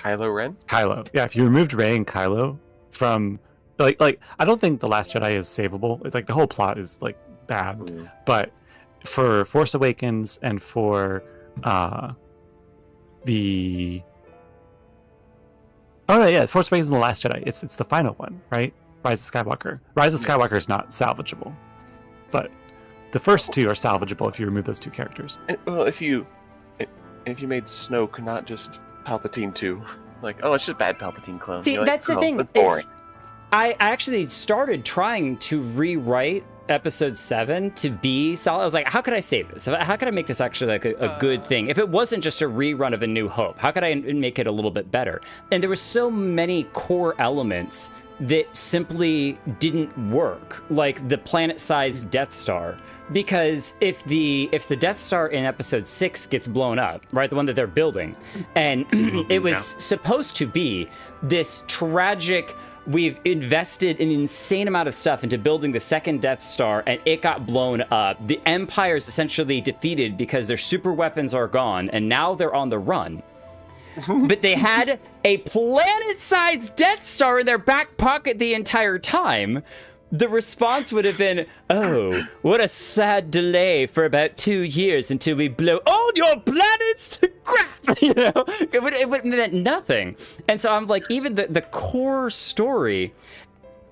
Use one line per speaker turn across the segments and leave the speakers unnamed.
Kylo Ren?
Kylo. Yeah, if you removed Rey and Kylo from like I don't think The Last Jedi is savable. It's like the whole plot is like bad. But for Force Awakens and for the Force Awakens and The Last Jedi, it's the final one, right? Rise of Skywalker. Rise of Skywalker is not salvageable. But the first two are salvageable if you remove those two characters.
And, well, if you made Snoke not just Palpatine too, like, oh, it's just bad Palpatine clone.
See,
You're
that's
like,
the thing.
That's boring.
I actually started trying to rewrite episode 7 to be solid. I was like, how could I save this? How could I make this actually like a good thing? If it wasn't just a rerun of A New Hope, how could I make it a little bit better? And there were so many core elements that simply didn't work, like the planet-sized Death Star. Because if the Death Star in episode 6 gets blown up, right, the one that they're building, and it was supposed to be this tragic, we've invested an insane amount of stuff into building the second Death Star, and it got blown up. The Empire is essentially defeated because their super weapons are gone, and now they're on the run. But they had a planet-sized Death Star in their back pocket the entire time. The response would have been, oh, what a sad delay for about 2 years until we blow all your planets to crap. You know, it would have meant nothing. And so I'm like, even the core story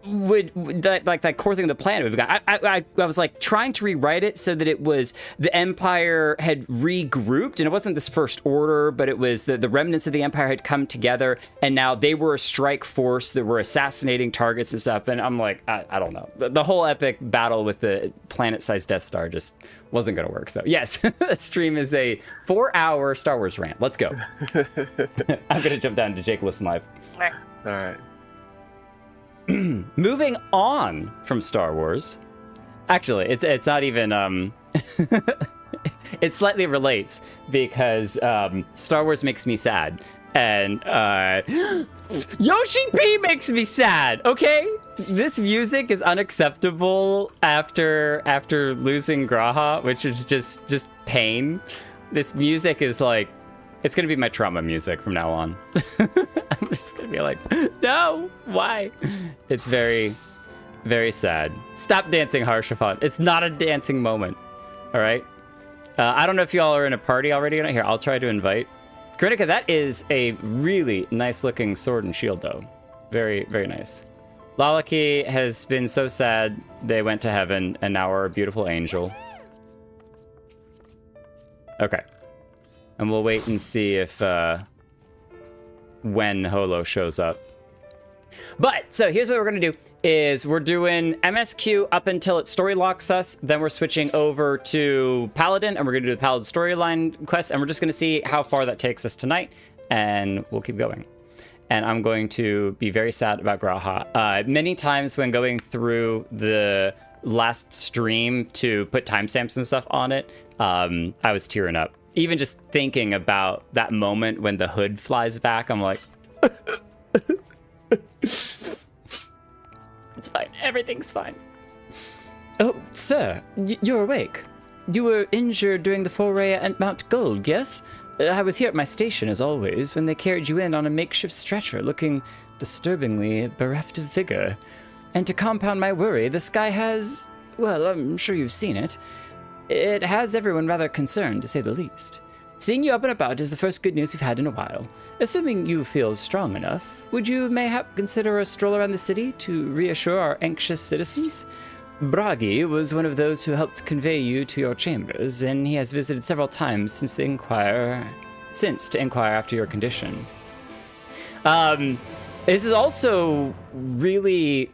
would that core thing of the planet would have got. I was like trying to rewrite it so that it was the Empire had regrouped, and it wasn't this First Order, but it was the remnants of the Empire had come together, and now they were a strike force that were assassinating targets and stuff. And I'm like, I don't know, the whole epic battle with the planet-sized Death Star just wasn't gonna work. So yes, the stream is a 4-hour Star Wars rant. Let's go. I'm gonna jump down to Jake Listen Live.
All right.
Moving on from Star Wars, actually, it's not even it slightly relates because Star Wars makes me sad, and Yoshi P makes me sad. Okay, this music is unacceptable after losing Graha, which is just pain. This music is like, it's gonna be my trauma music from now on. I'm just gonna be like, no, why? It's very, very sad. Stop dancing, Harshafat. It's not a dancing moment. All right. I don't know if y'all are in a party already or not. Here, I'll try to invite. Kritika, that is a really nice looking sword and shield, though. Very, very nice. Lalaki has been so sad they went to heaven and now are a beautiful angel. Okay. And we'll wait and see if when Holo shows up. But so here's what we're gonna do: is we're doing MSQ up until it story locks us. Then we're switching over to Paladin, and we're gonna do the Paladin storyline quest, and we're just gonna see how far that takes us tonight, and we'll keep going. And I'm going to be very sad about Graha. Many times when going through the last stream to put timestamps and stuff on it, I was tearing up. Even just thinking about that moment when the hood flies back, I'm like, it's fine. Everything's fine. Oh, sir, you're awake. You were injured during the foray at Mount Gold, yes? I was here at my station, as always, when they carried you in on a makeshift stretcher, looking disturbingly bereft of vigor. And to compound my worry, the sky has, well, I'm sure you've seen it. It has everyone rather concerned, to say the least. Seeing you up and about is the first good news we've had in a while. Assuming you feel strong enough, would you mayhap consider a stroll around the city to reassure our anxious citizens? Bragi was one of those who helped convey you to your chambers, and he has visited several times since to inquire after your condition. This is also really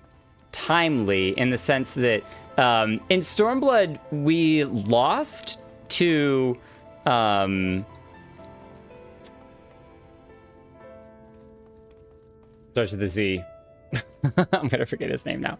timely in the sense that in Stormblood, we lost to starts with a Z. I'm gonna forget his name now.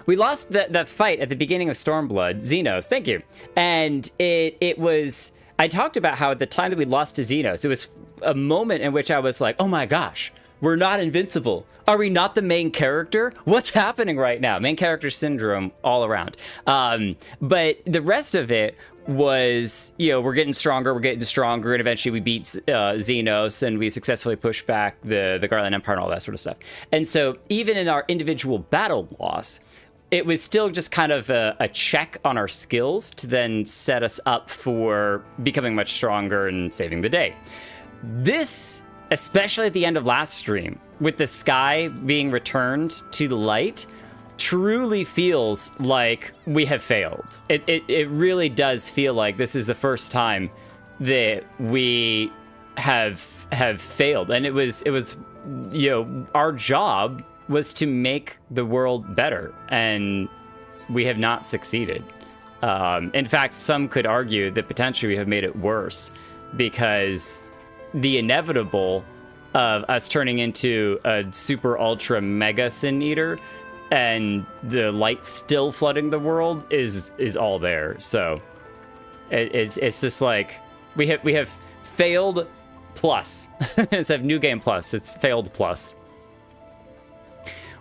We lost the fight at the beginning of Stormblood, Xenos. Thank you. And it was. I talked about how at the time that we lost to Xenos, it was a moment in which I was like, "Oh my gosh, We're not invincible. Are we not the main character? What's happening right now? Main character syndrome all around. But the rest of it was, we're getting stronger, and eventually we beat Xenos, and we successfully pushed back the Garland Empire and all that sort of stuff. And so even in our individual battle loss, it was still just kind of a check on our skills to then set us up for becoming much stronger and saving the day. This, especially at the end of last stream, with the sky being returned to the light, truly feels like we have failed. It really does feel like this is the first time that we have failed. And it was our job was to make the world better, and we have not succeeded. In fact, some could argue that potentially we have made it worse, because the inevitable of us turning into a super ultra mega sin eater and the light still flooding the world is all there. So it's just like we have failed plus. Instead of new game plus, it's failed plus.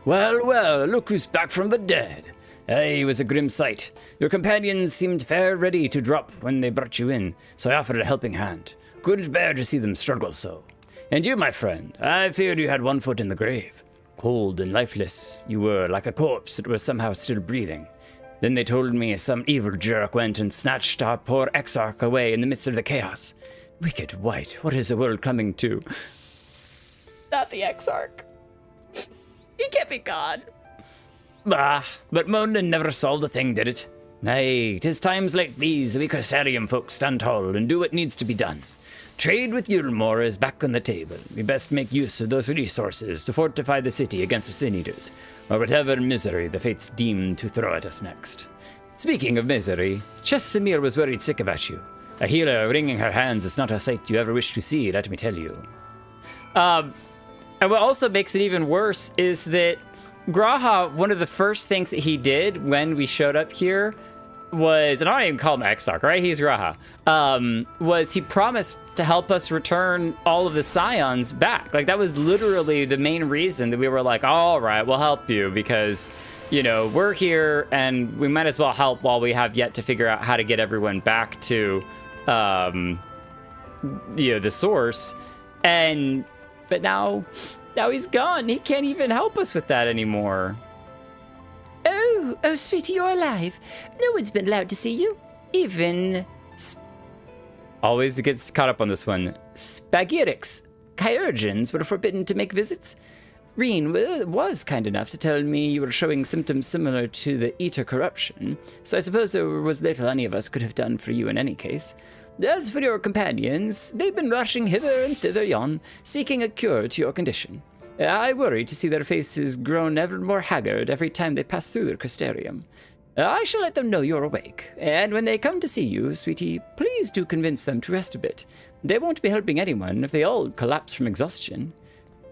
Well, look who's back from the dead. It was a grim sight. Your companions seemed fair ready to drop when they brought you in, so I offered a helping hand. Couldn't bear to see them struggle so. And you, my friend, I feared you had one foot in the grave. Cold and lifeless, you were like a corpse that was somehow still breathing. Then they told me some evil jerk went and snatched our poor Exarch away in the midst of the chaos. Wicked white, what is the world coming to? Not the Exarch. He can't be God. Bah, but Monin never solved a thing, did it? Nay, 'tis times like these that we Crystarium folk stand tall and do what needs to be done. Trade with Yulmore is back on the table. We best make use of those resources to fortify the city against the Sin Eaters, or whatever misery the fates deem to throw at us next. Speaking of misery, Chesimir was worried sick about you. A healer wringing her hands is not a sight you ever wish to see, let me tell you. And what also makes it even worse is that Graha, one of the first things that he did when we showed up here was, and I don't even call him Exarch, right? He's Graha. Was he promised to help us return all of the Scions back. Like, that was literally the main reason that we were like, all right, we'll help you because, we're here and we might as well help while we have yet to figure out how to get everyone back to, the source. But now he's gone. He can't even help us with that anymore.
Oh, sweetie, you're alive. No one's been allowed to see you. Even...
Always gets caught up on this one. Spagirix. Kyurgens were forbidden to make visits. Reen was kind enough to tell me you were showing symptoms similar to the Eater corruption, so I suppose there was little any of us could have done for you in any case. As for your companions, they've been rushing hither and thither yon, seeking a cure to your condition. I worry to see their faces grown ever more haggard every time they pass through their Crystarium. I shall let them know you're awake, and when they come to see you, sweetie, please do convince them to rest a bit. They won't be helping anyone if they all collapse from exhaustion.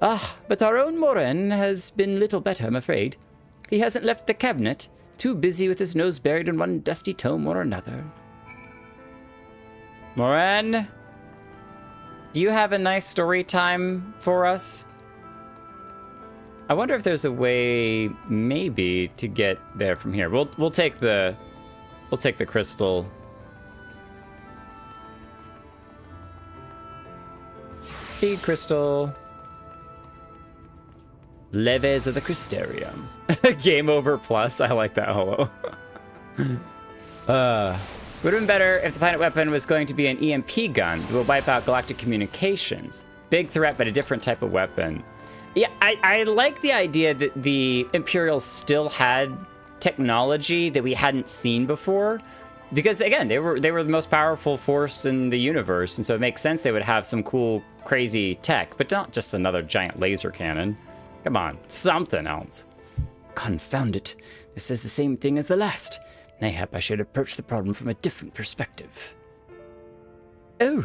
But our own Moren has been little better, I'm afraid. He hasn't left the cabinet, too busy with his nose buried in one dusty tome or another. Moren, do you have a nice story time for us? I wonder if there's a way, maybe, to get there from here. We'll take the crystal. Speed crystal. Leves of the Crystarium. Game over plus. I like that holo. Would have been better if the planet weapon was going to be an EMP gun that will wipe out galactic communications. Big threat, but a different type of weapon. Yeah, I like the idea that the Imperials still had technology that we hadn't seen before. Because, again, they were the most powerful force in the universe, and so it makes sense they would have some cool, crazy tech, but not just another giant laser cannon. Come on, something else. Confound it. This is the same thing as the last. Mayhap I should approach the problem from a different perspective. Oh,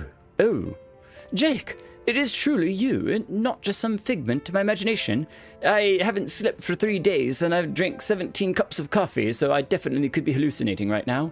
Jake, it is truly you, and not just some figment of my imagination. I haven't slept for 3 days, and I've drank 17 cups of coffee, so I definitely could be hallucinating right now.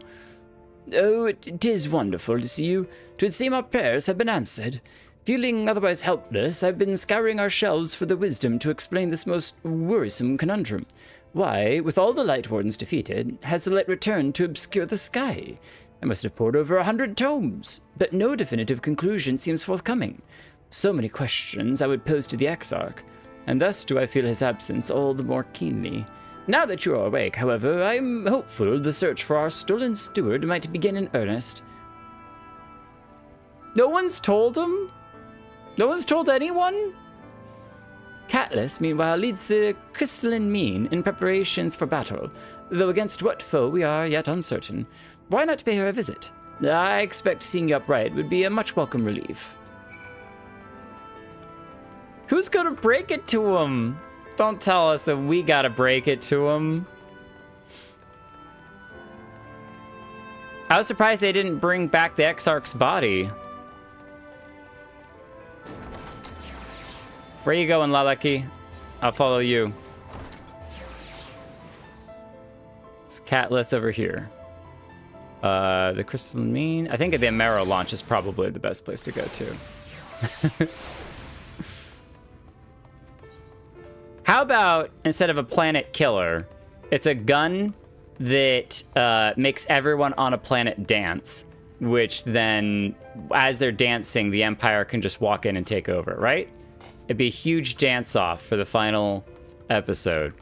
Oh, it is wonderful to see you. 'Twould seem our prayers have been answered. Feeling otherwise helpless, I've been scouring our shelves for the wisdom to explain this most worrisome conundrum. Why, with all the Light Wardens defeated, has the light returned to obscure the sky? I must have pored over 100 tomes, but no definitive conclusion seems forthcoming. So many questions I would pose to the Exarch, and thus do I feel his absence all the more keenly. Now that you are awake, however, I am hopeful the search for our stolen steward might begin in earnest. No one's told him? No one's told anyone? Catless, meanwhile, leads the crystalline mean in preparations for battle, though against what foe we are yet uncertain. Why not pay her a visit? I expect seeing you upright would be a much welcome relief. Who's gonna break it to him? Don't tell us that we gotta break it to him. I was surprised they didn't bring back the Exarch's body. Where you going, Laleki? I'll follow you. It's Catless over here. The crystalline mean. I think the Amaro launch is probably the best place to go to. How about, instead of a planet killer, it's a gun that makes everyone on a planet dance, which then, as they're dancing, the Empire can just walk in and take over, right? It'd be a huge dance-off for the final episode.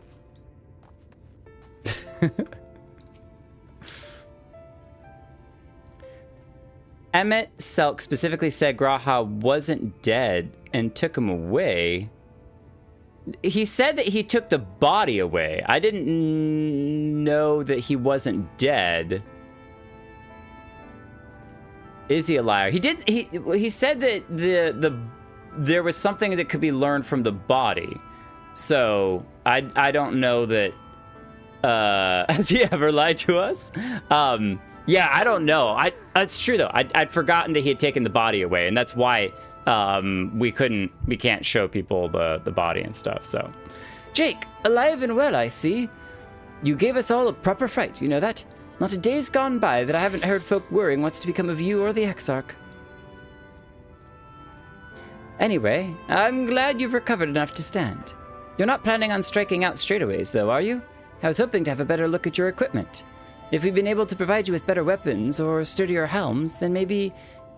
Emet-Selch specifically said Graha wasn't dead and took him away. He said that he took the body away. I didn't know that he wasn't dead. Is he a liar? He said that there was something that could be learned from the body. So I don't know that has he ever lied to us? Yeah, I don't know. It's true though. I'd forgotten that he had taken the body away, and that's why we can't show people the body and stuff. So,
Jake, alive and well, I see. You gave us all a proper fright, you know that? Not a day's gone by that I haven't heard folk worrying what's to become of you or the Exarch. Anyway, I'm glad you've recovered enough to stand. You're not planning on striking out straightaways, though, are you? I was hoping to have a better look at your equipment. If we'd been able to provide you with better weapons or sturdier helms, then maybe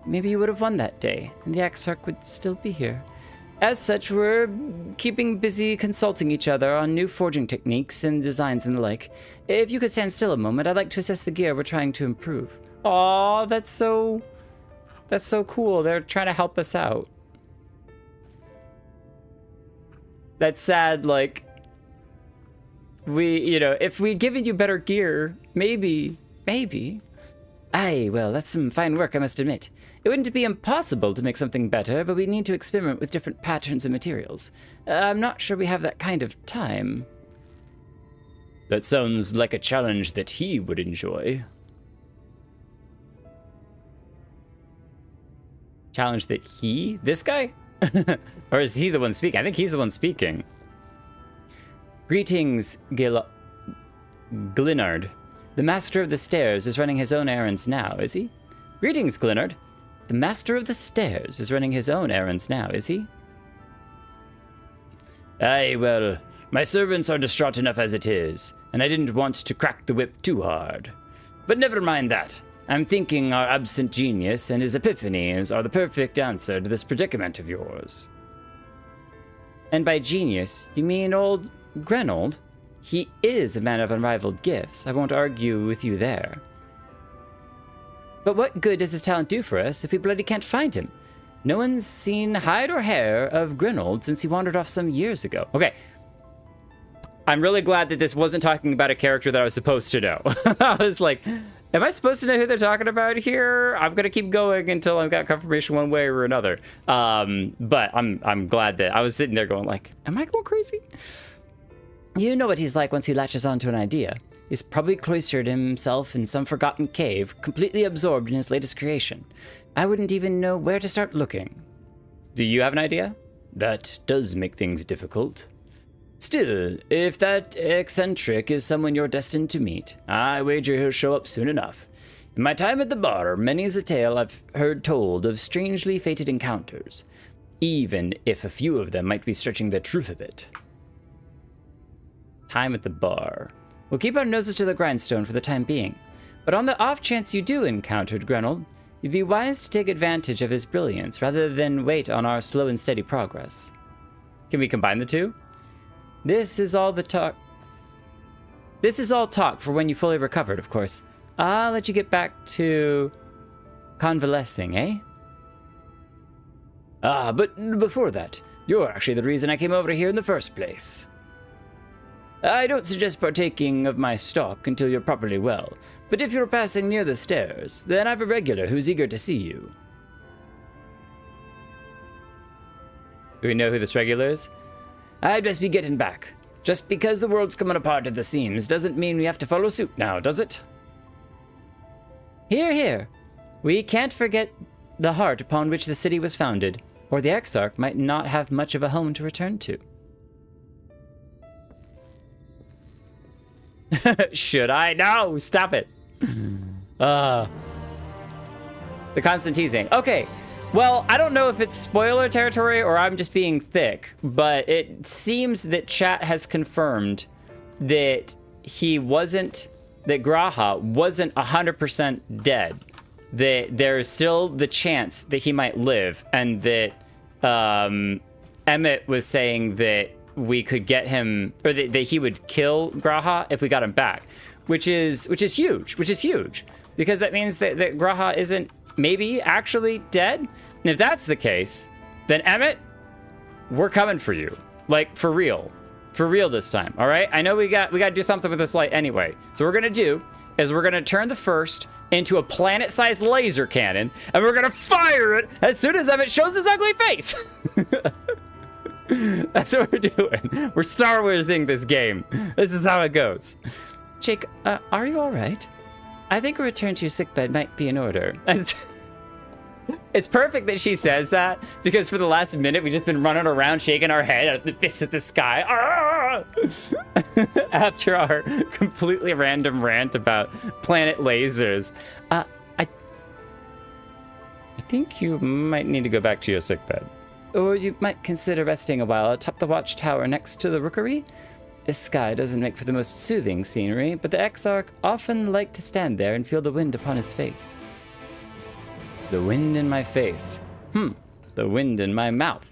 you would have won that day, and the Exarch would still be here. As such, we're keeping busy consulting each other on new forging techniques and designs and the like. If you could stand still a moment, I'd like to assess the gear we're trying to improve.
aw, that's so cool. They're trying to help us out. That's sad, like, if we'd given you better gear, maybe.
Aye, well, that's some fine work, I must admit. It wouldn't be impossible to make something better, but we need to experiment with different patterns and materials. I'm not sure we have that kind of time.
That sounds like a challenge that he would enjoy. Challenge that this guy? Or is he the one speaking? I think he's the one speaking.
Greetings, Glinard. The Master of the Stairs is running his own errands now, is he?
Greetings, Glinard.
The Master of the Stairs is running his own errands now, is he?
Aye, well, my servants are distraught enough as it is, and I didn't want to crack the whip too hard. But never mind that. I'm thinking our absent genius and his epiphanies are the perfect answer to this predicament of yours.
And by genius, you mean old Grenold? He is a man of unrivaled gifts. I won't argue with you there. But what good does his talent do for us if we bloody can't find him? No one's seen hide or hair of Grenold since he wandered off some years ago.
Okay. I'm really glad that this wasn't talking about a character that I was supposed to know. I was like, am I supposed to know who they're talking about here? I'm gonna keep going until I've got confirmation one way or another. But I'm glad that I was sitting there going like, am I going crazy?
You know what he's like once he latches onto an idea. He's probably cloistered himself in some forgotten cave, completely absorbed in his latest creation. I wouldn't even know where to start looking.
Do you have an idea?
That does make things difficult. Still, if that eccentric is someone you're destined to meet, I wager he'll show up soon enough. In my time at the bar, many is a tale I've heard told of strangely fated encounters, even if a few of them might be stretching the truth a bit. Time at the bar. We'll keep our noses to the grindstone for the time being, but on the off chance you do encounter Grenold, you'd be wise to take advantage of his brilliance rather than wait on our slow and steady progress. Can we combine the two? This is all talk for when you fully recovered, of course. I'll let you get back to convalescing, eh? But before that, you're actually the reason I came over here in the first place. I don't suggest partaking of my stock until you're properly well, but if you're passing near the stairs, then I've a regular who's eager to see you. Do we know who this regular is? I'd best be getting back. Just because the world's coming apart at the seams doesn't mean we have to follow suit now, does it? Hear, hear. We can't forget the heart upon which the city was founded, or the Exarch might not have much of a home to return to. Should I? No, stop it. The constant teasing. Okay, well, I don't know if it's spoiler territory or I'm just being thick, but it seems that chat has confirmed that that Graha wasn't 100% dead. That there's still the chance that he might live, and that Emmett was saying that we could get him, or that he would kill Graha if we got him back, which is huge, because that means that Graha isn't maybe actually dead. And if that's the case, then Emmett, we're coming for you, like for real this time. All right, I know we got to do something with this light anyway. So what we're gonna do is we're gonna turn the first into a planet-sized laser cannon, and we're gonna fire it as soon as Emmett shows his ugly face. That's what we're doing. We're Star Warsing this game. This is how it goes. Jake, are you all right? I think a return to your sickbed might be in order. It's perfect that she says that, because for the last minute we've just been running around shaking our head at the fists at the sky. After our completely random rant about planet lasers. I think you might need to go back to your sickbed. Or you might consider resting a while atop the watchtower next to the rookery. This sky doesn't make for the most soothing scenery, but the Exarch often liked to stand there and feel the wind upon his face. The wind in my face. The wind in my mouth.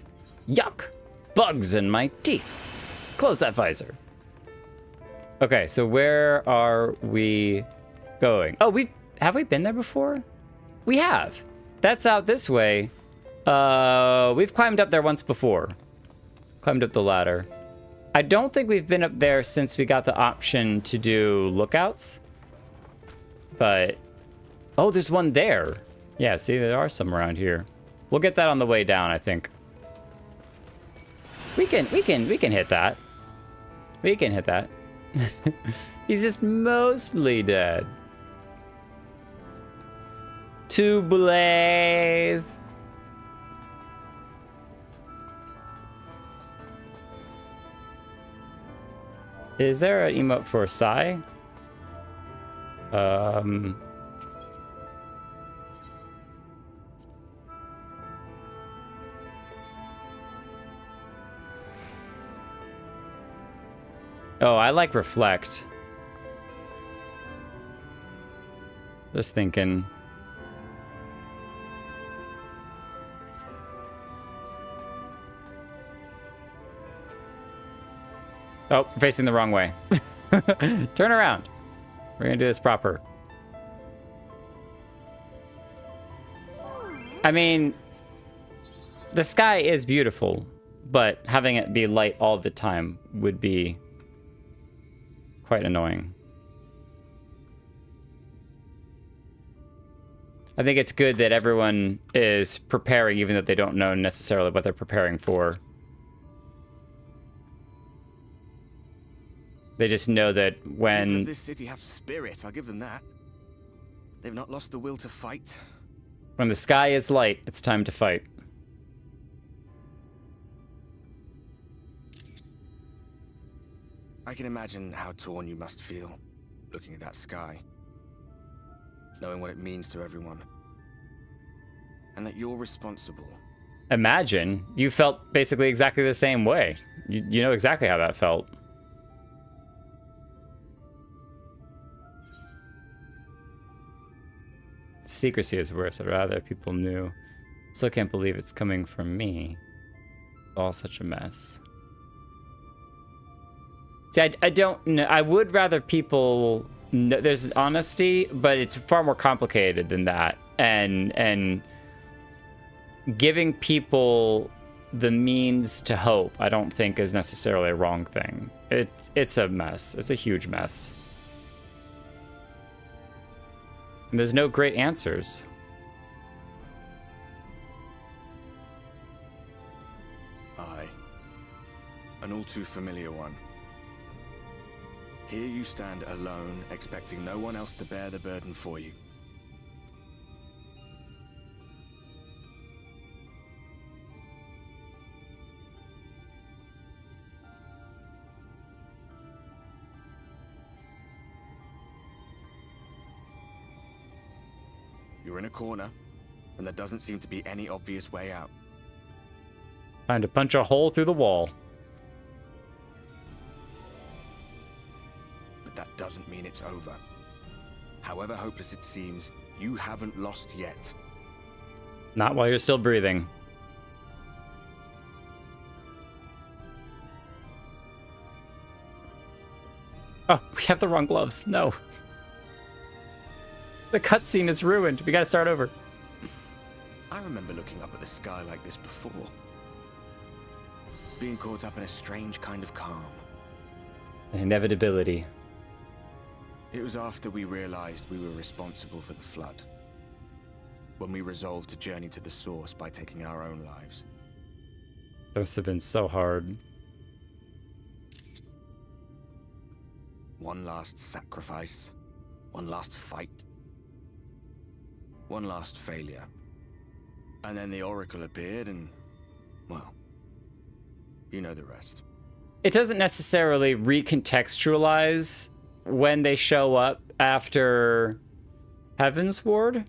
Yuck! Bugs in my teeth. Close that visor. Okay, so where are we going? Oh, have we been there before? We have. That's out this way. We've climbed up there once before. Climbed up the ladder. I don't think we've been up there since we got the option to do lookouts. But, oh, there's one there. Yeah, see, there are some around here. We'll get that on the way down, I think. We can hit that. We can hit that. He's just mostly dead. To Blaze. Is there an emote for Psy? Oh, I like Reflect. Just thinking. Oh, facing the wrong way. Turn around. We're gonna do this proper. I mean, the sky is beautiful, but having it be light all the time would be quite annoying. I think it's good that everyone is preparing, even though they don't know necessarily what they're preparing for. They just know that when...
People of this city have spirit, I'll give them that. They've not lost the will to fight.
When the sky is light, it's time to fight.
I can imagine how torn you must feel, looking at that sky. knowing what it means to everyone. And that you're responsible.
Imagine. You felt basically exactly the same way. You know exactly how that felt. Secrecy is worse. I'd rather people knew. Still can't believe it's coming from me. It's all such a mess. See, I don't know. I would rather people know. There's honesty, but it's far more complicated than that. And giving people the means to hope, I don't think is necessarily a wrong thing. It's a mess. It's a huge mess. And there's no great answers.
Aye. An all too familiar one. Here you stand alone, expecting no one else to bear the burden for you. You're in a corner, and there doesn't seem to be any obvious way out.
Time to punch a hole through the wall.
But that doesn't mean it's over. However hopeless it seems, you haven't lost yet.
Not while you're still breathing. Oh, we have the wrong gloves. No. The cutscene is ruined. We gotta start over.
I remember looking up at the sky like this before. Being caught up in a strange kind of calm.
An inevitability.
It was after we realized we were responsible for the flood. When we resolved to journey to the source by taking our own lives.
Those have been so hard.
One last sacrifice. One last fight. One last failure. And then the Oracle appeared and, well, you know the rest.
It doesn't necessarily recontextualize when they show up after Heaven's Ward,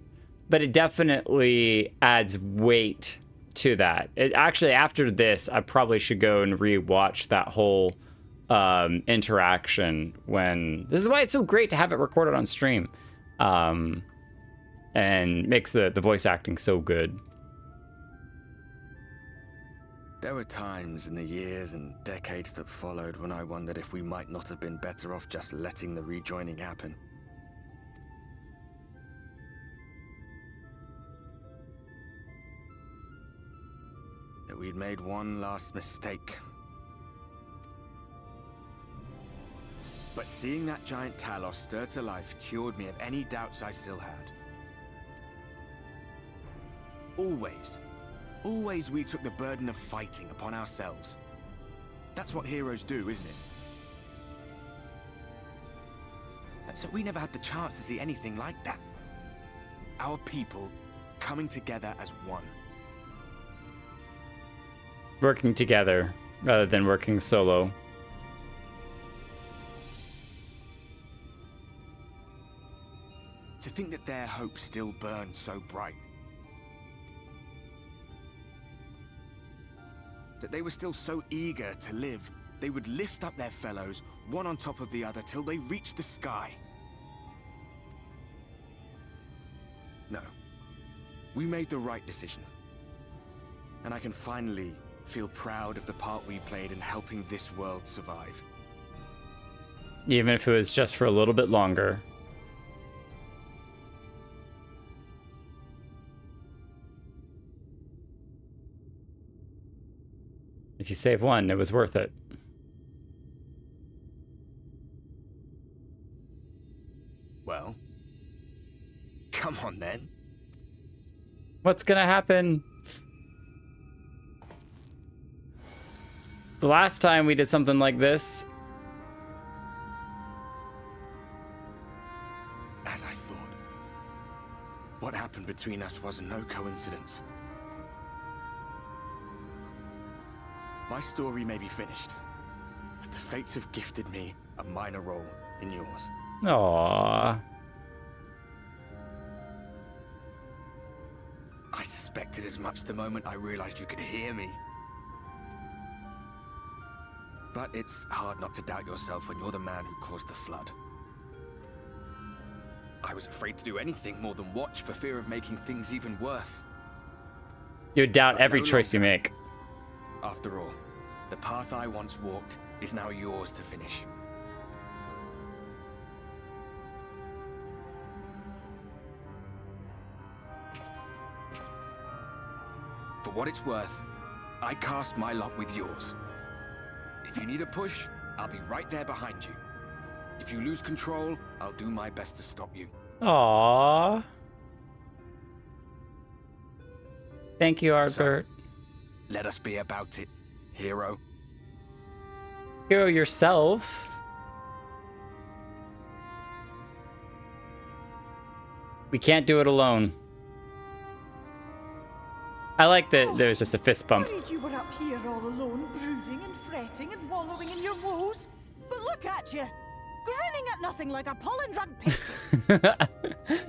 but it definitely adds weight to that. Actually, after this, I probably should go and rewatch that whole interaction when... This is why it's so great to have it recorded on stream. And makes the voice acting so good.
There were times in the years and decades that followed when I wondered if we might not have been better off just letting the rejoining happen. That we'd made one last mistake. But seeing that giant Talos stir to life cured me of any doubts I still had. Always we took the burden of fighting upon ourselves. That's what heroes do, isn't it? So we never had the chance to see anything like that. Our people coming together as one.
Working together rather than working solo.
To think that their hope still burned so bright. That they were still so eager to live, they would lift up their fellows, one on top of the other, till they reached the sky. No. We made the right decision. And I can finally feel proud of the part we played in helping this world survive.
Even if it was just for a little bit longer. If you save one, it was worth it.
Well, come on then.
What's gonna happen? The last time we did something like this...
As I thought. What happened between us was no coincidence. My story may be finished, but the fates have gifted me a minor role in yours.
Aww.
suspected as much the moment I realized you could hear me. But it's hard not to doubt yourself when you're the man who caused the flood. I was afraid to do anything more than watch for fear of making things even worse.
You would doubt
But
every
no
choice you
longer.
make.
After all, the path I once walked is now yours to finish. For what it's worth, I cast my lot with yours. If you need a push, I'll be right there behind you. If you lose control, I'll do my best to stop you.
Aww. Thank you, Arbert.
Let us be about it, hero.
Hero yourself. We can't do it alone. I like that there's just a fist bump.
Worried you were up here all alone, brooding and fretting and wallowing in your woes. But look at you, grinning at nothing like a pollen-drunk pixie.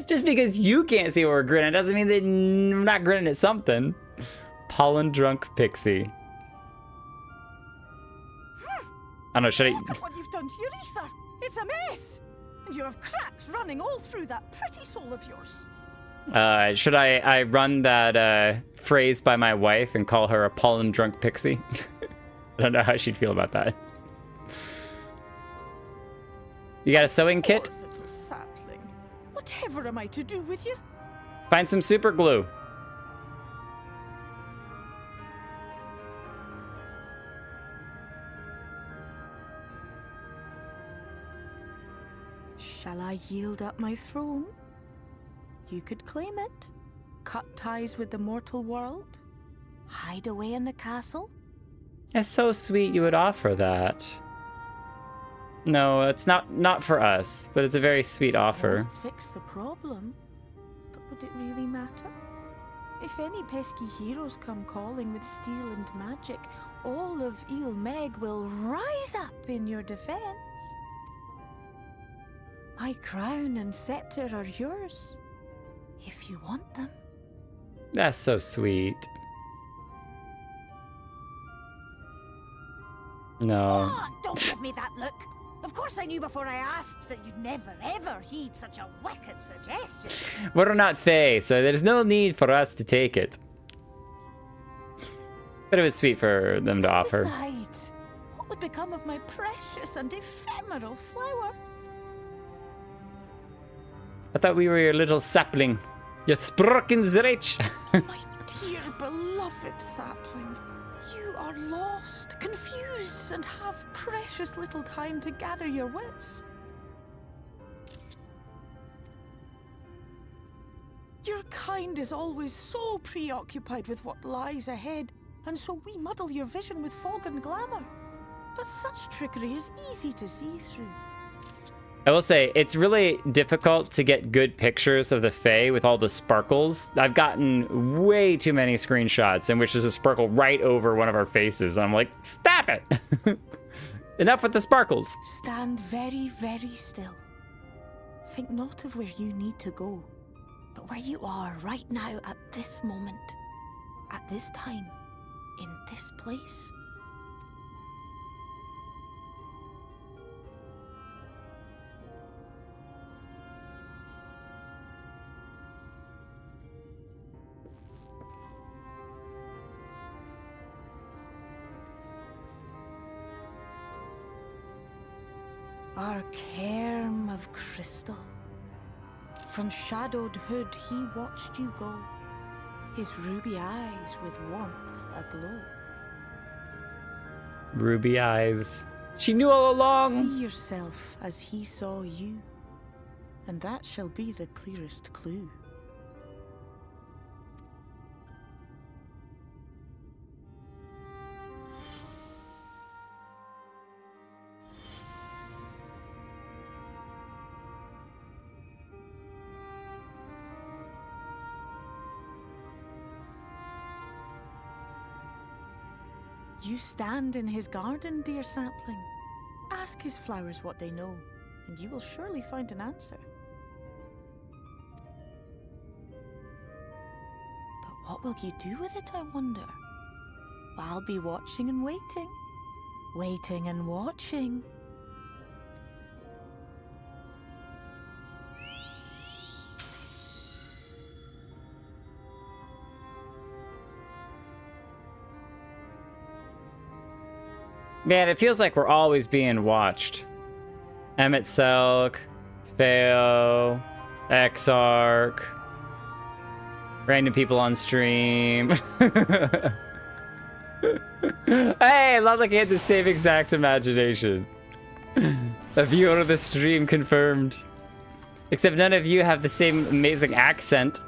Just because you can't see what we're grinning doesn't mean that we're not grinning at something. Pollen drunk pixie. I don't know, should
Look at what you've done to your ether. It's a mess. And you have cracks running all through that pretty soul of yours.
Should I run that phrase by my wife and call her a pollen drunk pixie? I don't know how she'd feel about that. You got a sewing kit?
Poor little sapling. Whatever am I to do with you?
Find some super glue.
Shall I yield up my throne? You could claim it, cut ties with the mortal world, hide away in the castle.
It's so sweet you would offer that. No, it's not for us, but it's a very sweet offer.
Won't fix the problem, but would it really matter? If any pesky heroes come calling with steel and magic, all of Emet-Selch will rise up in your defense. My crown and scepter are yours, if you want them.
That's so sweet. No.
Oh, don't give me that look. Of course I knew before I asked that you'd never ever heed such a wicked suggestion.
We're not Fae, so there's no need for us to take it. But it was sweet for them to offer.
Besides, what would become of my precious and ephemeral flower?
I thought we were your little sapling. Your Sprocken's
My dear beloved sapling, you are lost, confused, and have precious little time to gather your wits. Your kind is always so preoccupied with what lies ahead, and so we muddle your vision with fog and glamour. But such trickery is easy to see through.
I will say, it's really difficult to get good pictures of the Fae with all the sparkles. I've gotten way too many screenshots in which there's a sparkle right over one of our faces. I'm like, stop it! Enough with the sparkles.
Stand very, very still. Think not of where you need to go, but where you are right now at this moment, at this time, in this place. Our cairn of crystal. From shadowed hood he watched you go, his ruby eyes with warmth aglow.
Ruby eyes. She knew all along.
See yourself as he saw you, and that shall be the clearest clue. You stand in his garden, dear sapling. Ask his flowers what they know, and you will surely find an answer. But What will you do with it, I wonder? I'll be watching and waiting. Waiting and watching.
Man, it feels like we're always being watched. Emet-Selch, Theo, Exarch, random people on stream. Hey, love like I had the same exact imagination. A viewer of the stream confirmed. Except none of you have the same amazing accent.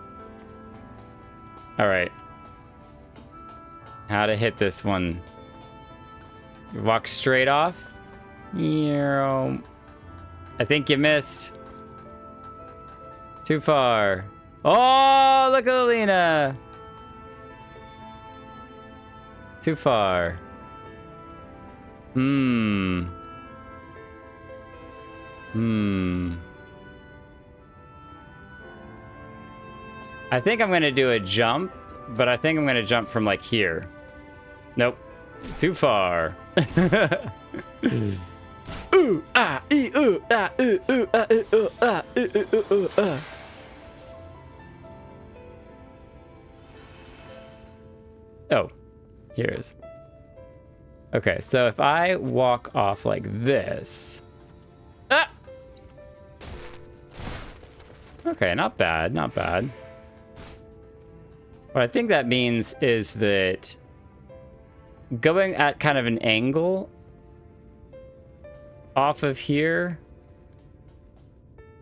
All right. How to hit this one. Walk straight off. I think you missed. Too far. Oh, look at Alina. Too far. I think I'm gonna do a jump, but I think I'm gonna jump from like here. Nope. Too far. Ooh, ah, ee, ooh, ah, ooh, ooh, ah, ooh, ooh, ah, ooh, ooh, ooh, ooh, ah. Oh, here it is. Okay, so if I walk off like this. Ah! Okay, not bad, not bad. What I think that means is that going at kind of an angle off of here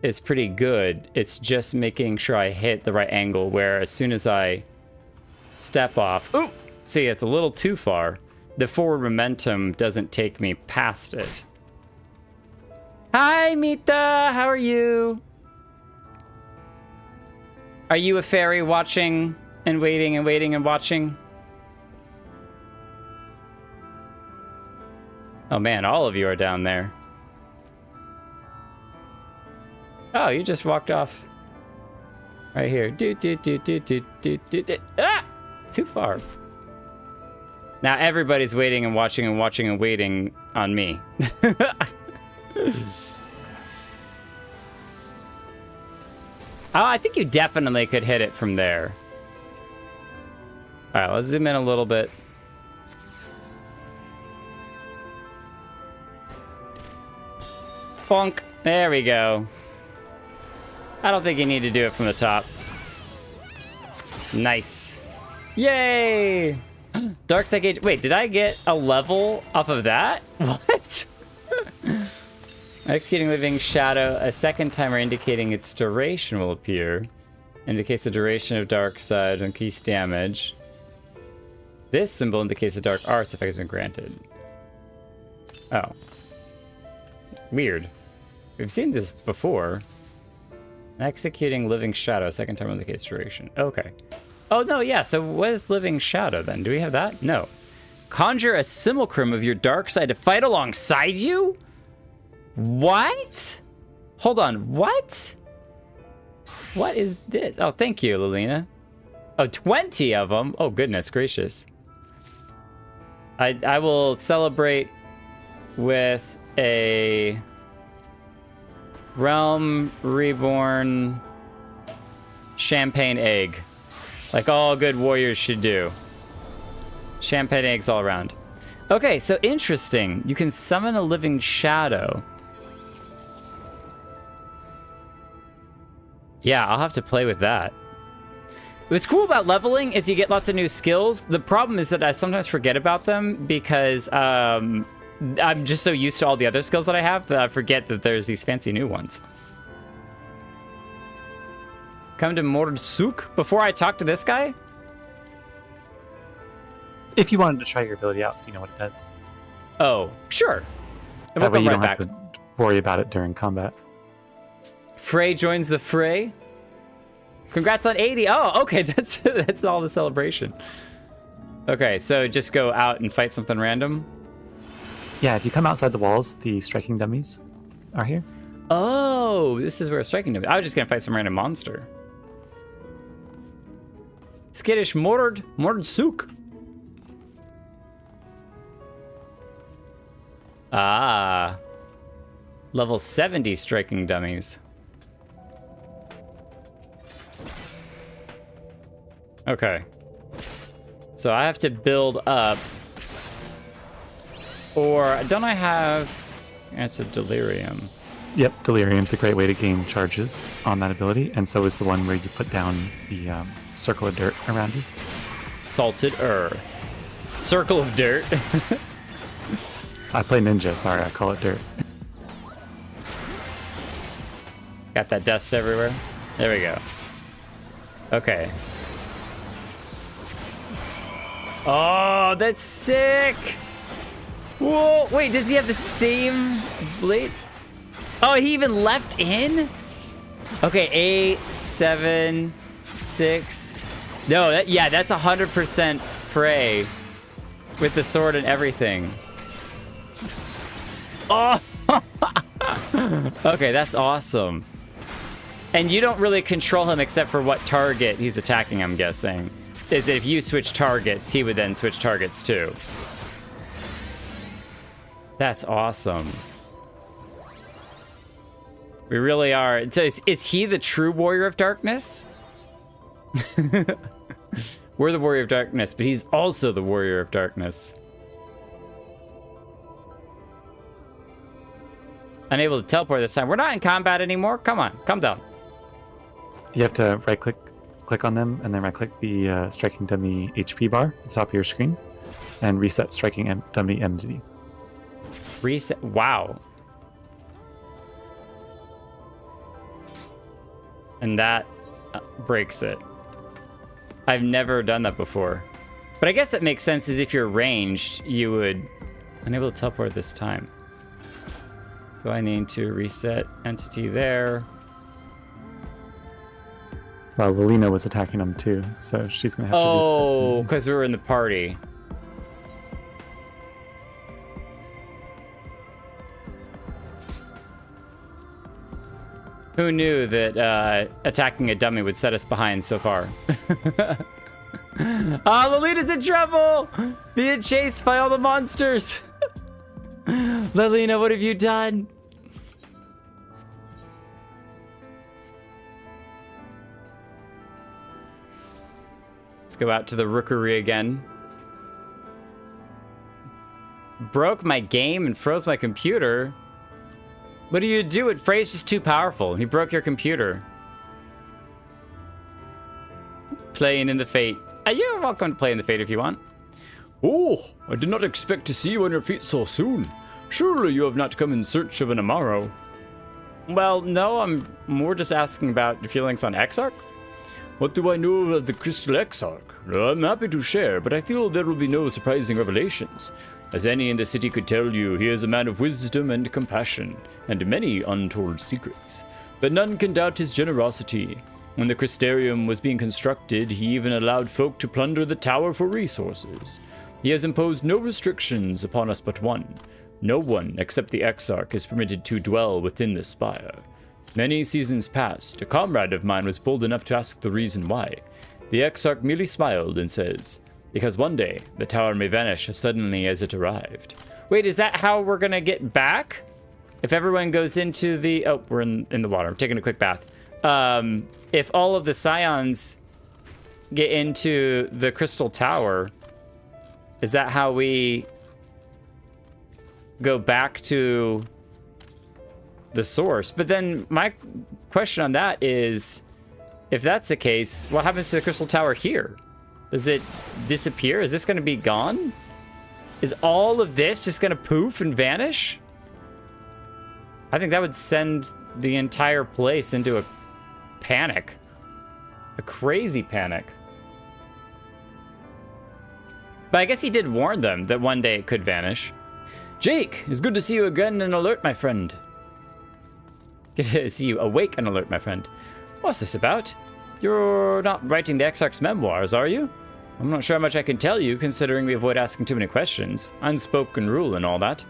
is pretty good. It's just making sure I hit the right angle where as soon as I step off, ooh, see, it's a little too far. The forward momentum doesn't take me past it. Hi, Mita, how are you? Are you a fairy watching and waiting and waiting and watching? Oh man, all of you are down there. Oh, you just walked off. Right here. Do. Ah! Too far. Now everybody's waiting and watching and watching and waiting on me. Oh, I think you definitely could hit it from there. All right, let's zoom in a little bit. Bonk. There we go. I don't think you need to do it from the top. Nice. Yay! Dark Side Gauge. Wait, did I get a level off of that? What? Executing Living Shadow a second timer indicating its duration will appear. Indicates the duration of Dark Side, increase damage. This symbol indicates the Dark Arts effect has been granted. Oh. Weird. We've seen this before. Executing Living Shadow, second time indicates duration. Okay. Oh, no, yeah, so what is Living Shadow then? Do we have that? No. Conjure a simulacrum of your dark side to fight alongside you? What? Hold on, what? What is this? Oh, thank you, Lilina. Oh, 20 of them? Oh, goodness gracious. I will celebrate with a Realm Reborn champagne egg. Like all good warriors should do. Champagne eggs all around. Okay, so interesting. You can summon a living shadow. Yeah, I'll have to play with that. What's cool about leveling is you get lots of new skills. The problem is that I sometimes forget about them because I'm just so used to all the other skills that I have that I forget that there's these fancy new ones. Come to Mordsuk before I talk to this guy?
If you wanted to try your ability out so you know what it does.
Oh, sure. And
That
we'll
way you
come
don't
right back.
have to worry about it during combat.
Frey joins the fray. Congrats on 80. Oh, okay, that's all the celebration. Okay, so just go out and fight something random.
Yeah, if you come outside the walls, the striking dummies are here.
Oh, this is where striking dummy. I was just gonna fight some random monster. Skittish Mord Sook. Ah. Level 70 striking dummies. Okay. So I have to build up. Or don't I have... It's a delirium.
Yep, delirium's a great way to gain charges on that ability, and so is the one where you put down the circle of dirt around you.
Salted earth. Circle of dirt.
I play ninja, sorry, I call it dirt.
Got that dust everywhere. There we go. Okay. Oh, that's sick! Whoa, wait, does he have the same blade? Oh, he even leapt in? Okay, 8, 7, 6. No, yeah, that's 100% Frey with the sword and everything. Oh! Okay, that's awesome. And you don't really control him except for what target he's attacking, I'm guessing. Is that if you switch targets, he would then switch targets too. That's awesome. We really are. So is he the true Warrior of Darkness? We're the Warrior of Darkness, but he's also the Warrior of Darkness. Unable to teleport this time. We're not in combat anymore. Come on, calm down.
You have to click on them, and then right-click the striking dummy HP bar at the top of your screen, and reset striking dummy entity.
Reset. Wow. And that breaks it. I've never done that before. But I guess that makes sense, is if you're ranged, you would... Unable to teleport this time. So I need to reset entity there.
Well, Lelina was attacking them too, so she's going to have to reset.
Oh, because we were in the party. Who knew that attacking a dummy would set us behind so far? Oh, Lolita's in trouble! Being chased by all the monsters! Lelina, what have you done? Let's go out to the rookery again. Broke my game and froze my computer. What do you do? Frey's just too powerful. He broke your computer. Playing in the Fate. You're welcome to play in the Fate if you want.
Oh, I did not expect to see you on your feet so soon. Surely you have not come in search of an Amaro.
Well, no, I'm more just asking about your feelings on Exarch.
What do I know of the Crystal Exarch? I'm happy to share, but I feel there will be no surprising revelations. As any in the city could tell you, he is a man of wisdom and compassion, and many untold secrets. But none can doubt his generosity. When the Crystarium was being constructed, he even allowed folk to plunder the tower for resources. He has imposed no restrictions upon us but one. No one except the Exarch is permitted to dwell within the spire. Many seasons past, a comrade of mine was bold enough to ask the reason why. The Exarch merely smiled and says, because one day, the tower may vanish as suddenly as it arrived.
Wait, is that how we're gonna get back? If everyone goes into the... Oh, we're in the water. I'm taking a quick bath. If all of the Scions get into the Crystal Tower, is that how we go back to the source? But then my question on that is, if that's the case, what happens to the Crystal Tower here? Does it disappear? Is this going to be gone? Is all of this just going to poof and vanish? I think that would send the entire place into a panic. A crazy panic. But I guess he did warn them that one day it could vanish.
Jake, it's good to see you again and alert, my friend.
Good to see you awake and alert, my friend. What's this about? You're not writing the Exarch's memoirs, are you? I'm not sure how much I can tell you, considering we avoid asking too many questions. Unspoken rule and all that.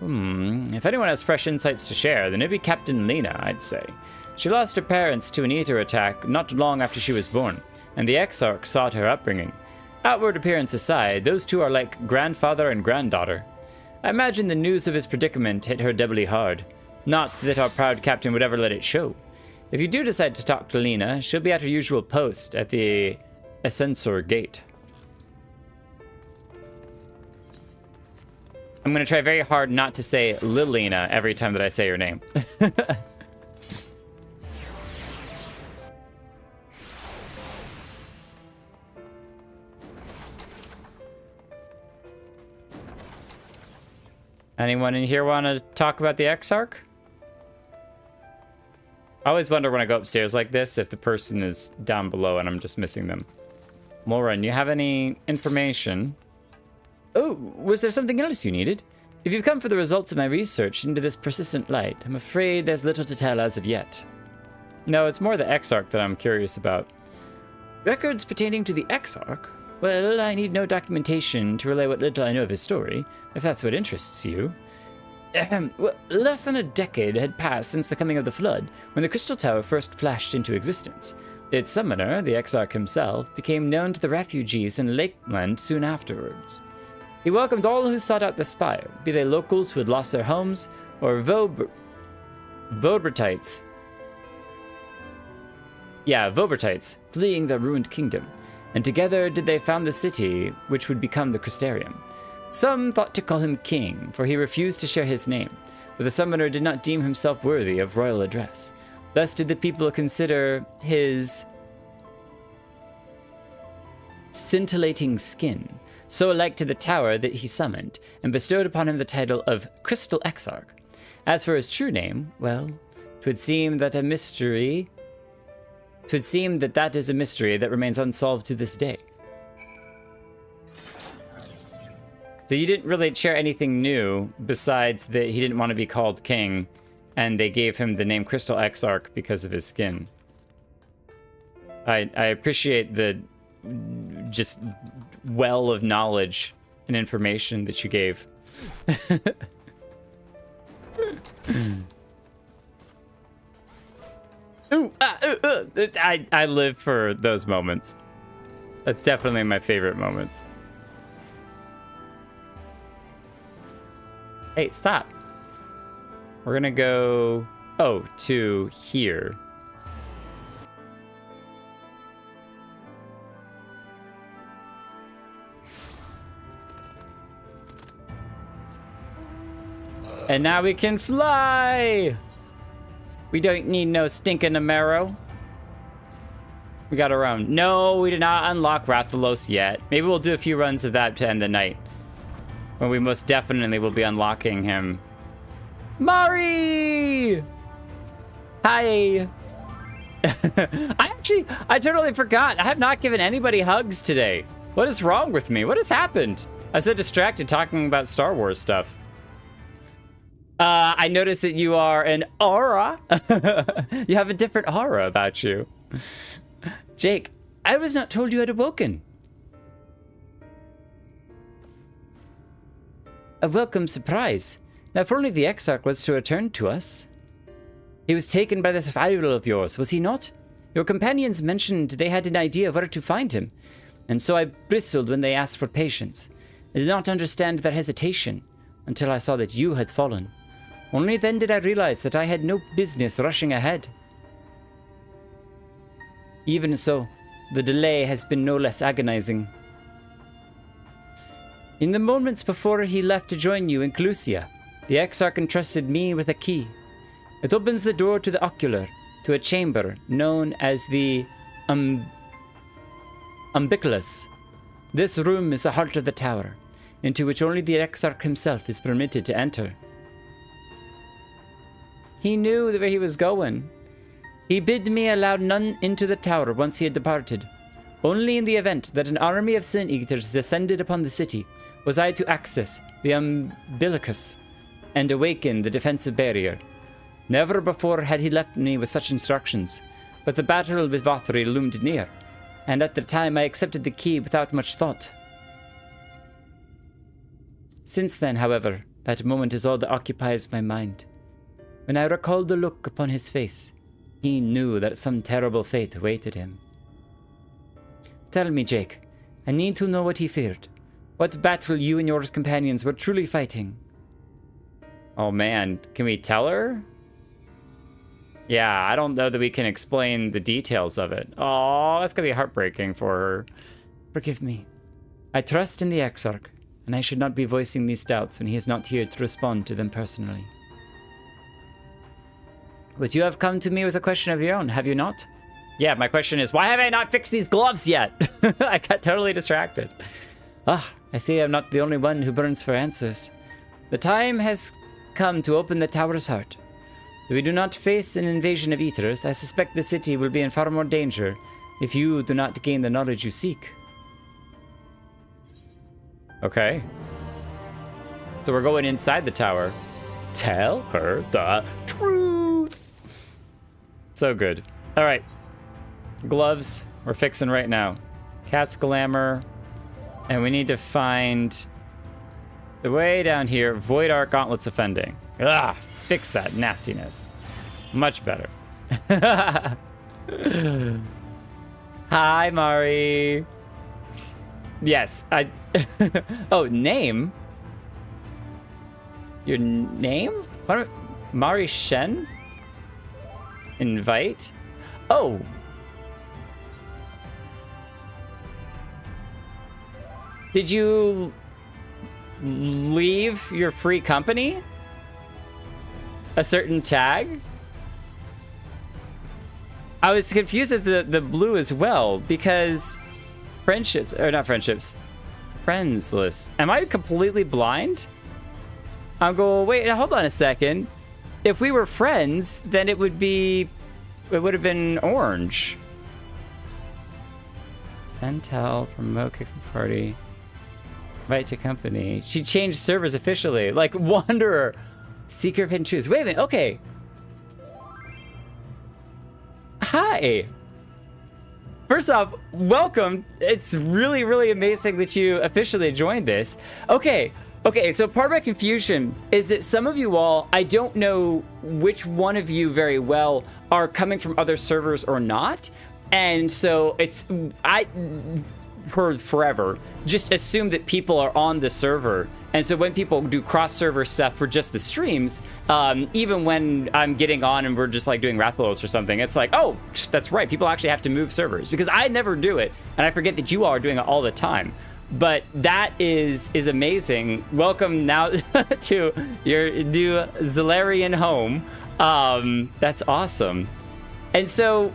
If anyone has fresh insights to share, then it'd be Captain Lena, I'd say. She lost her parents to an Aether attack not long after she was born. and the Exarch sought her upbringing. Outward appearance aside, those two are like grandfather and granddaughter. I imagine the news of his predicament hit her doubly hard. Not that our proud captain would ever let it show. If you do decide to talk to Lena, she'll be at her usual post at the Ascensor Gate. I'm going to try very hard not to say Lilina every time that I say her name. Anyone in here want to talk about the Exarch? I always wonder when I go upstairs like this if the person is down below and I'm just missing them. Lauren, you have any information? Oh, was there something else you needed? If you've come for the results of my research into this persistent light, I'm afraid there's little to tell as of yet. No, it's more the Exarch that I'm curious about. Records pertaining to the Exarch? Well, I need no documentation to relay what little I know of his story, if that's what interests you. Well, less than a decade had passed since the coming of the Flood, when the Crystal Tower first flashed into existence. Its summoner, the Exarch himself, became known to the refugees in Lakeland soon afterwards. He welcomed all who sought out the spire, be they locals who had lost their homes, or Vobertites. Yeah, Vobertites, fleeing their ruined kingdom. And together did they found the city, which would become the Crystarium. Some thought to call him king, for he refused to share his name, but the summoner did not deem himself worthy of royal address. Thus did the people consider his scintillating skin so alike to the tower that he summoned, and bestowed upon him the title of Crystal Exarch. As for his true name, well, 'twould seem that is a mystery that remains unsolved to this day. So you didn't really share anything new besides that he didn't want to be called king, and they gave him the name Crystal Exarch because of his skin. I appreciate the just well of knowledge and information that you gave. I live for those moments. That's definitely my favorite moments. Hey, stop. We're gonna go, to here. And now we can fly! We don't need no stinking Amaro. We got our own. No, we did not unlock Rathalos yet. Maybe we'll do a few runs of that to end the night, when we most definitely will be unlocking him. Mari! Hi! I totally forgot. I have not given anybody hugs today. What is wrong with me? What has happened? I'm so distracted talking about Star Wars stuff. I noticed that you are an aura. You have a different aura about you. Jake, I was not told you had awoken. A welcome surprise. Now, if only the Exarch was to return to us. He was taken by this rival of yours, was he not? Your companions mentioned they had an idea of where to find him, and so I bristled when they asked for patience. I did not understand their hesitation until I saw that you had fallen. Only then did I realize that I had no business rushing ahead. Even so, the delay has been no less agonizing. In the moments before he left to join you in Clusia, the Exarch entrusted me with a key. It opens the door to the ocular, to a chamber known as the Umbiculus. This room is the heart of the tower, into which only the Exarch himself is permitted to enter. He knew where he was going. He bid me allow none into the tower once he had departed. Only in the event that an army of Sin Eaters descended upon the city was I to access the Umbilicus and awaken the defensive barrier. Never before had he left me with such instructions, but the battle with Vothri loomed near, and at the time I accepted the key without much thought. Since then, however, that moment is all that occupies my mind. When I recalled the look upon his face, he knew that some terrible fate awaited him.
Tell me, Jake. I need to know what he feared. What battle you and your companions were truly fighting.
Oh man, can we tell her? Yeah, I don't know that we can explain the details of it. Oh, that's gonna be heartbreaking for her.
Forgive me. I trust in the Exarch, and I should not be voicing these doubts when he is not here to respond to them personally. But you have come to me with a question of your own, have you not?
Yeah, my question is, why have I not fixed these gloves yet? I got totally distracted.
Ah, I see I'm not the only one who burns for answers. The time has come to open the tower's heart. If we do not face an invasion of eaters, I suspect the city will be in far more danger if you do not gain the knowledge you seek.
Okay. So we're going inside the tower. Tell her the truth. So good. All right. Gloves, we're fixing right now. Cat's glamour. And we need to find the way down here. Void Arc Gauntlets Offending. Ah, fix that nastiness. Much better. Hi, Mari. Yes, I... Oh, name? Your name? What? Mari Shen? Invite? Oh. Did you leave your free company? A certain tag? I was confused at the blue as well, because friendships, or not friendships, friendsless. Am I completely blind? I'll go, wait, hold on a second. If we were friends, then it would have been orange. Sentel, promote, kick party. Invite to company. She changed servers officially. Like Wanderer. Seeker of Hidden Truths. Wait a minute. Okay. Hi. First off, welcome. It's really, really amazing that you officially joined this. Okay. Okay, so part of my confusion is that some of you all, I don't know which one of you very well are coming from other servers or not. And so I for forever just assume that people are on the server. And so when people do cross-server stuff for just the streams, even when I'm getting on and we're just like doing Rathalos or something, it's like, oh, that's right. People actually have to move servers because I never do it. And I forget that you all are doing it all the time. But that is amazing. Welcome now to your new Zalarian home. That's awesome. And so,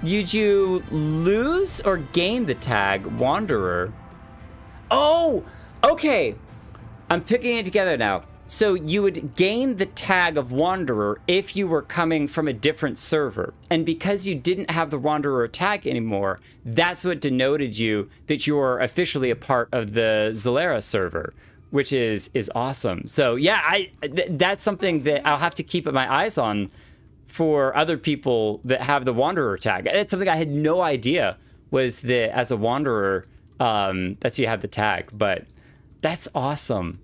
did you lose or gain the tag Wanderer? Oh, okay. I'm picking it together now. So you would gain the tag of Wanderer if you were coming from a different server. And because you didn't have the Wanderer tag anymore, that's what denoted you that you're officially a part of the Zalera server, which is awesome. So yeah, that's something that I'll have to keep my eyes on for other people that have the Wanderer tag. It's something I had no idea was that as a Wanderer, that's you have the tag, but that's awesome.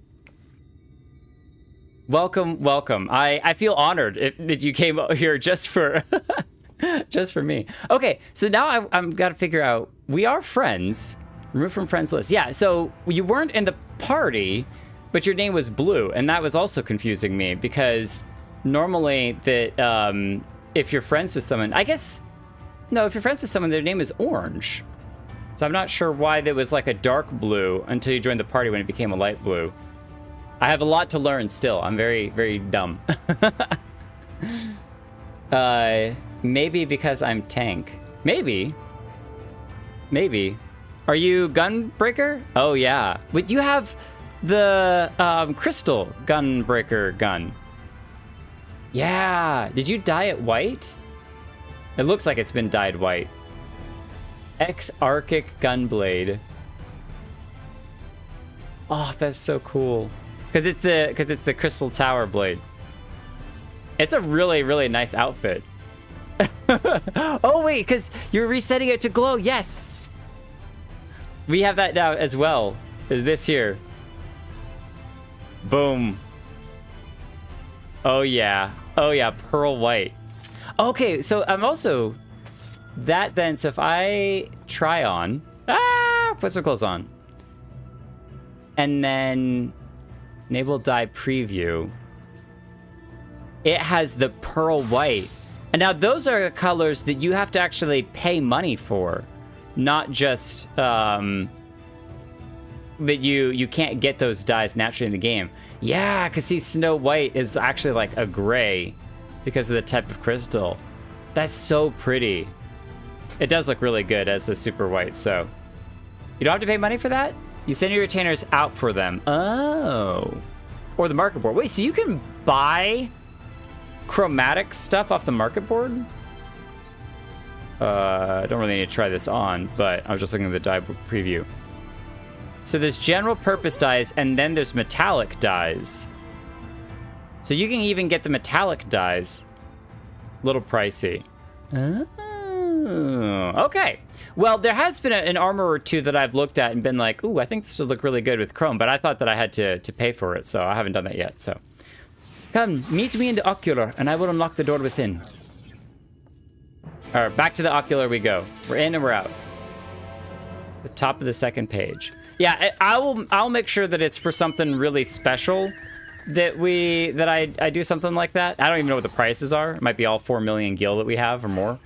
Welcome, welcome. I feel honored that you came here just for just for me. Okay, so now I'm got to figure out. We are friends. Remove from friends list. Yeah. So you weren't in the party, but your name was Blue, and that was also confusing me because normally that if you're friends with someone, I guess no, if you're friends with someone, their name is Orange. So I'm not sure why there was like a dark blue until you joined the party when it became a light blue. I have a lot to learn still. I'm very, very dumb. Maybe because I'm tank. Maybe. Maybe. Are you Gunbreaker? Oh, yeah. But you have the crystal Gunbreaker gun. Yeah. Did you dye it white? It looks like it's been dyed white. X-Archic Gunblade. Oh, that's so cool. Because it's the Crystal Tower blade. It's a really, really nice outfit. Oh, wait, because you're resetting it to glow. Yes. We have that now as well. Is this here. Boom. Oh, yeah. Oh, yeah. Pearl white. Okay, so I'm also... That then, so if I try on... Put some clothes on. And then Naval Dye Preview. It has the pearl white. And now those are colors that you have to actually pay money for. Not just that you can't get those dyes naturally in the game. Yeah, because see, Snow White is actually like a gray because of the type of crystal. That's so pretty. It does look really good as the super white, so. You don't have to pay money for that? You send your retainers out for them. Oh. Or the market board. Wait, so you can buy chromatic stuff off the market board? I don't really need to try this on, but I was just looking at the dye preview. So there's general purpose dyes, and then there's metallic dyes. So you can even get the metallic dyes. A little pricey. Oh, okay. Well, there has been an armor or two that I've looked at and been like, ooh, I think this would look really good with chrome, but I thought that I had to pay for it, so I haven't done that yet, so. Come, meet me in the ocular, and I will unlock the door within. All right, back to the ocular we go. We're in and we're out. The top of the second page. Yeah, I'll make sure that it's for something really special that I do something like that. I don't even know what the prices are. It might be all 4 million gil that we have or more.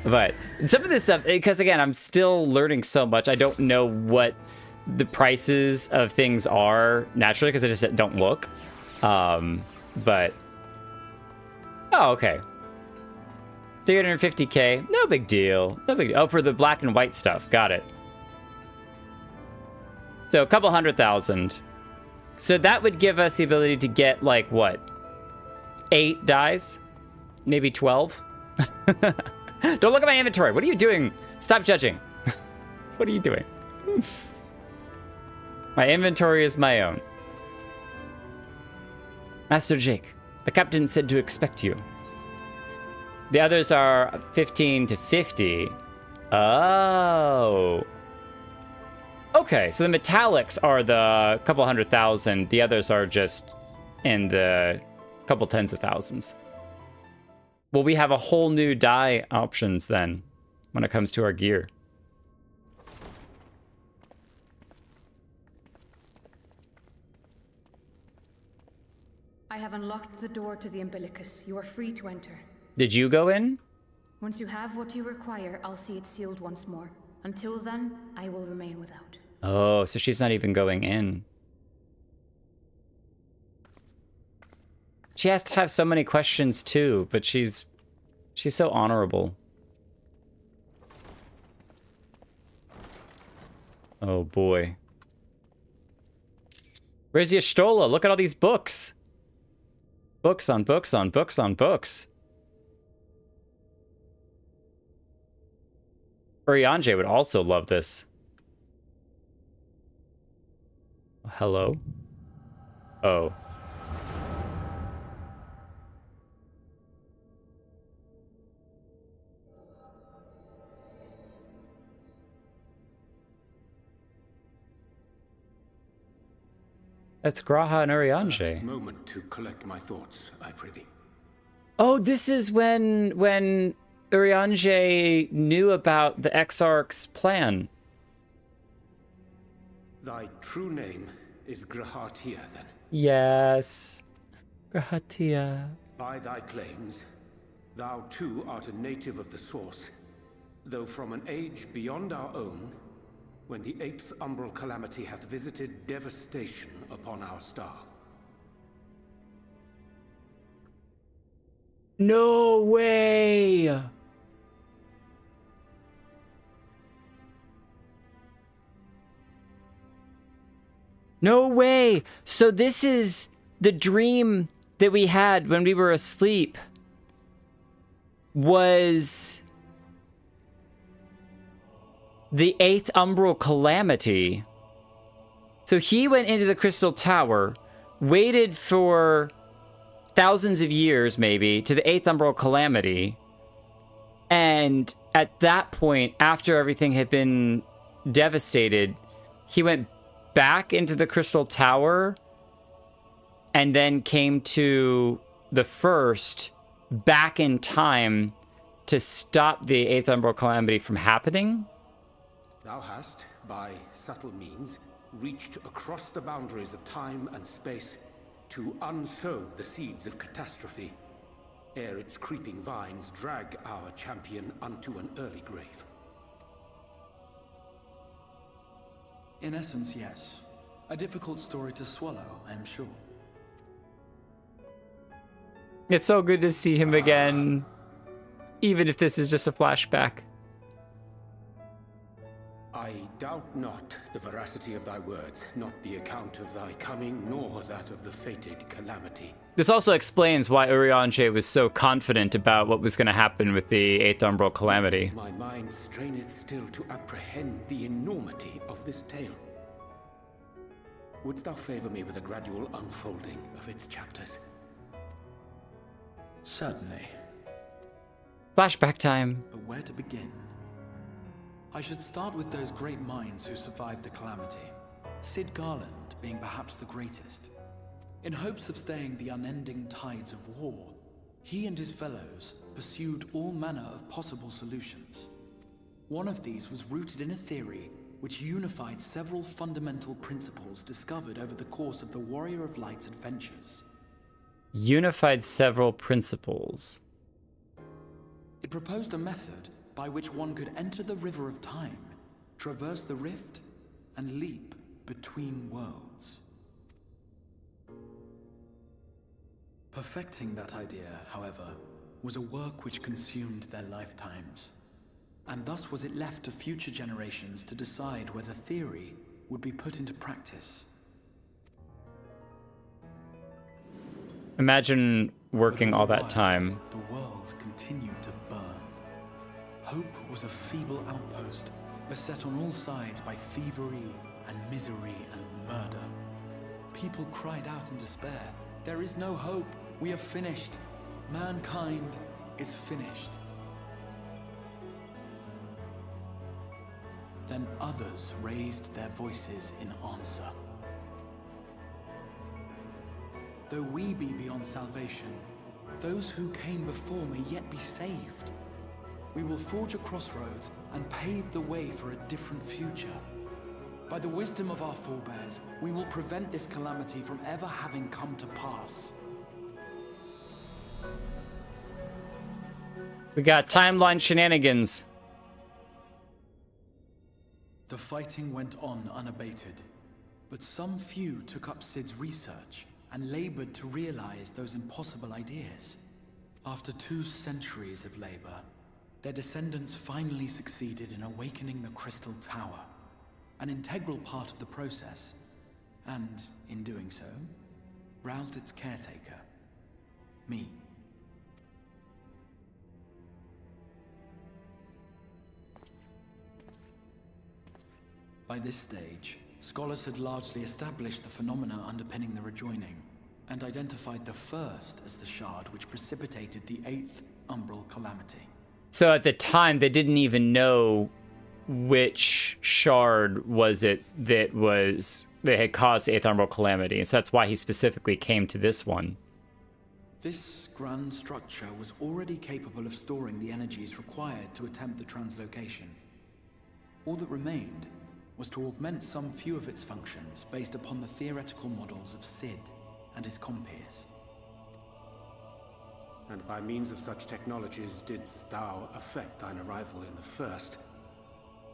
But some of this stuff, because again, I'm still learning so much. I don't know what the prices of things are naturally because I just don't look. But oh, okay. 350k, no big deal. No big deal. Oh, for the black and white stuff. Got it. So a couple 100,000. So that would give us the ability to get like what? 8 dyes? Maybe 12? Don't look at my inventory. What are you doing? Stop judging. What are you doing? My inventory is my own. Master Jake, the captain said to expect you. The others are 15 to 50. Oh. Okay, so the metallics are the couple 100,000. The others are just in the couple tens of thousands. Well, we have a whole new dye options then when it comes to our gear.
I have unlocked the door to the umbilicus. You are free to enter.
Did you go in?
Once you have what you require, I'll see it sealed once more. Until then, I will remain without.
Oh, so she's not even going in. She has to have so many questions too, but she's so honorable. Oh boy. Where's Y'shtola? Look at all these books. Books on books on books on books. Urianger would also love this. Hello? Oh. That's Graha and Urianger.
Moment to collect my thoughts, I prithee.
Oh, this is when Urianger knew about the Exarch's plan.
Thy true name is Grahatia, then?
Yes. Grahatia.
By thy claims, thou too art a native of the Source, though from an age beyond our own, when the 8th umbral calamity hath visited devastation upon our star.
No way! No way! So this is the dream that we had when we were asleep. Was the 8th umbral calamity. So he went into the Crystal Tower, waited for thousands of years maybe to the 8th umbral calamity, and at that point, after everything had been devastated, he went back into the Crystal Tower and then came to the first back in time to stop the 8th umbral calamity from happening.
Thou hast, by subtle means, reached across the boundaries of time and space to unsow the seeds of catastrophe, ere its creeping vines drag our champion unto an early grave.
In essence, yes. A difficult story to swallow, I am sure.
It's so good to see him again, even if this is just a flashback.
I doubt not the veracity of thy words, not the account of thy coming, nor that of the fated calamity.
This also explains why Urianger was so confident about what was going to happen with the 8th Umbral Calamity.
My mind straineth still to apprehend the enormity of this tale. Wouldst thou favor me with a gradual unfolding of its chapters?
Certainly.
Flashback time.
But where to begin? I should start with those great minds who survived the calamity. Cid Garland being perhaps the greatest. In hopes of staying the unending tides of war, he and his fellows pursued all manner of possible solutions. One of these was rooted in a theory which unified several fundamental principles discovered over the course of the Warrior of Light's adventures.
Unified several principles.
It proposed a method by which one could enter the river of time, traverse the rift, and leap between worlds. Perfecting that idea, however, was a work which consumed their lifetimes, and thus was it left to future generations to decide whether theory would be put into practice.
Imagine working all that time.
The world continued to burn. Hope was a feeble outpost, beset on all sides by thievery and misery and murder. People cried out in despair, "There is no hope, we are finished. Mankind is finished." Then others raised their voices in answer. Though we be beyond salvation, those who came before may yet be saved. We will forge a crossroads and pave the way for a different future. By the wisdom of our forebears, we will prevent this calamity from ever having come to pass.
We got timeline shenanigans.
The fighting went on unabated, but some few took up Cid's research and labored to realize those impossible ideas. After 2 centuries of labor, their descendants finally succeeded in awakening the Crystal Tower, an integral part of the process, and, in doing so, roused its caretaker, me. By this stage, scholars had largely established the phenomena underpinning the rejoining, and identified the first as the shard which precipitated the 8th Umbral Calamity.
So at the time, they didn't even know which shard was it that had caused the 8th Umbral Calamity. And so that's why he specifically came to this one.
This grand structure was already capable of storing the energies required to attempt the translocation. All that remained was to augment some few of its functions based upon the theoretical models of Cid and his compeers.
And by means of such technologies didst thou effect thine arrival in the first,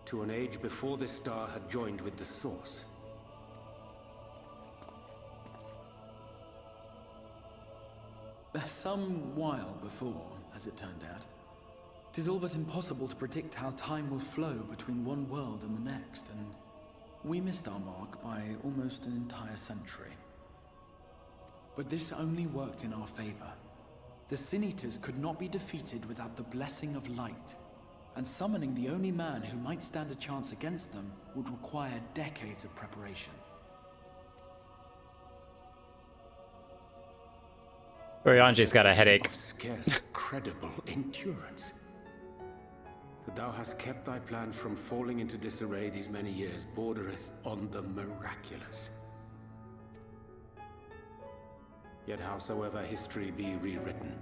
to an age before this star had joined with the source.
Some while before, as it turned out. 'Tis all but impossible to predict how time will flow between one world and the next, and we missed our mark by almost an entire century. But this only worked in our favor. The Sin Eaters could not be defeated without the blessing of light, and summoning the only man who might stand a chance against them would require decades of preparation.
Urianger's got a headache.
Of scarce credible endurance. That thou hast kept thy plan from falling into disarray these many years bordereth on the miraculous. Yet howsoever history be rewritten,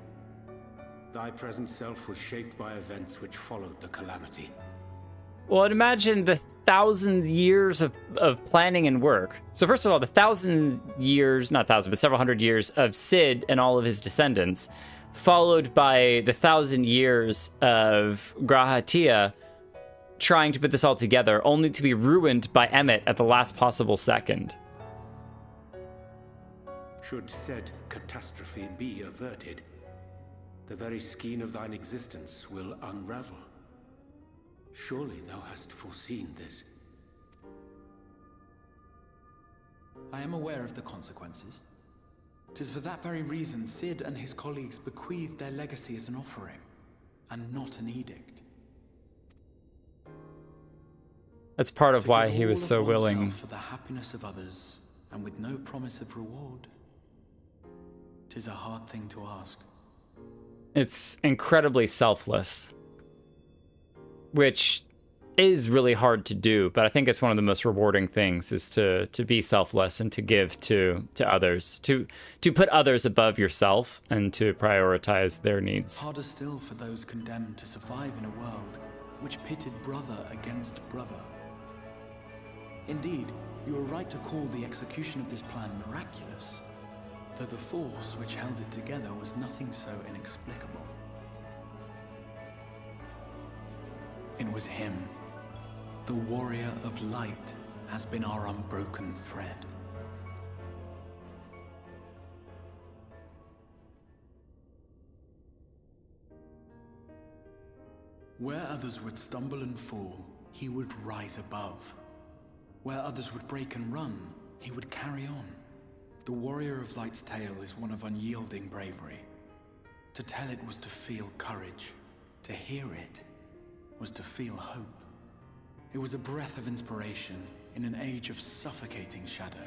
thy present self was shaped by events which followed the calamity.
Well, and imagine the 1,000 years of planning and work. So first of all, the 1,000 years, not 1,000, but several hundred years of Cid and all of his descendants, followed by the 1,000 years of Grahatia trying to put this all together, only to be ruined by Emmet at the last possible second.
Should said catastrophe be averted, the very skein of thine existence will unravel. Surely thou hast foreseen this.
I am aware of the consequences. 'Tis for that very reason Cid and his colleagues bequeathed their legacy as an offering, and not an edict.
That's part of
To
why
give
he was
all
so
of
willing.
oneself for the happiness of others, and with no promise of reward. 'Tis a hard thing to ask.
It's incredibly selfless, which is really hard to do, but I think it's one of the most rewarding things is to be selfless and to give to others, to put others above yourself and to prioritize their needs.
Harder still for those condemned to survive in a world which pitted brother against brother. Indeed, you are right to call the execution of this plan miraculous, though the force which held it together was nothing so inexplicable. It was him. The warrior of light has been our unbroken thread. Where others would stumble and fall, he would rise above. Where others would break and run, he would carry on. The warrior of light's tale is one of unyielding bravery. To tell it was to feel courage. To hear it was to feel hope. It was a breath of inspiration in an age of suffocating shadow.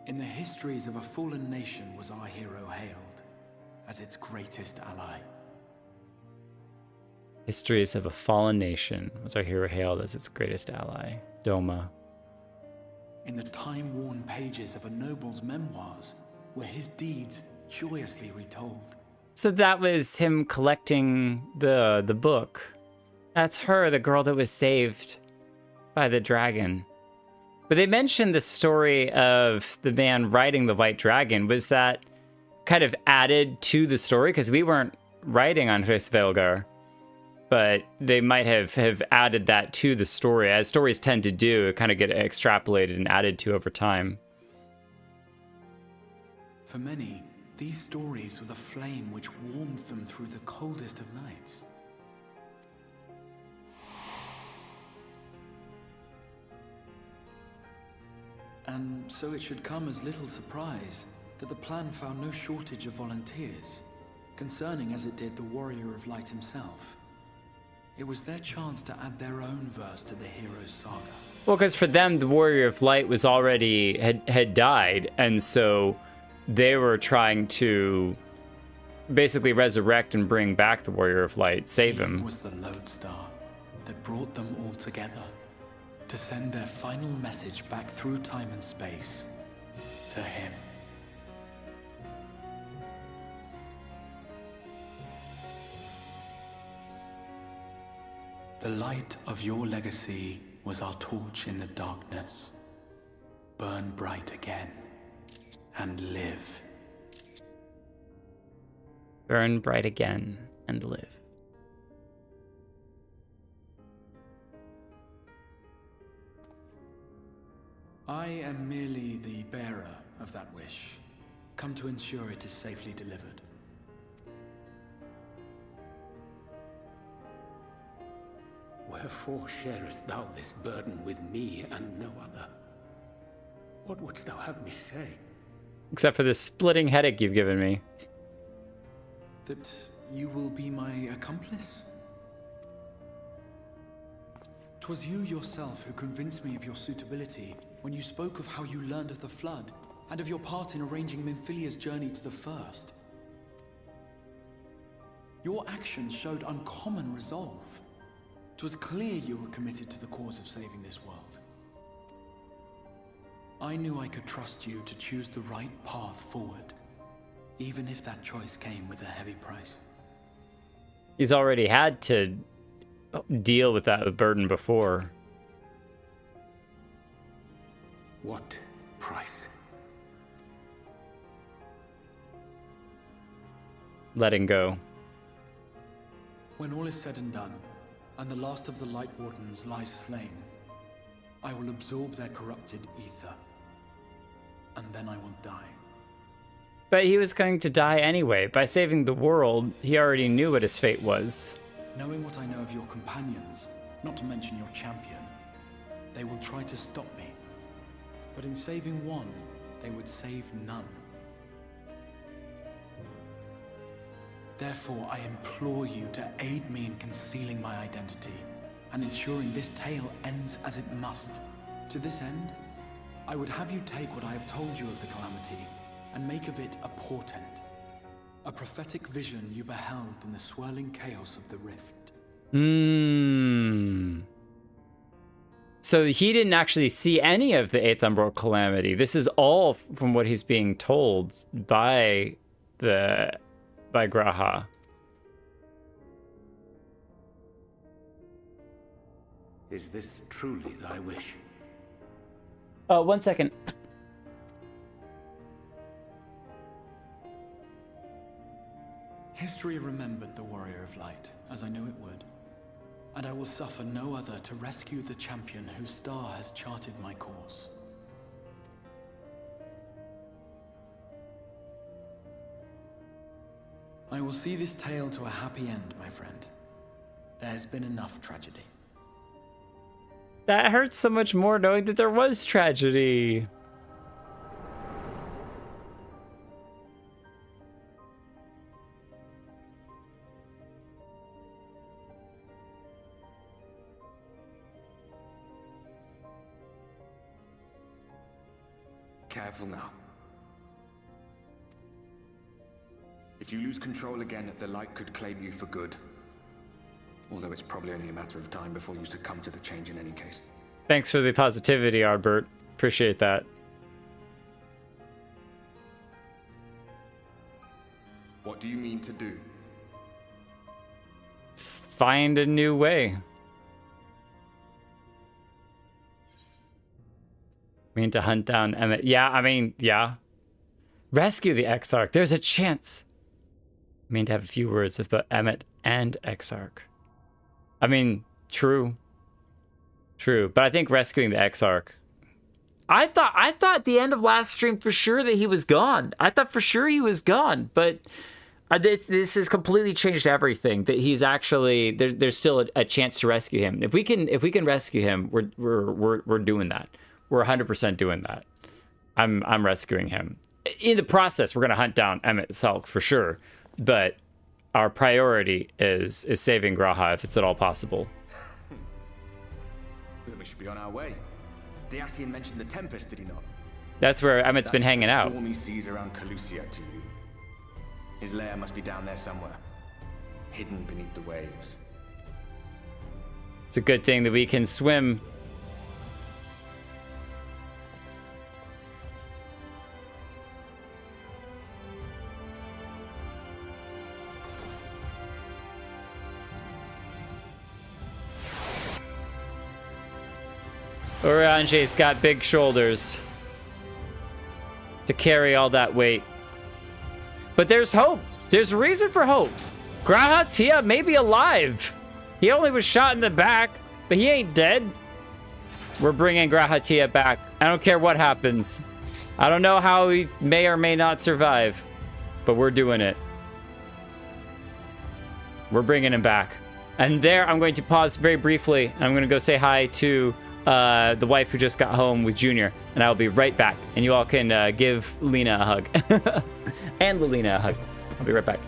In the histories of a fallen nation was our hero hailed as its greatest ally.
Histories of a fallen nation was our hero hailed as its greatest ally. Doma.
In the time-worn pages of a noble's memoirs were his deeds joyously retold.
So that was him collecting the book. That's her, the girl that was saved by the dragon. But they mentioned the story of the man riding the white dragon. Was that kind of added to the story? Because we weren't riding on Hrisvelgar, but they might have added that to the story. As stories tend to do, it kind of get extrapolated and added to over time.
For many, these stories were the flame which warmed them through the coldest of nights. And so it should come as little surprise that the plan found no shortage of volunteers, concerning as it did the Warrior of Light himself. It was their chance to add their own verse to the hero's saga.
Well, because for them, the Warrior of Light was already had died, and so they were trying to basically resurrect and bring back the Warrior of Light, save him.
He was the lodestar that brought them all together to send their final message back through time and space to him. The light of your legacy was our torch in the darkness. Burn bright again and live.
Burn bright again and live.
I am merely the bearer of that wish, come to ensure it is safely delivered.
Wherefore sharest thou this burden with me and no other? What wouldst thou have me say?
Except for this splitting headache you've given me.
That you will be my accomplice? 'Twas you yourself who convinced me of your suitability when you spoke of how you learned of the Flood and of your part in arranging Minfilia's journey to the First. Your actions showed uncommon resolve. 'Twas clear you were committed to the cause of saving this world. I knew I could trust you to choose the right path forward, even if that choice came with a heavy price.
He's already had to deal with that burden before.
What price?
Letting go.
When all is said and done, and the last of the Light Wardens lies slain, I will absorb their corrupted ether, and then I will die.
But he was going to die anyway. By saving the world, he already knew what his fate was.
Knowing what I know of your companions, not to mention your champion, they will try to stop me. But in saving one, they would save none. Therefore, I implore you to aid me in concealing my identity and ensuring this tale ends as it must. To this end, I would have you take what I have told you of the Calamity and make of it a portent. A prophetic vision you beheld in the swirling chaos of the rift.
So he didn't actually see any of the 8th Umbral Calamity. This is all from what he's being told by Graha.
Is this truly thy wish?
One second.
History remembered the Warrior of Light, as I knew it would. And I will suffer no other to rescue the champion whose star has charted my course. I will see this tale to a happy end, my friend. There has been enough tragedy.
That hurts so much more knowing that there was tragedy.
Careful now. If you lose control again, the light could claim you for good. Although it's probably only a matter of time before you succumb to the change in any case.
Thanks for the positivity, Ardbert. Appreciate that.
What do you mean to do?
Find a new way. Mean to hunt down Emmet. Yeah. Rescue the Exarch. There's a chance. Mean to have a few words with both Emmet and Exarch. True. But I think rescuing the Exarch. I thought at the end of last stream for sure that he was gone. But this has completely changed everything. That he's actually there's still a chance to rescue him. If we can rescue him, we're doing that. We're 100% doing that. I'm rescuing him. In the process, we're gonna hunt down Emet-Selch for sure. But our priority is saving Graha if it's at all possible.
We should be on our way. Dacian mentioned the Tempest, did he not?
That's where Emmet's been hanging out.
Stormy seas around Calusia to you. His lair must be down there somewhere, hidden beneath the waves.
It's a good thing that we can swim. Orange's got big shoulders to carry all that weight. But there's hope. There's reason for hope. Graha Tia may be alive. He only was shot in the back, but he ain't dead. We're bringing Graha Tia back. I don't care what happens. I don't know how he may or may not survive, but we're doing it. We're bringing him back. And there, I'm going to pause very briefly. I'm going to go say hi to the wife who just got home with Junior, and I'll be right back. And you all can give Lena a hug. And Lelina a hug. I'll be right back.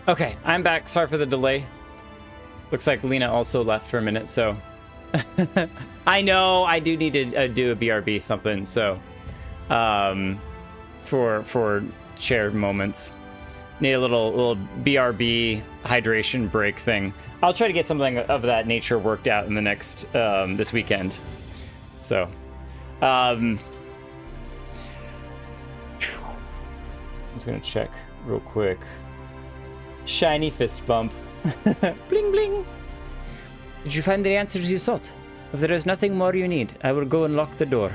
Okay, I'm back. Sorry for the delay. Looks like Lena also left for a minute, so... I know, I do need to do a BRB something, so... For shared moments. Need a little BRB hydration break thing. I'll try to get something of that nature worked out in the next, this weekend. So... I'm just gonna check real quick. Shiny fist bump. Bling bling. Did you find the answers you sought? If there is nothing more you need, I will go and lock the door.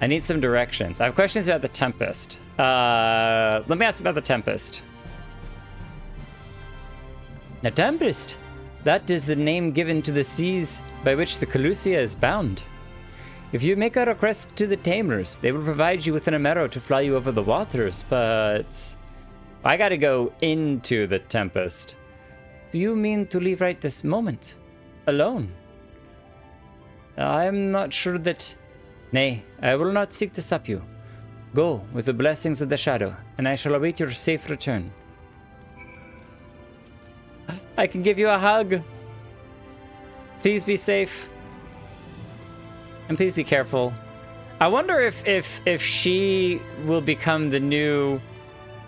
I need some directions. I have questions about the Tempest. Let me ask about the Tempest. The Tempest? That is the name given to the seas by which the Calusia is bound. If you make a request to the Tamers, they will provide you with an Emero to fly you over the waters, but... I gotta go into the Tempest. Do you mean to leave right this moment? Alone? I'm not sure that... Nay, I will not seek to stop you. Go with the blessings of the Shadow, and I shall await your safe return. I can give you a hug. Please be safe. And please be careful. I wonder if she will become the new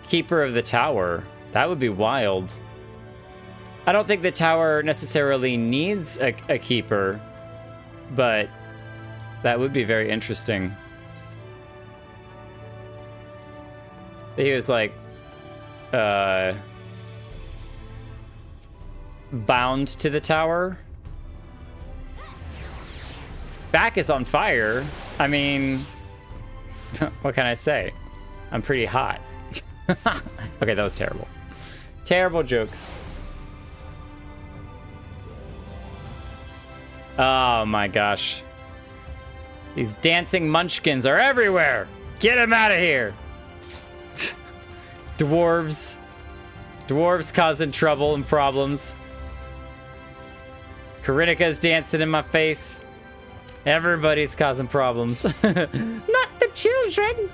keeper of the tower. That would be wild. I don't think the tower necessarily needs a keeper, but that would be very interesting. He was like, bound to the tower. Back is on fire. I mean, what can I say? I'm pretty hot. Okay, that was terrible. Terrible jokes. Oh my gosh. These dancing munchkins are everywhere. Get them out of here. Dwarves. Dwarves causing trouble and problems. Karinika's dancing in my face. Everybody's causing problems. Not the children.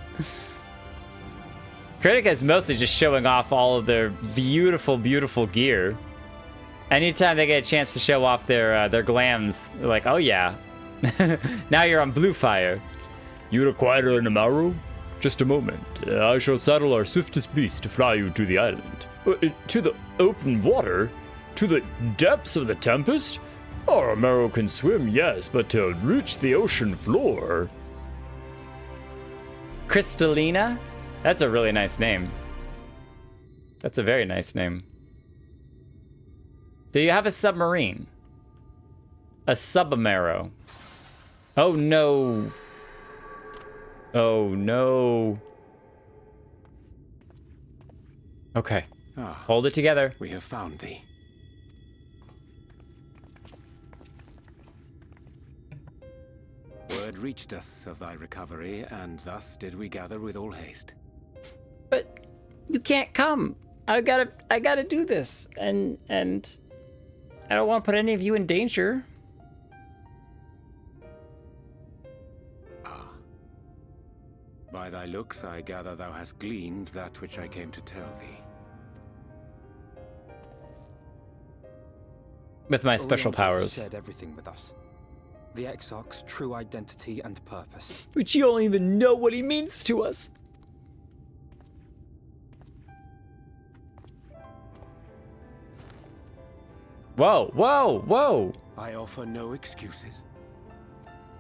Kritika is mostly just showing off all of their beautiful, beautiful gear. Anytime they get a chance to show off their glams, they're like, oh yeah. Now you're on blue fire.
You require an Emero? Just a moment. I shall saddle our swiftest beast to fly you to the island. To the open water? To the depths of the Tempest? Our Emero can swim, yes, but to reach the ocean floor...
Crystalina? That's a really nice name. That's a very nice name. Do you have a submarine? A sub-Emero. Oh no. Oh no. Okay. Hold it together.
We have found thee. Word reached us of thy recovery, and thus did we gather with all haste.
But you can't come. I gotta do this, and I don't want to put any of you in danger.
Ah. By thy looks, I gather thou hast gleaned that which I came to tell thee.
With my special powers.
Shared everything with us. The Exarch's true identity and purpose.
But you don't even know what he means to us. Whoa, whoa, whoa.
I offer no excuses.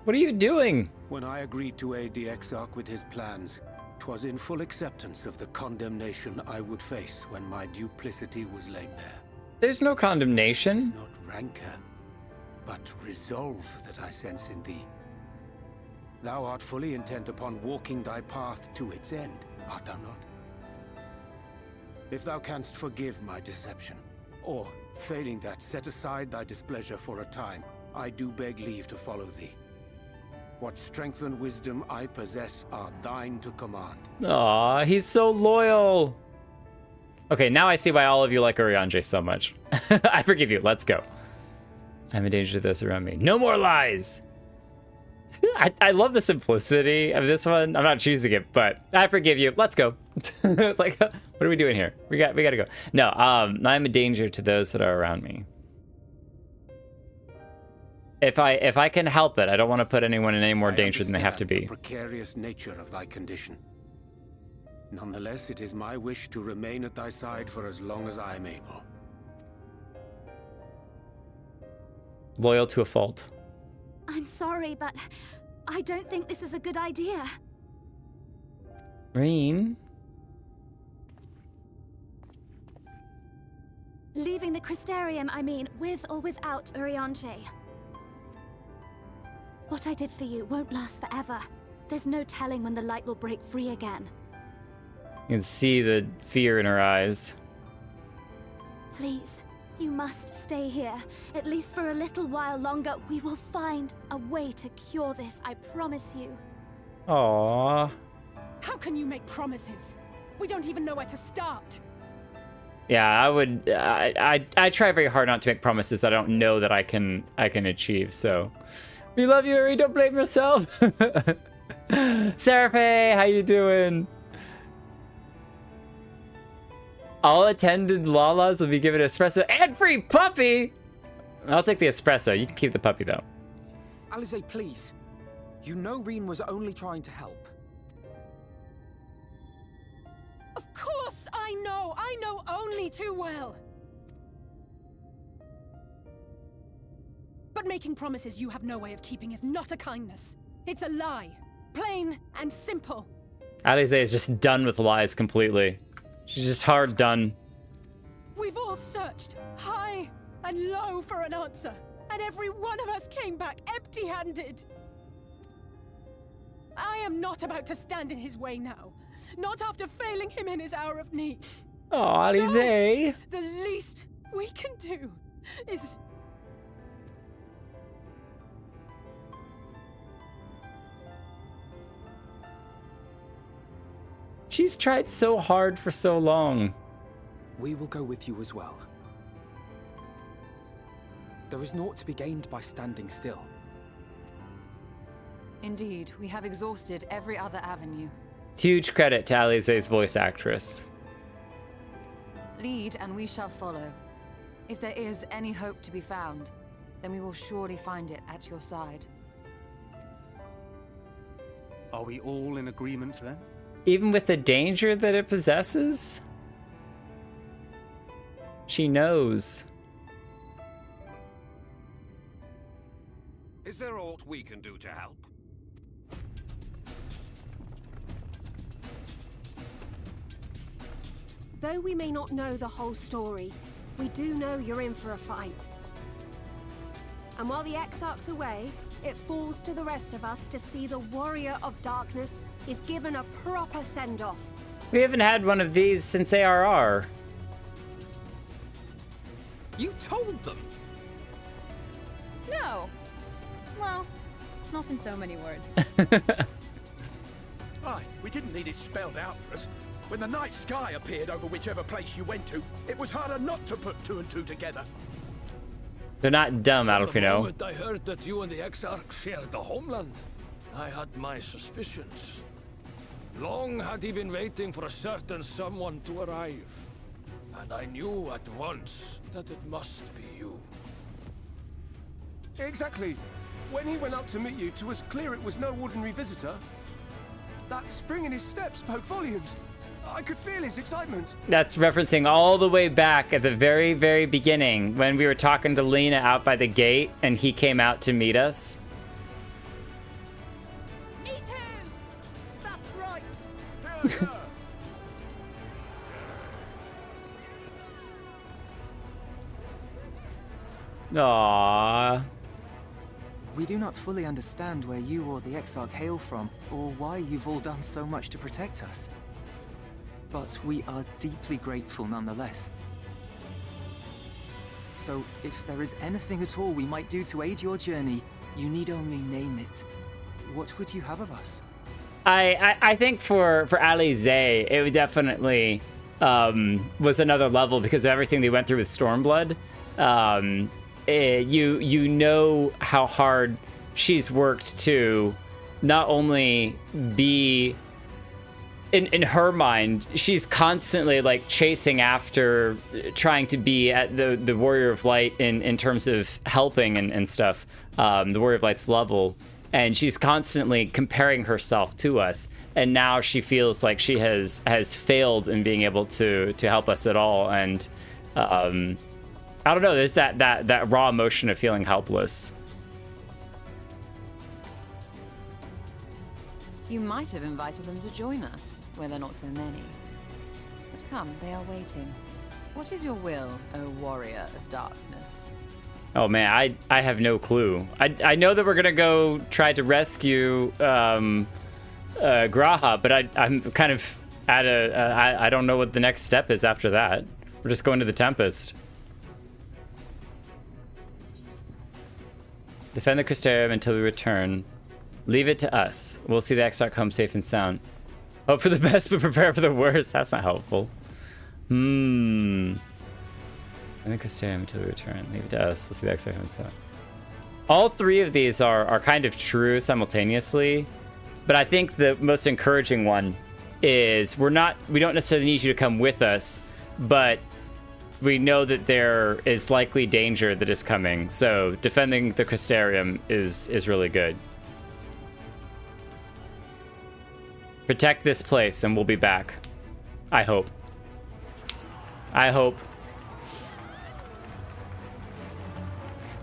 What are you doing?
When I agreed to aid the Exarch with his plans, 'twas in full acceptance of the condemnation I would face when my duplicity was laid bare.
There's no condemnation.
It is not rancor, but resolve that I sense in thee. Thou art fully intent upon walking thy path to its end, art thou not? If thou canst forgive my deception, or, failing that, set aside thy displeasure for a time, I do beg leave to follow thee. What strength and wisdom I possess are thine to command.
Aw, he's so loyal. Okay, now I see why all of you like Urianger so much. I forgive you. Let's go. I'm in danger of those around me. No more lies. I love the simplicity of this one. I'm not choosing it, but I forgive you. Let's go. It's like, what are we doing here? We got to go. No, I'm a danger to those that are around me. If I can help it, I don't want to put anyone in any more danger than they have to be.
The precarious nature of thy condition. Nonetheless, it is my wish to remain at thy side for as long as I am able.
Loyal to a fault.
I'm sorry, but I don't think this is a good idea.
Reen?
Leaving the Crystarium, I mean, with or without Urianche. What I did for you won't last forever. There's no telling when the light will break free again.
You can see the fear in her eyes.
Please, you must stay here. At least for a little while longer. We will find a way to cure this, I promise you.
Aww.
How can you make promises? We don't even know where to start.
Yeah, I try very hard not to make promises that I don't know that I can achieve, so. We love you, Uri, don't blame yourself. Seraphe, how you doing? All attended Lalas will be given espresso and free puppy! I'll take the espresso. You can keep the puppy, though.
Alisaie, please. You know Reen was only trying to help.
Of course I know! I know only too well! But making promises you have no way of keeping is not a kindness. It's a lie. Plain and simple.
Alisaie is just done with lies completely. She's just hard done.
We've all searched high and low for an answer, and every one of us came back empty-handed. I am not about to stand in his way now. Not after failing him in his hour of need.
Oh, Alisaie.
No, the least we can do is...
She's tried so hard for so long.
We will go with you as well. There is naught to be gained by standing still.
Indeed, we have exhausted every other avenue.
Huge credit to Alisaie's voice actress.
Lead and we shall follow. If there is any hope to be found, then we will surely find it at your side.
Are we all in agreement then?
Even with the danger that it possesses? She knows.
Is there aught we can do to help?
Though we may not know the whole story, we do know you're in for a fight. And while the Exarch's away, it falls to the rest of us to see the Warrior of Darkness is given a proper send-off.
We haven't had one of these since ARR.
You told them!
No. Well, not in so many words.
Aye, we didn't need it spelled out for us. When the night sky appeared over whichever place you went to, it was harder not to put two and two together.
They're not dumb,
From the
Adolfino.
moment I heard that you and the Exarch shared the homeland, I had my suspicions. Long had he been waiting for a certain someone to arrive. And I knew at once that it must be you.
Exactly. When he went up to meet you, 'twas clear it was no ordinary visitor. That spring in his step spoke volumes. I could feel his excitement.
That's referencing all the way back at the very, very beginning when we were talking to Lena out by the gate and he came out to meet us.
Me too! That's right!
Aww.
We do not fully understand where you or the Exarch hail from, or why you've all done so much to protect us. But we are deeply grateful nonetheless. So, if there is anything at all we might do to aid your journey, you need only name it. What would you have of us?
I think for Alisaie, it definitely was another level because of everything they went through with Stormblood. You know how hard she's worked to not only be in her mind, she's constantly like chasing after trying to be at the Warrior of Light in terms of helping and stuff, the Warrior of Light's level, and she's constantly comparing herself to us, and now she feels like she has failed in being able to help us at all. And I don't know, there's that raw emotion of feeling helpless.
You might have invited them to join us, where there are not so many. But come, they are waiting. What is your will, O warrior of darkness?
Oh man, I have no clue. I know that we're gonna go try to rescue Graha, but I'm kind of at I don't know what the next step is after that. We're just going to the Tempest. Defend the Crystarium until we return. Leave it to us. We'll see the Exarch home safe and sound. Hope for the best, but prepare for the worst. That's not helpful. Defend the Crystarium until we return. Leave it to us. We'll see the Exarch home sound. All three of these are kind of true simultaneously, but I think the most encouraging one is we don't necessarily need you to come with us, but we know that there is likely danger that is coming. So defending the Crystarium is really good. Protect this place and we'll be back. I hope. I hope.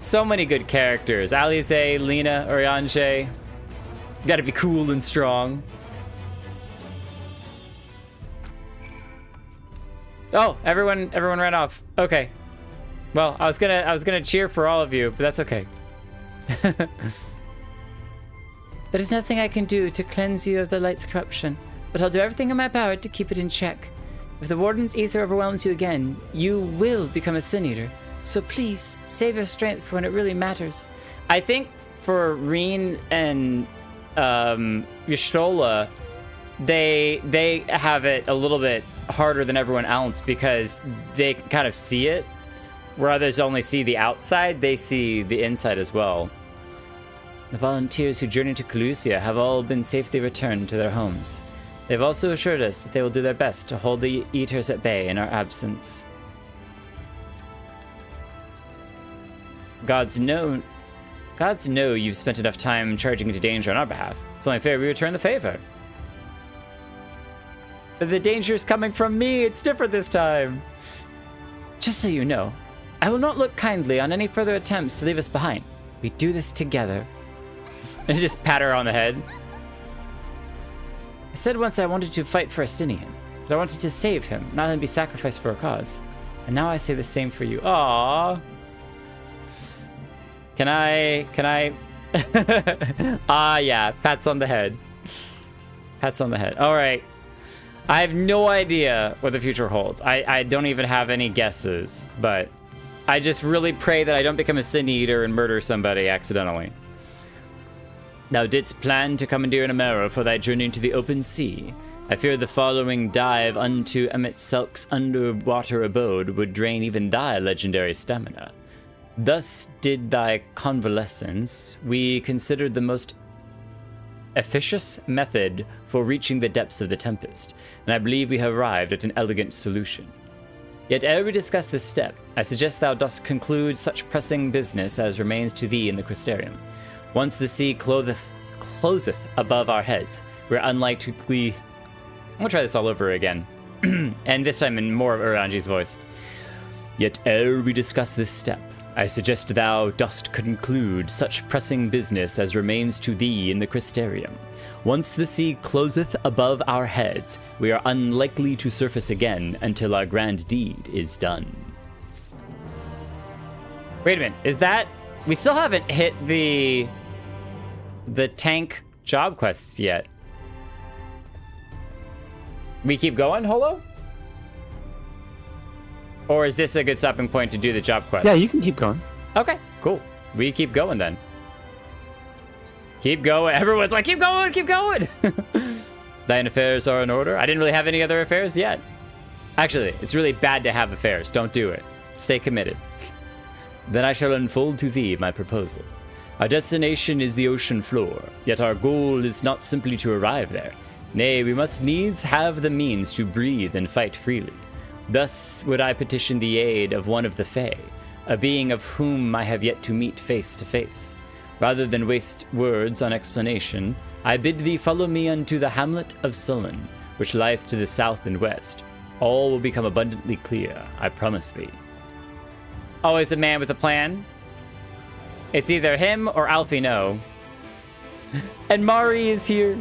So many good characters. Alize, Lena, Oriange. Gotta be cool and strong. Oh, everyone ran off. Okay. Well, I was gonna cheer for all of you, but that's okay. There is nothing I can do to cleanse you of the light's corruption, but I'll do everything in my power to keep it in check. If the Warden's ether overwhelms you again, you will become a Sin Eater. So please, save your strength for when it really matters. I think for Reen and Y'shtola, they have it a little bit harder than everyone else because they kind of see it. Where others only see the outside, they see the inside as well. The volunteers who journeyed to Calusia have all been safely returned to their homes. They've also assured us that they will do their best to hold the Eaters at bay in our absence. Gods know you've spent enough time charging into danger on our behalf. It's only fair we return the favor. But the danger is coming from me. It's different this time. Just so you know, I will not look kindly on any further attempts to leave us behind. We do this together. And just pat her on the head. I said once I wanted to fight for Estinian, but I wanted to save him, not then be sacrificed for a cause. And now I say the same for you. Aww. Can I? Yeah, pats on the head. Pats on the head. All right. I have no idea what the future holds. I don't even have any guesses, but I just really pray that I don't become a Sin Eater and murder somebody accidentally. Thou didst plan to commandeer an Amera for thy journey into the open sea. I fear the following dive unto Emet-Selch's underwater abode would drain even thy legendary stamina. Thus did thy convalescence we considered the most efficacious method for reaching the depths of the Tempest, and I believe we have arrived at an elegant solution. Yet ere we discuss this step, I suggest thou dost conclude such pressing business as remains to thee in the Crystarium. Once the sea closeth above our heads, we're unlikely... I'm gonna try this all over again, and this time in more of Uranji's voice. Yet ere we discuss this step, I suggest thou dost conclude such pressing business as remains to thee in the Crystarium. Once the sea closeth above our heads, we are unlikely to surface again until our grand deed is done. Wait a minute, is that... We still haven't hit the tank job quests yet. We keep going, Holo? Or is this a good stopping point to do the job quests?
Yeah, you can keep going.
Okay, cool. We keep going then. Keep going. Everyone's like, keep going, keep going. Thine affairs are in order. I didn't really have any other affairs yet. Actually, it's really bad to have affairs. Don't do it. Stay committed. Then I shall unfold to thee my proposal.
Our destination is the ocean floor, yet our goal is not simply to arrive there. Nay, we must needs have the means to breathe and fight freely. Thus would I petition the aid of one of the Fae, a being of whom I have yet to meet face to face. Rather than waste words on explanation, I bid thee follow me unto the hamlet of Sullen, which lieth to the south and west. All will become abundantly clear, I promise thee.
Always a man with a plan. It's either him or Alfie no.
And Mari is here.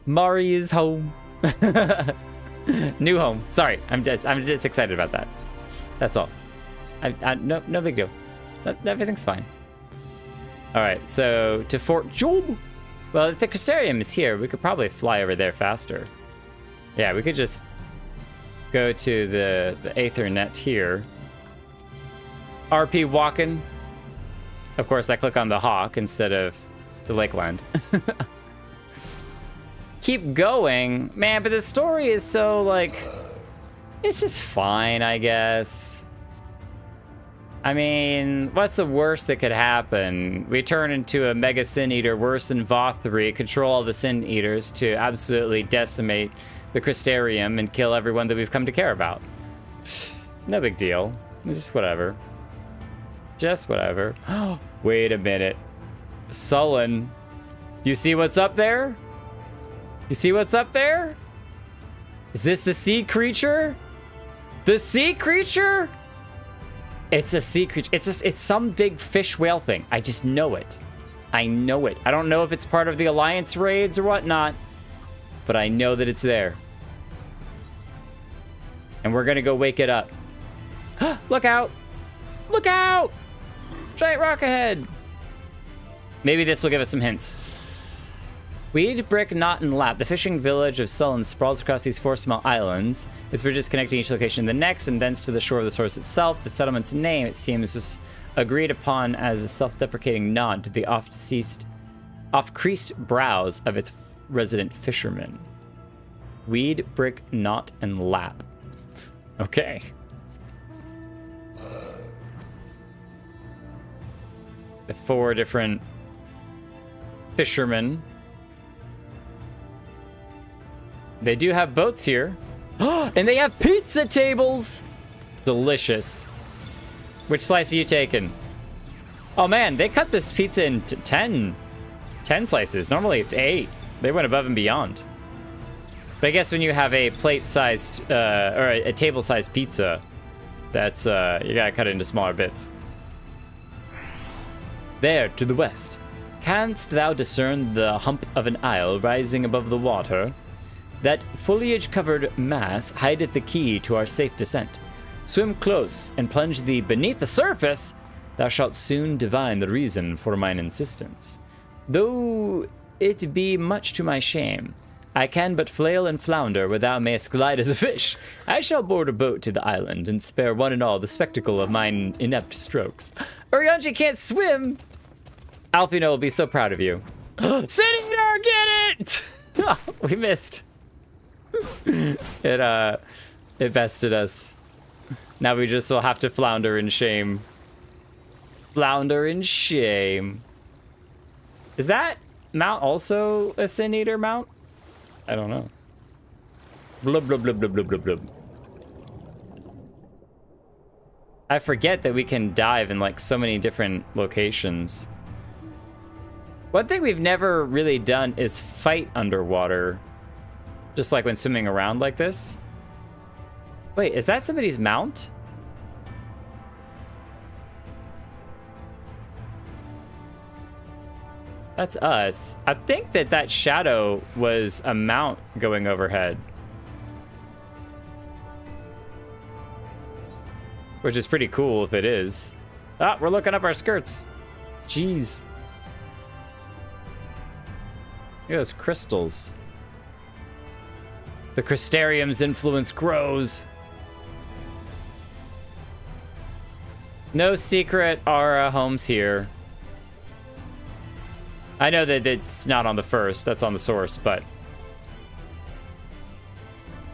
Mari is home.
New home. Sorry, I'm just excited about that. That's all. No big deal. Everything's fine. All right, so to Fort Job. Well, if the Crystarium is here, we could probably fly over there faster. Yeah, we could just go to the Aethernet here. RP walking. Of course, I click on the Hawk instead of the Lakeland. Keep going. Man, but the story is so, like... It's just fine, I guess. I mean, what's the worst that could happen? We turn into a Mega Sin Eater worse than Voth3, control all the Sin Eaters to absolutely decimate the Crystarium and kill everyone that we've come to care about. No big deal. It's just whatever. Just whatever. Wait a minute. Sullen. Do you see what's up there? You see what's up there? Is this the sea creature? The sea creature? It's a sea creature. It's some big fish whale thing. I just know it. I know it. I don't know if it's part of the Alliance raids or whatnot, but I know that it's there. And we're gonna go wake it up. Look out! Look out! Giant rock ahead! Maybe this will give us some hints. Weed, Brick, Knot, and Lap. The fishing village of Sullen sprawls across these 4 small islands. Its bridges connecting each location to the next, and thence to the shore of the source itself. The settlement's name, it seems, was agreed upon as a self-deprecating nod to the oft-creased brows of its resident fishermen. Weed, Brick, Knot, and Lap. Okay. The 4 different fishermen. They do have boats here. And they have pizza tables! Delicious. Which slice are you taking? Oh man, they cut this pizza into 10 slices. Normally it's 8. They went above and beyond. But I guess when you have a plate-sized, or a table-sized pizza, that's, you gotta cut it into smaller bits. There, to the west. Canst thou discern the hump of an isle rising above the water? That foliage-covered mass hideth the key to our safe descent. Swim close and plunge thee beneath the surface. Thou shalt soon divine the reason for mine insistence. Though it be much to my shame, I can but flail and flounder where thou mayest glide as a fish. I shall board a boat to the island and spare one and all the spectacle of mine inept strokes. Urianger can't swim! Alfino will be so proud of you. Sin Eater, get it! We missed. It bested us. Now we just will have to flounder in shame. Flounder in shame. Is that mount also a Sin Eater mount? I don't know. Blub, blub, blub, blub, blub, blub, blub. I forget that we can dive in like so many different locations. One thing we've never really done is fight underwater. Just like when swimming around like this. Wait, is that somebody's mount? That's us. I think that shadow was a mount going overhead. Which is pretty cool if it is. Ah, we're looking up our skirts. Jeez. Look at those crystals. The Crystarium's influence grows. No secret Aura homes here. I know that it's not on the first, that's on the source, but...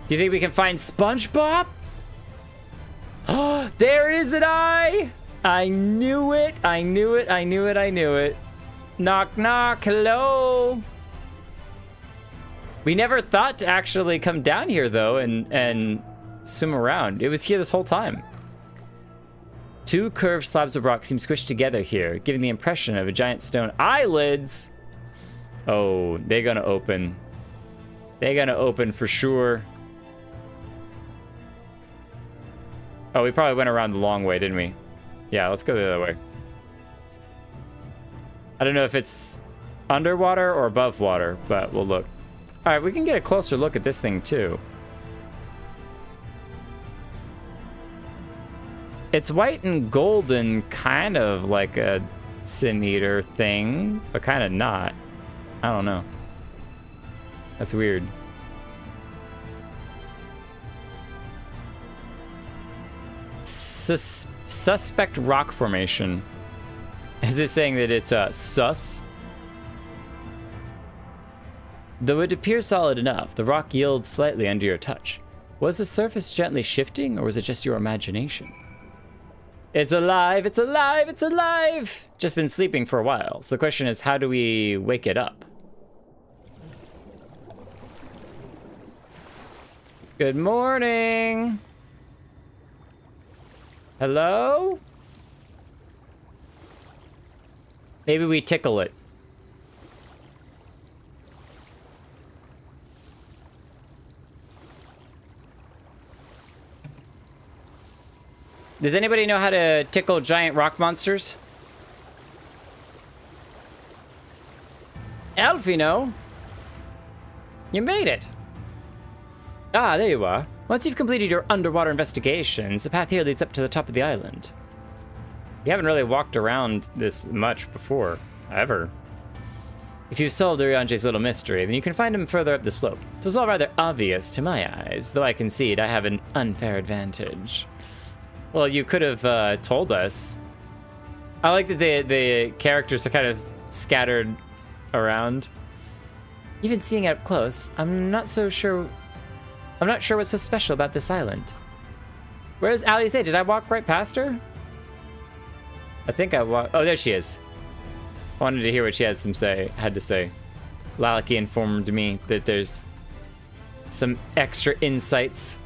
Do you think we can find SpongeBob? Oh, there is an eye! I knew it. I knew it. I knew it. I knew it. Knock, knock. Hello. We never thought to actually come down here, though, and swim around. It was here this whole time. Two curved slabs of rock seem squished together here, giving the impression of a giant stone eyelids. Oh, they're gonna open. They're gonna open for sure. Oh, we probably went around the long way, didn't we? Yeah, let's go the other way. I don't know if it's underwater or above water, but we'll look. All right, we can get a closer look at this thing too. It's white and golden, kind of like a Sin Eater thing, but kind of not. I don't know. That's weird. Suspect rock formation. Is it saying that it's sus? Though it appears solid enough, the rock yields slightly under your touch. Was the surface gently shifting, or was it just your imagination? It's alive! It's alive! It's alive! Just been sleeping for a while. So the question is, how do we wake it up? Good morning! Hello? Maybe we tickle it. Does anybody know how to tickle giant rock monsters? Alfino, you made it. Ah, there you are. Once you've completed your underwater investigations, the path here leads up to the top of the island. We haven't really walked around this much before, ever. If you've solved Uriange's little mystery, then you can find him further up the slope. It was all rather obvious to my eyes, though I concede I have an unfair advantage. Well, you could have told us. I like that the characters are kind of scattered around. Even seeing it up close, I'm not sure what's so special about this island. Where's Alice? Did I walk right past her? I think I walked. Oh, there she is. I wanted to hear what she had to say. Lalaki informed me that there's some extra insights.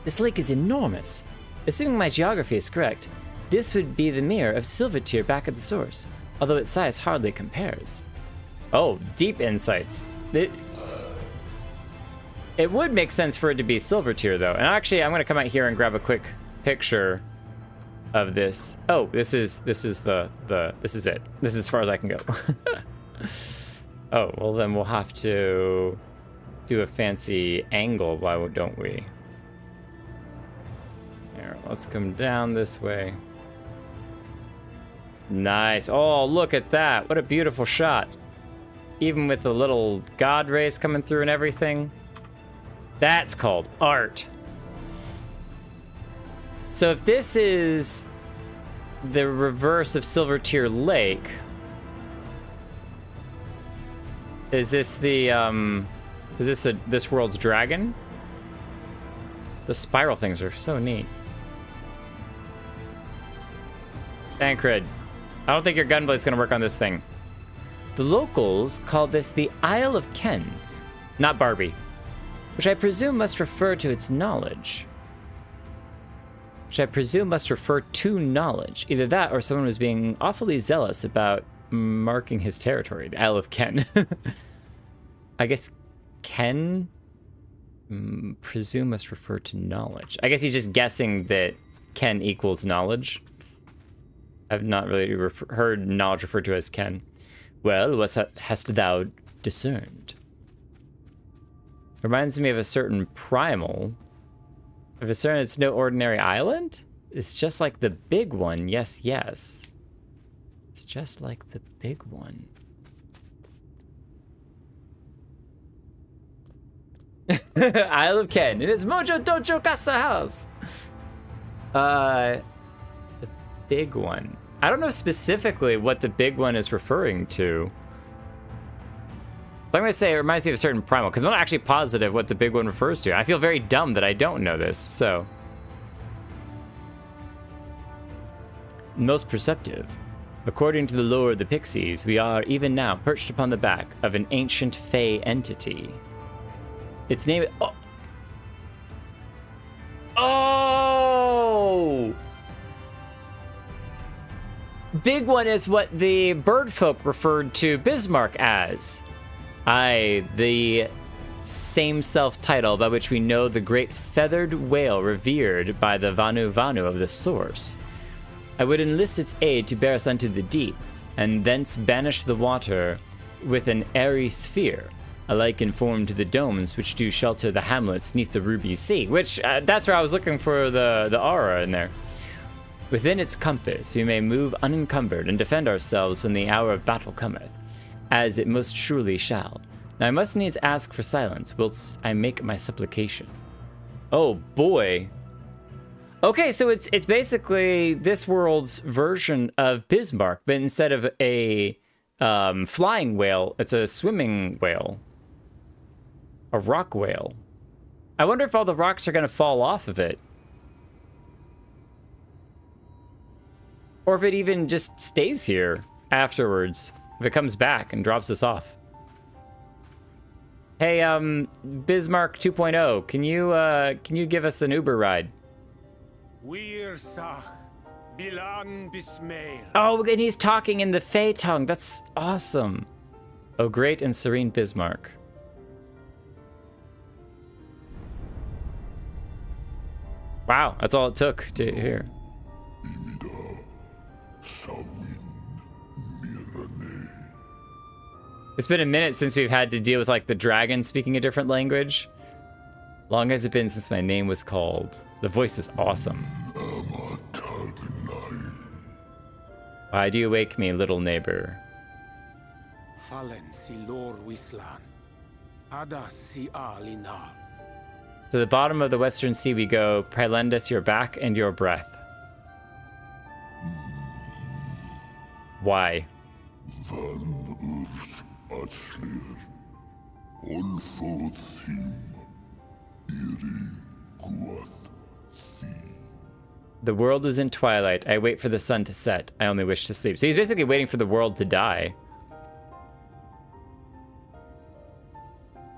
This lake is enormous. Assuming my geography is correct, this would be the mirror of Silvertear back at the source, although its size hardly compares. Oh, deep insights. It would make sense for it to be Silvertear, though. And actually, I'm going to come out here and grab a quick picture of this. Oh, this is it. This is as far as I can go. Oh, well then we'll have to do a fancy angle, why don't we? Here, let's come down this way. Nice. Oh, look at that. What a beautiful shot. Even with the little god rays coming through and everything. That's called art. So if this is the reverse of Silvertear Lake, is this the this world's dragon? The spiral things are so neat. Tancred, I don't think your gunblade's gonna work on this thing. The locals call this the Isle of Ken, not Barbie, which I presume must refer to its knowledge. Either that or someone was being awfully zealous about marking his territory, the Isle of Ken. I guess Ken, presume must refer to knowledge. I guess he's just guessing that Ken equals knowledge. I've not really heard knowledge referred to as Ken. Well, what hast thou discerned? Reminds me of a certain primal. I've discerned it's no ordinary island? It's just like the big one. Yes, yes. It's just like the big one. Isle of Ken. It is Mojo Dojo Casa House. The big one. I don't know specifically what the big one is referring to. I'm going to say it reminds me of a certain primal, because I'm not actually positive what the big one refers to. I feel very dumb that I don't know this, so. most perceptive. According to the lore of the Pixies, we are even now perched upon the back of an ancient Fey entity. Its name... Oh! Big one is what the bird folk referred to Bismarck as. Aye, the same self-title by which we know the great feathered whale revered by the Vanu Vanu of the source. I would enlist its aid to bear us unto the deep, and thence banish the water with an airy sphere, alike in form to the domes which do shelter the hamlets neath the ruby sea. Which, that's where I was looking for the aura in there. Within its compass we may move unencumbered and defend ourselves when the hour of battle cometh, as it most surely shall. Now I must needs ask for silence, whilst I make my supplication. Oh boy. Okay, so it's basically this world's version of Bismarck, but instead of a flying whale, it's a swimming whale. A rock whale. I wonder if all the rocks are going to fall off of it. Or if it even just stays here afterwards. If it comes back and drops us off. Hey, Bismarck 2.0, can you give us an Uber ride? Oh, and he's talking in the Fey tongue. That's awesome. Oh, great and serene Bismarck. Wow, that's all it took to hear. It's been a minute since we've had to deal with like the dragon speaking a different language. Long has it been since my name was called. The voice is awesome. Why do you wake me, little neighbor? To the bottom of the western sea we go, pray lend us your back and your breath. Why? The world is in twilight. I wait for the sun to set. I only wish to sleep. So he's basically waiting for the world to die.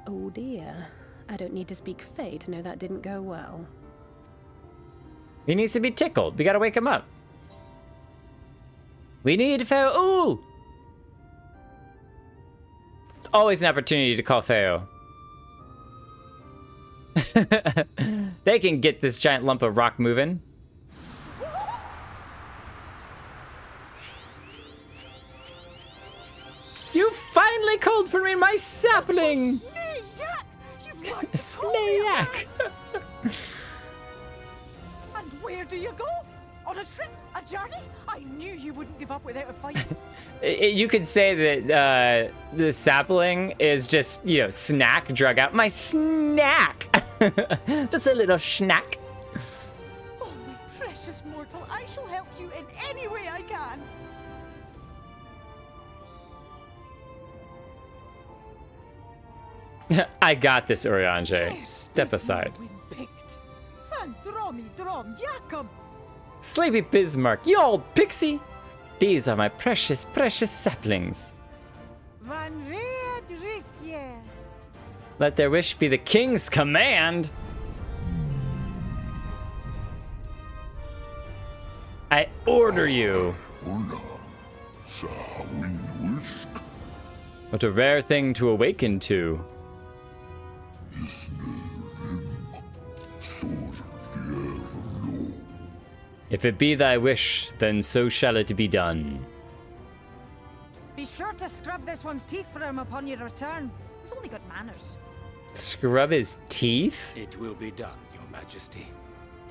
Oh dear. I don't need to speak Fey to know that didn't go well.
He needs to be tickled. We gotta wake him up. We need Feo. Ooh! It's always an opportunity to call Feo. They can get this giant lump of rock moving. You finally called for me, my sapling! Snayak!
And where do you go? On a trip? A journey? I knew you wouldn't give up without a fight.
You could say that the sapling is just, you know, snack drug out. My snack! Just a little snack.
Oh, my precious mortal, I shall help you in any way I can.
I got this, Urianger. Step aside. Sleepy Bismarck, you old pixie! These are my precious, precious saplings. Let their wish be the king's command! I order you! What a rare thing to awaken to. If it be thy wish, then so shall it be done.
Be sure to scrub this one's teeth for him upon your return. He's only got manners.
Scrub his teeth?
It will be done, Your Majesty.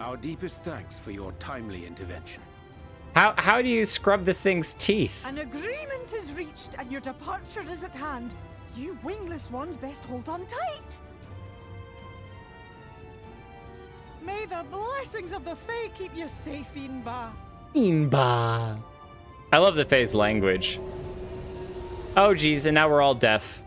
Our deepest thanks for your timely intervention.
How do you scrub this thing's teeth?
An agreement is reached and your departure is at hand. You wingless ones best hold on tight. May the blessings of the Fae keep you safe, Inba.
Inba. I love the Fae's language. Oh geez, and now we're all deaf.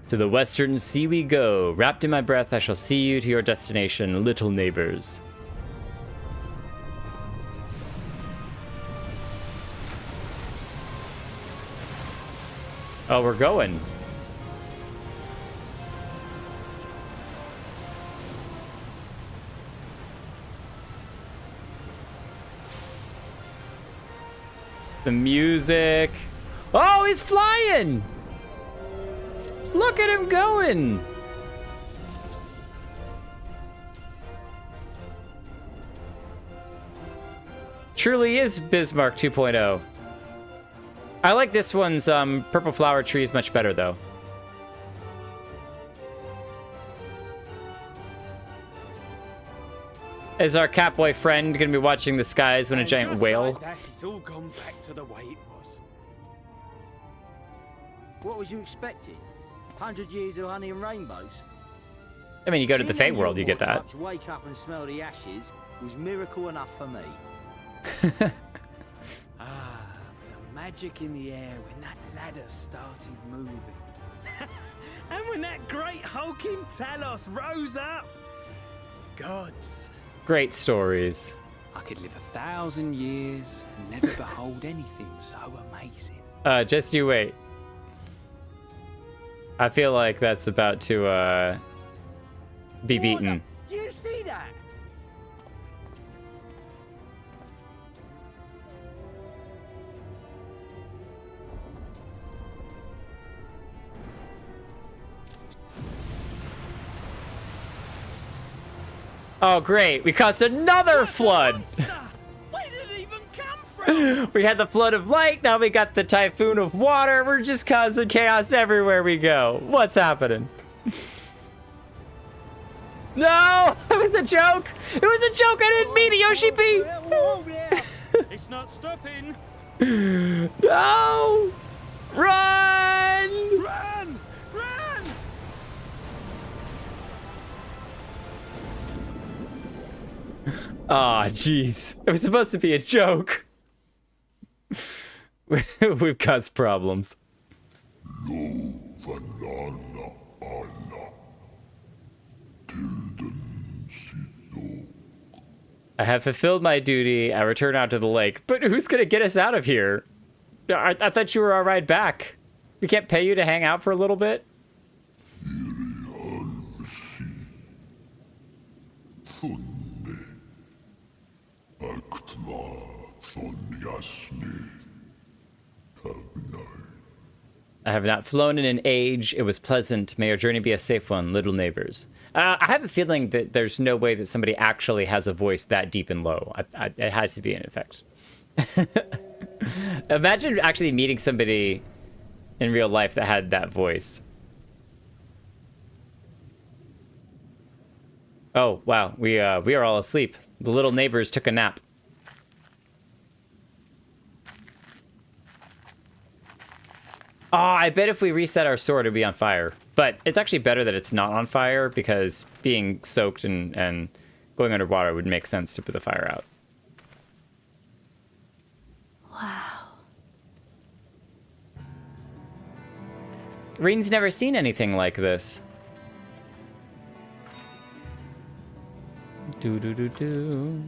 To the western sea we go. Wrapped in my breath, I shall see you to your destination, little neighbors. Oh, we're going. The music. Oh, he's flying! Look at him going! Truly is Bismarck 2.0. I like this one's purple flower trees much better, though. Is our catboy friend gonna be watching the skies when a giant whale?
Like that, it's all gone back to the way it was. What was you expecting? 100 years of honey and rainbows?
I mean, you go to the Fate world, you get that.
Wake up and smell the ashes was miracle enough for me. The magic in the air when that ladder started moving. And when that great hulking Talos rose up. Gods.
Great stories.
I could live 1,000 years and never behold anything so amazing.
Just you wait. I feel like that's about to be beaten.
Do you see that?
Oh, great. We caused another flood.
Where did it even come from?
We had the flood of light. Now we got the typhoon of water. We're just causing chaos everywhere we go. What's happening? No, it was a joke. It was a joke. I didn't mean it, Yoshi P.
It's not stopping.
No. Run.
Run. Run.
Aw, jeez. It was supposed to be a joke. We've caused problems. I have fulfilled my duty. I return out to the lake. But who's going to get us out of here? I thought you were our ride back. We can't pay you to hang out for a little bit? I have not flown in an age. It was pleasant. May your journey be a safe one, little neighbors. I have a feeling that there's no way that somebody actually has a voice that deep and low. It had to be an effect. Imagine actually meeting somebody in real life that had that voice. Oh, wow. We are all asleep. The little neighbors took a nap. Oh, I bet if we reset our sword, it'd be on fire. But it's actually better that it's not on fire, because being soaked and going underwater would make sense to put the fire out.
Wow.
Reen's never seen anything like this. Do-do-do-do.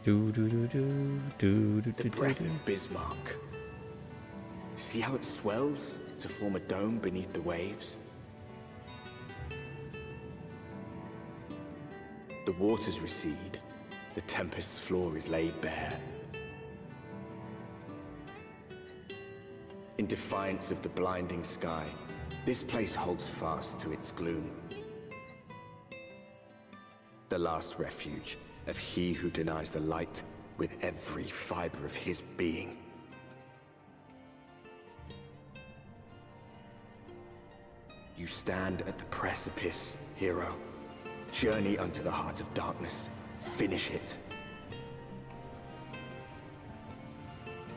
Do-do-do-do.
The breath of Bismarck. See how it swells to form a dome beneath the waves? The waters recede. The tempest's floor is laid bare. In defiance of the blinding sky, this place holds fast to its gloom. The last refuge of he who denies the light with every fiber of his being. You stand at the precipice, hero. Journey unto the heart of darkness. Finish it.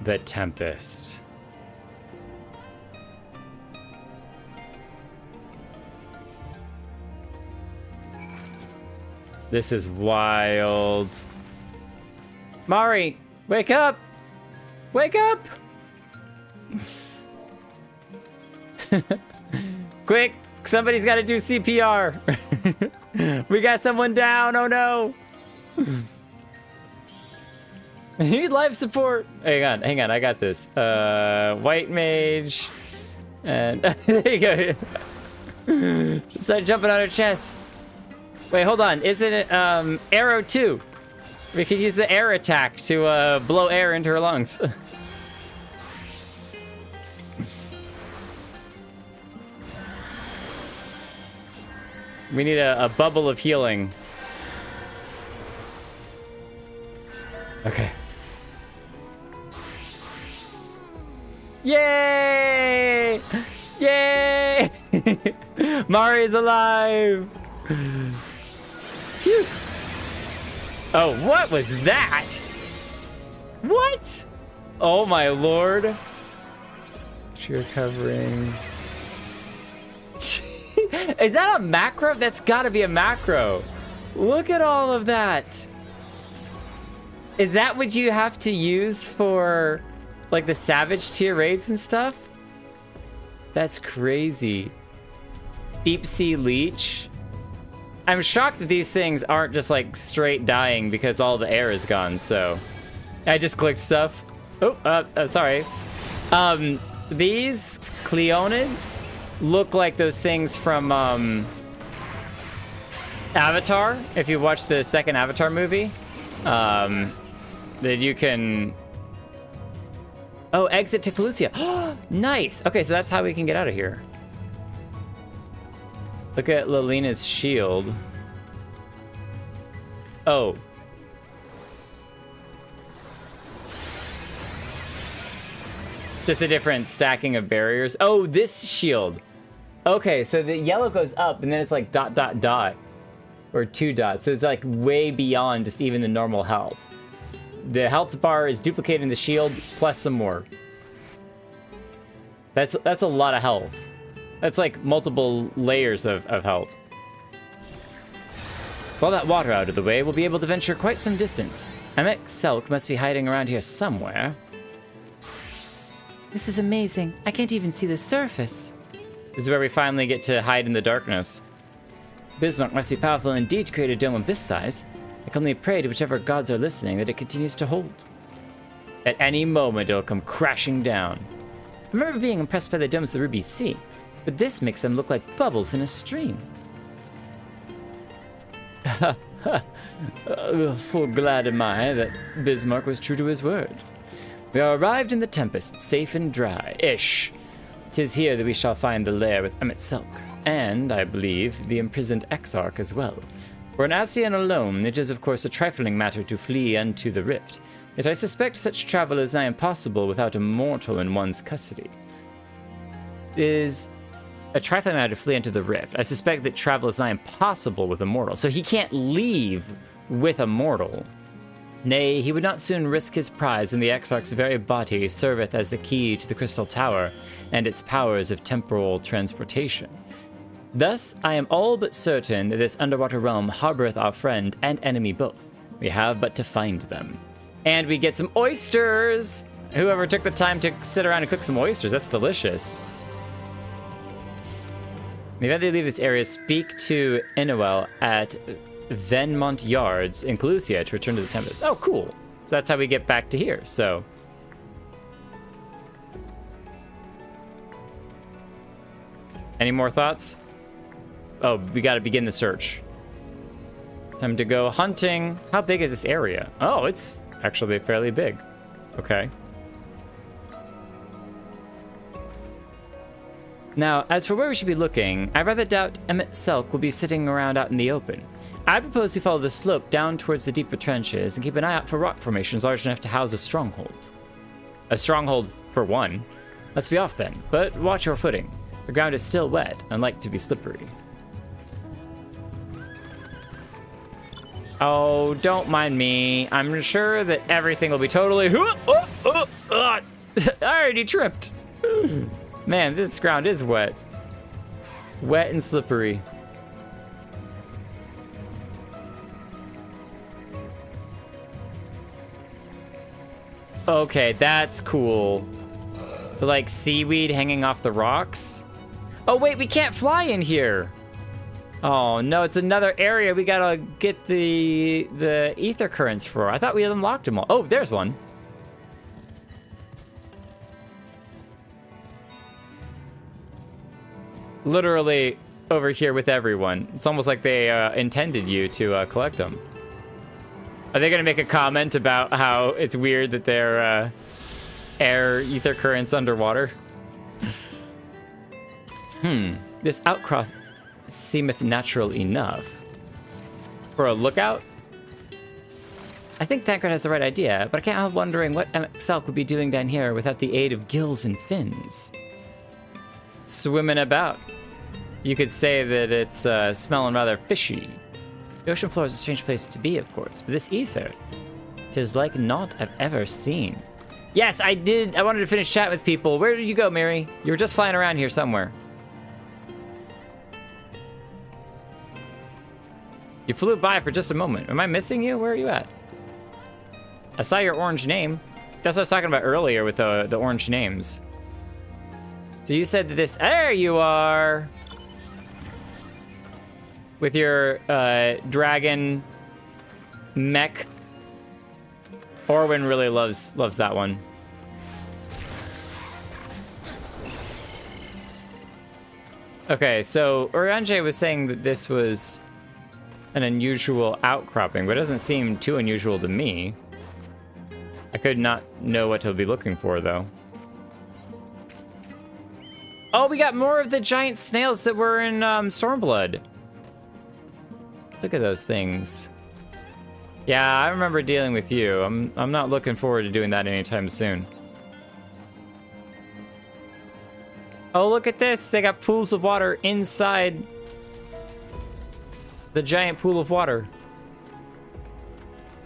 The Tempest. This is wild. Mari, wake up! Wake up! Quick, somebody's got to do CPR. We got someone down. Oh no. Need life support. Hang on. I got this. White mage. And there you go. Start jumping on her chest. Wait, hold on. Isn't it arrow 2? We could use the air attack to blow air into her lungs. We need a bubble of healing. Okay. Yay! Yay! Mari's alive! Phew. Oh, what was that? What? Oh my lord. Sheer covering. Is that a macro? That's gotta be a macro. Look at all of that. Is that what you have to use for like the Savage tier raids and stuff? That's crazy. Deep Sea Leech. I'm shocked that these things aren't just like straight dying because all the air is gone, so. I just clicked stuff. Oh, sorry. These Cleonids look like those things from Avatar. If you watch the second Avatar movie, that you can... Oh, exit to Calusia. Nice. Okay, so that's how we can get out of here. Look at Lilina's shield. Oh. Just a different stacking of barriers. Oh, this shield. Okay, so the yellow goes up and then it's like ... or 2 dots. So it's like way beyond just even the normal health. The health bar is duplicating the shield plus some more. That's a lot of health. That's like multiple layers of health. With all that water out of the way, we'll be able to venture quite some distance. Emet-Selch must be hiding around here somewhere.
This is amazing. I can't even see the surface.
This is where we finally get to hide in the darkness.
Bismarck must be powerful indeed to create a dome of this size. I can only pray to whichever gods are listening that it continues to hold.
At any moment, it'll come crashing down.
I remember being impressed by the domes of the Ruby Sea, but this makes them look like bubbles in a stream.
Full glad am I that Bismarck was true to his word. We are arrived in the Tempest, safe and dry. Ish. 'Tis here that we shall find the lair with Emet-Selch, and, I believe, the imprisoned Exarch as well. For an Ascian alone, it is of course a trifling matter to flee unto the rift, yet I suspect such travel is nigh impossible without a mortal in one's custody.
It is a trifling matter to flee into the rift. I suspect that travel is nigh impossible with a mortal, so he can't leave with a mortal. Nay, he would not soon risk his prize when the Exarch's very body serveth as the key to the Crystal Tower and its powers of temporal transportation. Thus, I am all but certain that this underwater realm harboreth our friend and enemy both. We have but to find them.
And we get some oysters! Whoever took the time to sit around and cook some oysters, that's delicious.
In the event they leave this area, speak to Inuel at Venmont Yards in Calusia to return to the Tempest.
Oh, cool. So that's how we get back to here, so. Any more thoughts? Oh, we gotta begin the search. Time to go hunting. How big is this area? Oh, it's actually fairly big. Okay.
Now, as for where we should be looking, I rather doubt Emet-Selch will be sitting around out in the open. I propose we follow the slope down towards the deeper trenches and keep an eye out for rock formations large enough to house a stronghold.
A stronghold for one.
Let's be off then, but watch your footing. The ground is still wet and like to be slippery.
Oh, don't mind me. I'm sure that everything will be totally... I already tripped. Man, this ground is wet. Wet and slippery. Okay, that's cool. The, like, seaweed hanging off the rocks. Oh wait, we can't fly in here. Oh no, it's another area we gotta get the ether currents for. I thought we had unlocked them all. Oh, there's one. Literally over here with everyone. It's almost like they intended you to collect them. Are they gonna make a comment about how it's weird that they're air ether currents underwater? This outcrop seemeth natural enough. For a lookout? I think Thancred has the right idea, but I can't help wondering what Emet-Selch would be doing down here without the aid of gills and fins. Swimming about. You could say that it's smelling rather fishy. The ocean floor is a strange place to be, of course, but this ether, 'tis like naught I've ever seen. Yes, I did. I wanted to finish chat with people. Where did you go, Mary? You were just flying around here somewhere. You flew by for just a moment. Am I missing you? Where are you at? I saw your orange name. That's what I was talking about earlier with the orange names. So you said that this... There you are! With your dragon mech. Orwin really loves that one. Okay, so Urianger was saying that this was an unusual outcropping, but it doesn't seem too unusual to me. I could not know what to be looking for, though. Oh, we got more of the giant snails that were in Stormblood. Look at those things. Yeah, I remember dealing with you. I'm not looking forward to doing that anytime soon. Oh, look at this. They got pools of water inside the giant pool of water.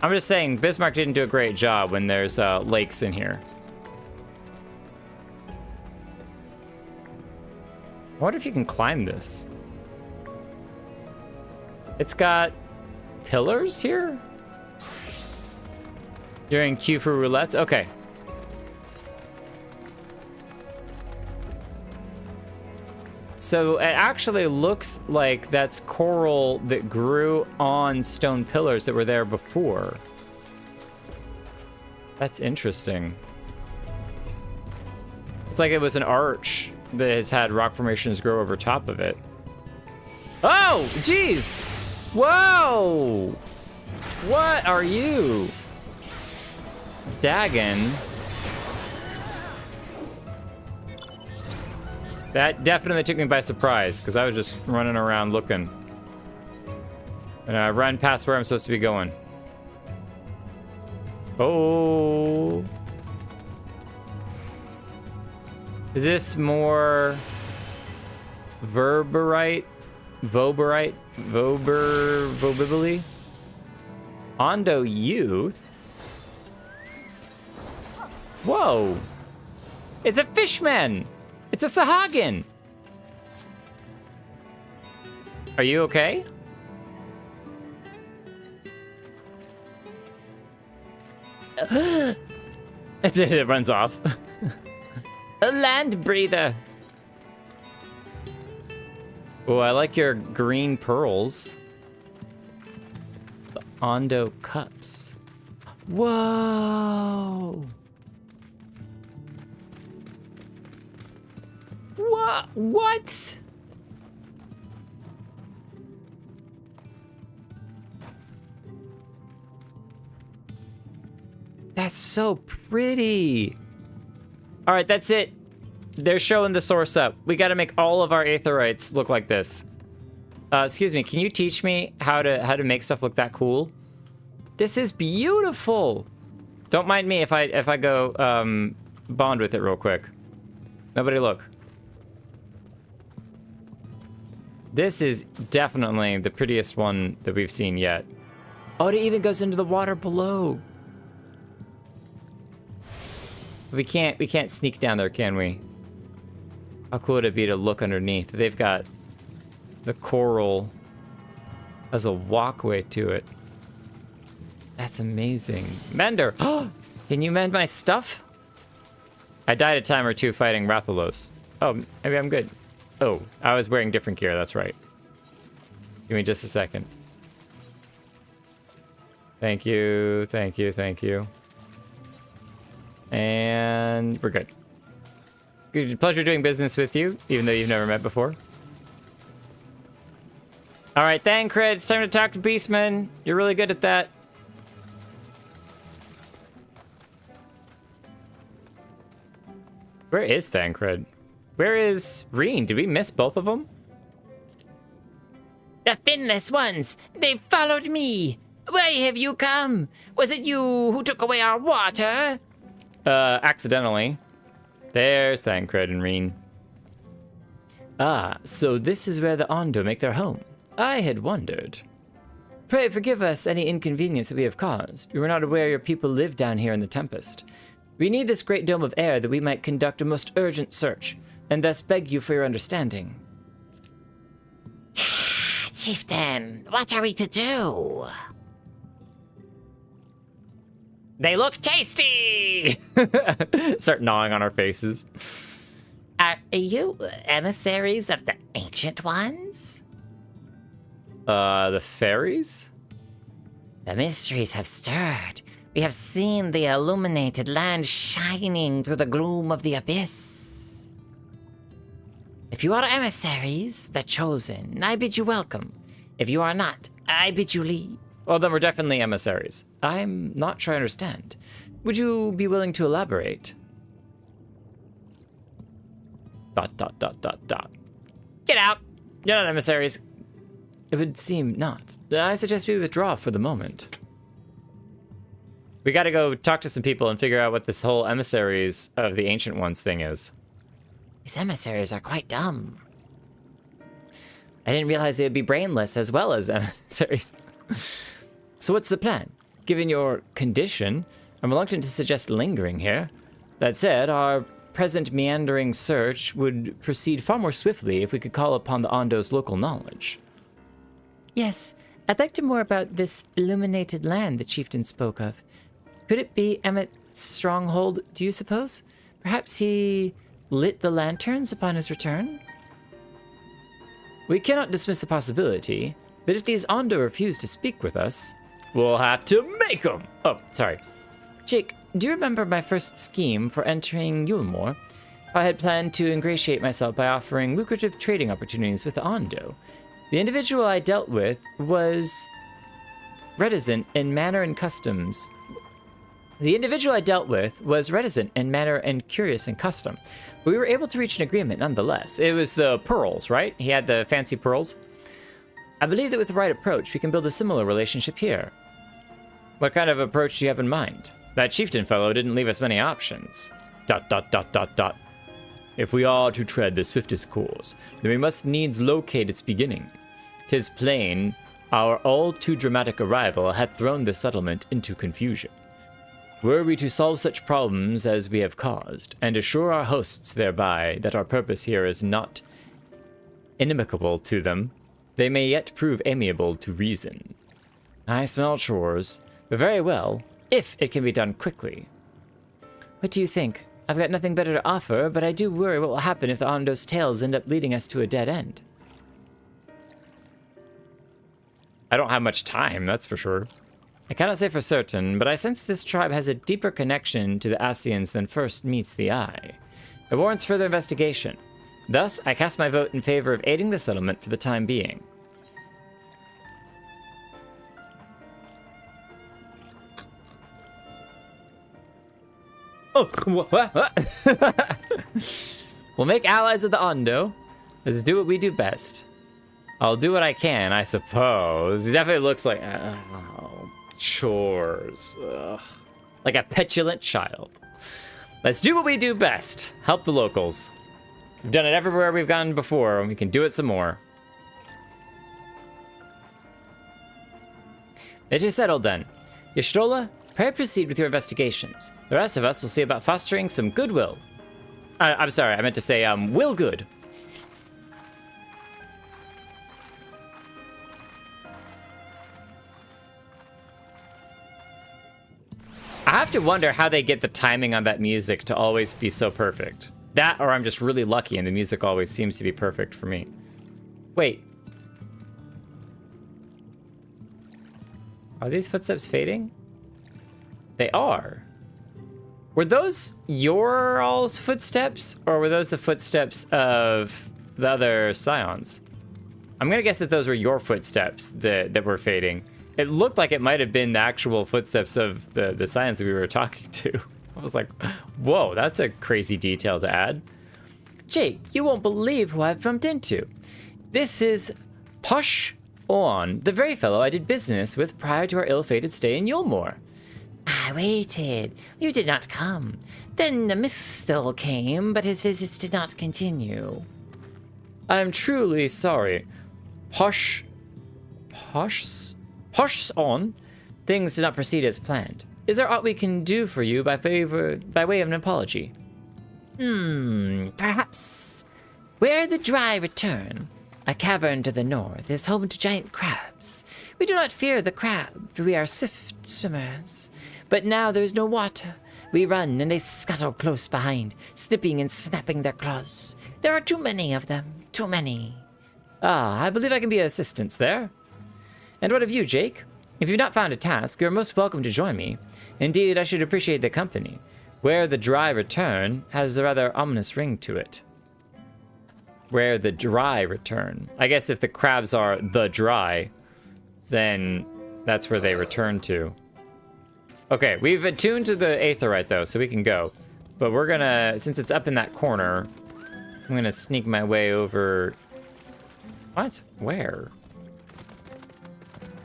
I'm just saying, Bismarck didn't do a great job when there's lakes in here. I wonder if you can climb this. It's got pillars here? You're in queue for roulettes? Okay. So it actually looks like that's coral that grew on stone pillars that were there before. That's interesting. It's like it was an arch that has had rock formations grow over top of it. Oh, jeez! Whoa! What are you? Dagon. That definitely took me by surprise, because I was just running around looking. And I ran past where I'm supposed to be going. Oh. Is this more Verberite? Voberite? Vobibili? Ondo Youth? Whoa! It's a fishman! It's a Sahagin! Are you okay? It runs off. A land breather. Oh, I like your green pearls. The Ondo cups. Whoa! What? That's so pretty. All right, that's it. They're showing the source up. We got to make all of our aetherites look like this. Excuse me, can you teach me how to make stuff look that cool? This is beautiful. Don't mind me if I go bond with it real quick. Nobody look. This is definitely the prettiest one that we've seen yet. Oh, it even goes into the water below. We can't sneak down there, can we? How cool would it be to look underneath? They've got the coral as a walkway to it. That's amazing. Mender! Can you mend my stuff? I died a time or two fighting Rathalos. Oh, maybe I'm good. Oh, I was wearing different gear. That's right. Give me just a second. Thank you, thank you, thank you. And we're good. Good, pleasure doing business with you, even though you've never met before. All right, Thancred, it's time to talk to Beastman. You're really good at that. Where is Thancred? Where is Reen? Did we miss both of them?
The finless ones! They followed me! Why have you come? Was it you who took away our water?
Accidentally. There's Thancred and Reen. Ah, so this is where the Ondo make their home. I had wondered. Pray forgive us any inconvenience that we have caused. We were not aware your people live down here in the Tempest. We need this great dome of air that we might conduct a most urgent search, and thus beg you for your understanding.
Chieftain, what are we to do? They look tasty!
Start gnawing on our faces.
Are you emissaries of the Ancient Ones?
The fairies?
The mysteries have stirred. We have seen the illuminated land shining through the gloom of the abyss. If you are emissaries, the chosen, I bid you welcome. If you are not, I bid you leave.
Well, then we're definitely emissaries. I'm not sure I understand. Would you be willing to elaborate? ...
Get out!
You're not emissaries. It would seem not. I suggest we withdraw for the moment. We gotta go talk to some people and figure out what this whole emissaries of the Ancient Ones thing is.
These emissaries are quite dumb. I didn't realize they would be brainless as well as emissaries.
So what's the plan? Given your condition, I'm reluctant to suggest lingering here. That said, our present meandering search would proceed far more swiftly if we could call upon the Ondo's local knowledge.
Yes, I'd like to know more about this illuminated land the chieftain spoke of. Could it be Emmet's stronghold, do you suppose? Perhaps he lit the lanterns upon his return?
We cannot dismiss the possibility, but if these Ondo refuse to speak with us, we'll have to make them! Oh, sorry.
Jake, do you remember my first scheme for entering Yulmore?
I had planned to ingratiate myself by offering lucrative trading opportunities with the Ondo. The individual I dealt with was reticent in manner and customs. The individual I dealt with was reticent in manner and curious in custom. But we were able to reach an agreement nonetheless. It was the pearls, right? He had the fancy pearls. I believe that with the right approach, we can build a similar relationship here. What kind of approach do you have in mind? That chieftain fellow didn't leave us many options. ... If we are to tread the swiftest course, then we must needs locate its beginning. 'Tis plain our all too dramatic arrival hath thrown the settlement into confusion. Were we to solve such problems as we have caused, and assure our hosts thereby that our purpose here is not inimical to them, they may yet prove amiable to reason. I smell chores, but very well, if it can be done quickly.
What do you think? I've got nothing better to offer, but I do worry what will happen if the Ondo's tales end up leading us to a dead end.
I don't have much time, that's for sure. I cannot say for certain, but I sense this tribe has a deeper connection to the Asians than first meets the eye. It warrants further investigation. Thus, I cast my vote in favor of aiding the settlement for the time being. Oh, what? We'll make allies of the Ondo. Let's do what we do best. I'll do what I can, I suppose. He definitely looks like chores. Ugh. Like a petulant child. Let's do what we do best. Help the locals. We've done it everywhere we've gone before, and we can do it some more. It is settled then. Y'shtola, pray proceed with your investigations. The rest of us will see about fostering some goodwill. I'm sorry, I meant to say, will good. I have to wonder how they get the timing on that music to always be so perfect. That, or I'm just really lucky, and the music always seems to be perfect for me. Wait. Are these footsteps fading? They are. Were those your all's footsteps, or were those the footsteps of the other scions? I'm gonna guess that those were your footsteps that were fading. It looked like it might have been the actual footsteps of the scions that we were talking to. I was like, whoa, that's a crazy detail to add.
Jake, you won't believe who I've bumped into. This is Posh On, the very fellow I did business with prior to our ill-fated stay in Yulmore. I waited. You did not come. Then the Mistel came, but his visits did not continue.
I'm truly sorry. Posh On?
Things did not proceed as planned. Is there aught we can do for you by way of an apology? Perhaps. Where the dry return, a cavern to the north, is home to giant crabs. We do not fear the crab, for we are swift swimmers. But now there is no water. We run, and they scuttle close behind, snipping and snapping their claws. There are too many of them. Too many.
Ah, I believe I can be of assistance there. And what of you, Jake? If you've not found a task, you're most welcome to join me. Indeed, I should appreciate the company. Where the dry return has a rather ominous ring to it. Where the dry return. I guess if the crabs are the dry, then that's where they return to. Okay, we've attuned to the aetheryte though, so we can go. But we're gonna, since it's up in that corner, I'm gonna sneak my way over. What? Where?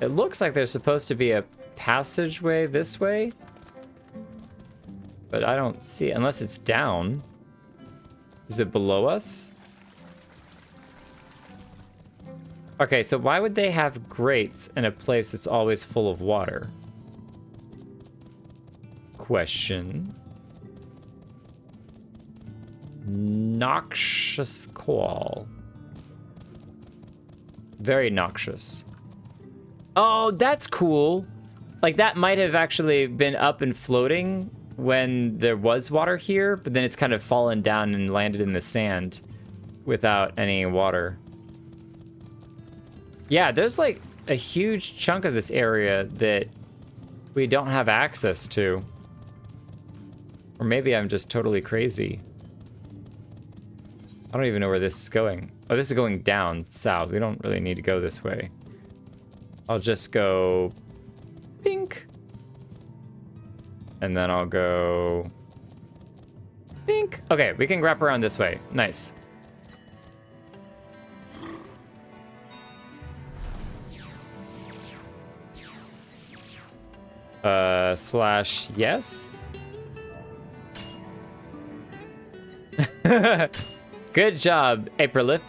It looks like there's supposed to be a passageway this way. But I don't see it, unless it's down. Is it below us? Okay, so why would they have grates in a place that's always full of water? Question. Noxious coal. Very noxious. Oh, that's cool. Like, that might have actually been up and floating when there was water here, but then it's kind of fallen down and landed in the sand without any water. Yeah, there's like a huge chunk of this area that we don't have access to. Or maybe I'm just totally crazy. I don't even know where this is going. Oh, this is going down south. We don't really need to go this way. I'll just go pink. And then I'll go pink. Okay, we can wrap around this way. Nice. Slash yes. Good job, Aprilith.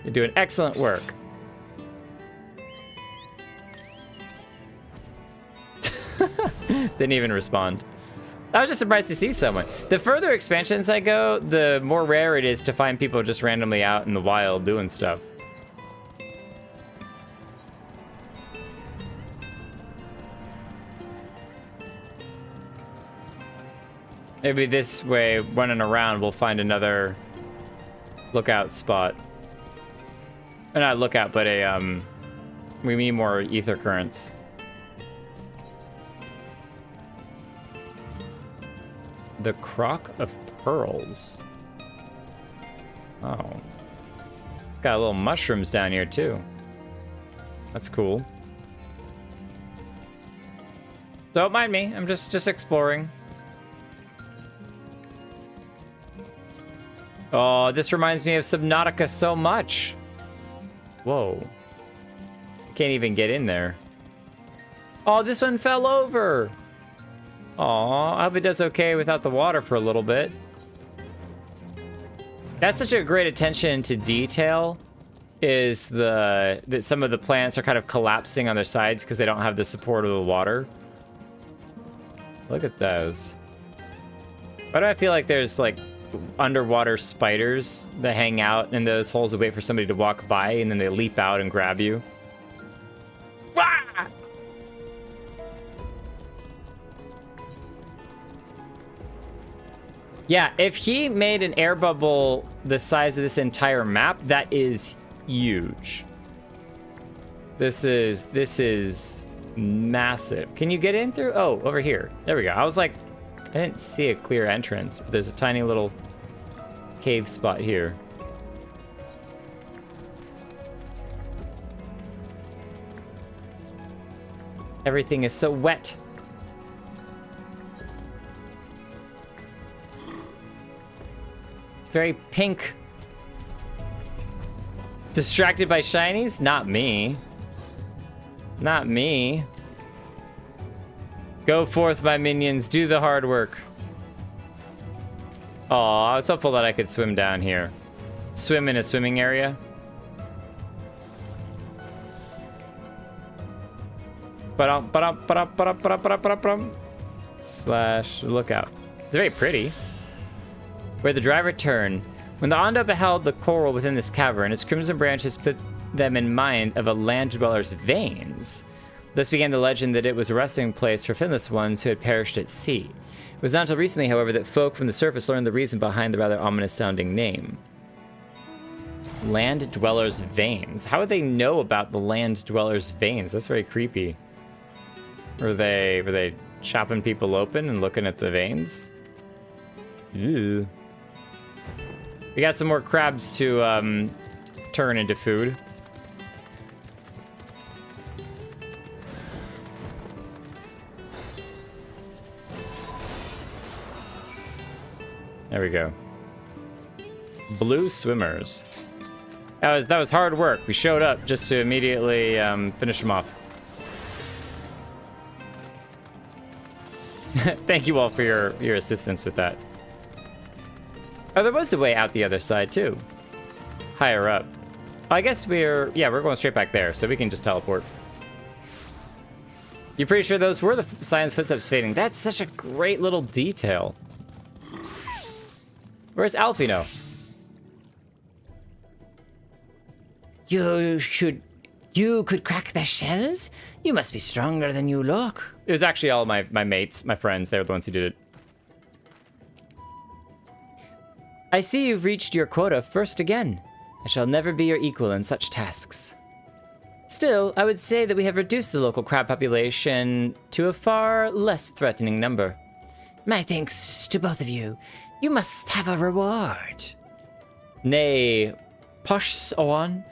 You're doing excellent work. Didn't even respond. I was just surprised to see someone. The further expansions I go, the more rare it is to find people just randomly out in the wild doing stuff. Maybe this way, running around, we'll find another lookout spot. Or not lookout, but a, we need more ether currents. The Crock of Pearls. Oh. It's got little mushrooms down here, too. That's cool. Don't mind me, I'm just exploring. Oh, this reminds me of Subnautica so much. Whoa. Can't even get in there. Oh, this one fell over. Aw, I hope it does okay without the water for a little bit. That's such a great attention to detail, is that some of the plants are kind of collapsing on their sides because they don't have the support of the water. Look at those. Why do I feel like there's like underwater spiders that hang out in those holes and wait for somebody to walk by and then they leap out and grab you? Ah! Yeah, if he made an air bubble the size of this entire map, that is huge. This is massive. Can you get in through? Oh, over here. There we go. I was like, I didn't see a clear entrance, but there's a tiny little cave spot here. Everything is so wet. It's very pink. Distracted by shinies? Not me. Not me. Go forth, my minions. Do the hard work. Oh, I was hopeful that I could swim down here. Swim in a swimming area. Slash lookout. It's very pretty. Where the driver turned. When the Ondo beheld the coral within this cavern, its crimson branches put them in mind of a land dweller's veins. Thus began the legend that it was a resting place for finless ones who had perished at sea. It was not until recently, however, that folk from the surface learned the reason behind the rather ominous-sounding name. Land dweller's veins. How would they know about the land dweller's veins? That's very creepy. Were they chopping people open and looking at the veins? Ew. We got some more crabs to turn into food. There we go. Blue swimmers. That was hard work. We showed up just to immediately finish them off. Thank you all for your assistance with that. Oh, there was a way out the other side too. Higher up. I guess we're going straight back there, so we can just teleport. You're pretty sure those were the Scion's footsteps fading? That's such a great little detail. Where's Alfino?
You could crack their shells? You must be stronger than you look.
It was actually all my mates, my friends. They were the ones who did it.
I see you've reached your quota first again. I shall never be your equal in such tasks. Still, I would say that we have reduced the local crab population to a far less threatening number. My thanks to both of you. You must have a reward.
Nay, Posh Owan.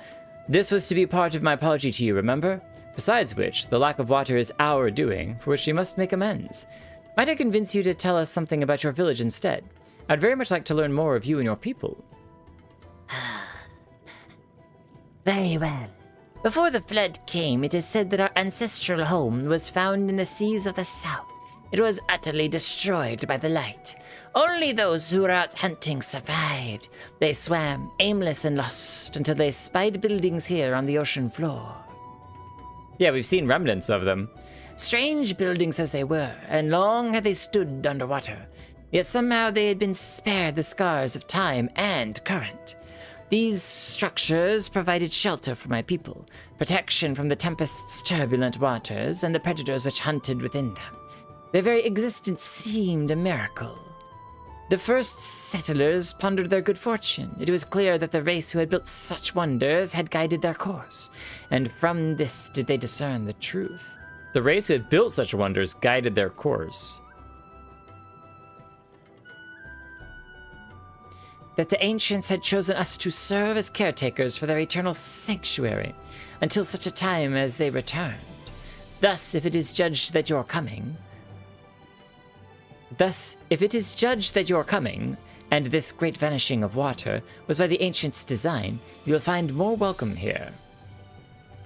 This was to be part of my apology to you, remember? Besides which, the lack of water is our doing, for which we must make amends. Might I convince you to tell us something about your village instead? I'd very much like to learn more of you and your people.
Very well. Before the flood came, it is said that our ancestral home was found in the seas of the south. It was utterly destroyed by the light. Only those who were out hunting survived. They swam, aimless and lost, until they spied buildings here on the ocean floor.
Yeah, we've seen remnants of them.
Strange buildings as they were, and long had they stood underwater. Yet somehow they had been spared the scars of time and current. These structures provided shelter for my people, protection from the tempest's turbulent waters and the predators which hunted within them. Their very existence seemed a miracle. The first settlers pondered their good fortune. It was clear that the race who had built such wonders had guided their course, and from this did they discern the truth.
The race who had built such wonders guided their course.
That the ancients had chosen us to serve as caretakers for their eternal sanctuary, until such a time as they returned. Thus, if it is judged that you're coming, and this great vanishing of water was by the ancients' design, you'll find more welcome here.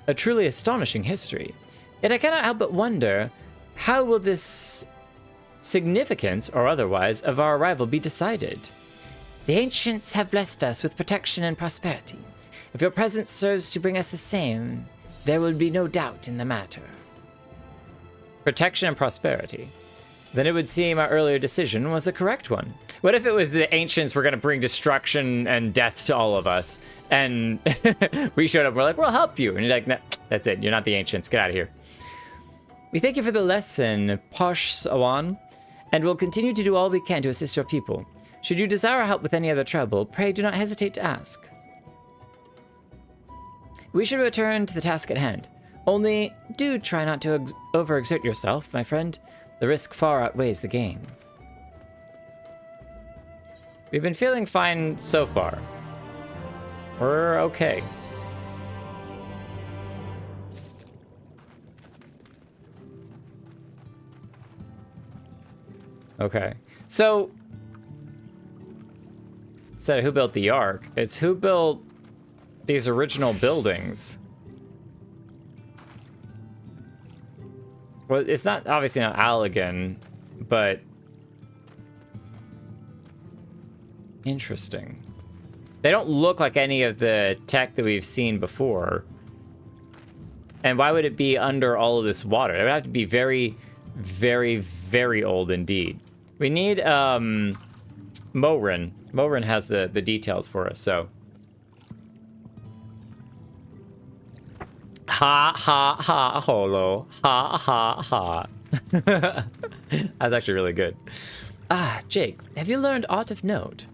A truly astonishing history. Yet I cannot help but wonder, how will this significance, or otherwise, of our arrival be decided?
The ancients have blessed us with protection and prosperity. If your presence serves to bring us the same, there will be no doubt in the matter.
Protection and prosperity. Then it would seem our earlier decision was the correct one. What if it was the ancients were going to bring destruction and death to all of us, and we showed up and we're like, we'll help you. And you're like, no, that's it. You're not the ancients. Get out of here.
We thank you for the lesson, Posh Awan, and we'll continue to do all we can to assist your people. Should you desire help with any other trouble, pray do not hesitate to ask. We should return to the task at hand. Only, do try not to overexert yourself, my friend. The risk far outweighs the gain. We've been feeling fine so far. We're okay. Okay. So, instead of who built the Ark, it's who built these original buildings. Well, it's not, obviously not Allegan, but interesting. They don't look like any of the tech that we've seen before. And why would it be under all of this water? It would have to be very, very, very old indeed. We need Morin. Morin has the details for us, so. Ha ha ha holo. Ha ha ha. That's actually really good. Ah, Jake, have you learned aught of note?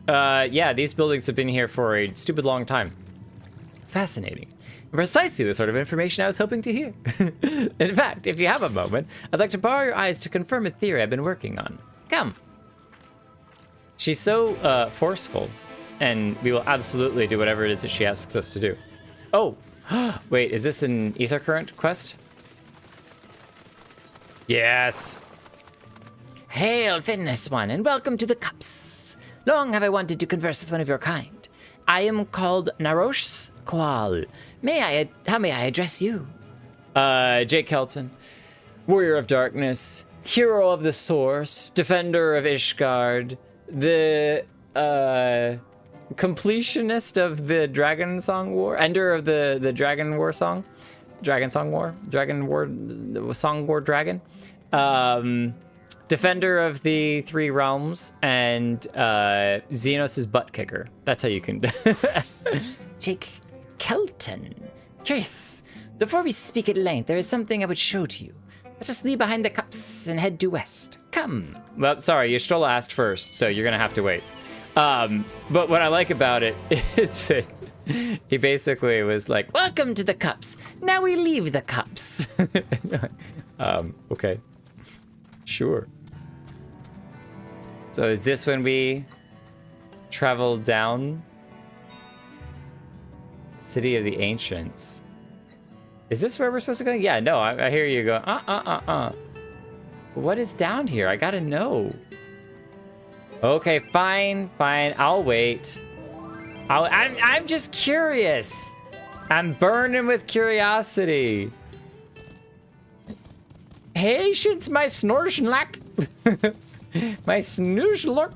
Yeah, these buildings have been here for a stupid long time. Fascinating. Precisely the sort of information I was hoping to hear. In fact, if you have a moment, I'd like to borrow your eyes to confirm a theory I've been working on. Come. She's so forceful, and we will absolutely do whatever it is that she asks us to do. Oh, wait, is this an Ether Current quest? Yes. Hail, Fitness One, and welcome to the Cups. Long have I wanted to converse with one of your kind. I am called Narosh Qual. How may I address you? Jake Kelton, Warrior of Darkness, Hero of the Source, Defender of Ishgard, the completionist of the Dragon Song War, ender of the Dragon War song, Dragon Song War, Dragon War, Song War Dragon, Defender of the Three Realms, and Xenos' butt kicker. That's how you can. Jake Kelton. Curious. Before we speak at length, there is something I would show to you. Let us leave behind the Cups and head due west. Come. Well, sorry, Y'shtola asked first, so you're gonna have to wait. But what I like about it is that he basically was like, welcome to the Cups. Now we leave the Cups. Okay. Sure. So is this when we travel down City of the Ancients? Is this where we're supposed to go? Yeah, no, I hear you go, What is down here? I gotta know. Okay, fine, I'll wait. I'm just curious. I'm burning with curiosity. Patience, my snorchenlack. My snoozlurk.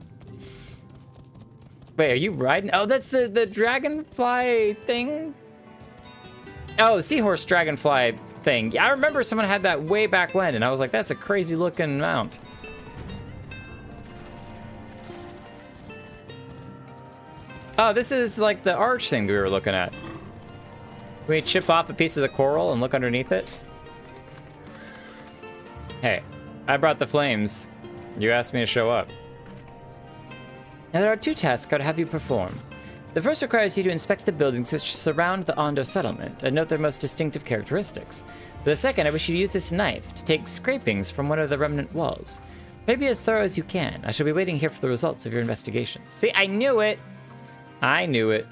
Wait, are you riding? Oh, that's the dragonfly thing? Oh, seahorse dragonfly thing. Yeah, I remember someone had that way back when, and I was like, that's a crazy looking mount. Oh, this is like the arch thing that we were looking at. Can we chip off a piece of the coral and look underneath it? Hey, I brought the flames. You asked me to show up. Now there are two tasks I'd have you perform. The first requires you to inspect the buildings which surround the Ondo settlement and note their most distinctive characteristics. For the second, I wish you to use this knife to take scrapings from one of the remnant walls. Maybe as thorough as you can. I shall be waiting here for the results of your investigations. See, I knew it! I knew it.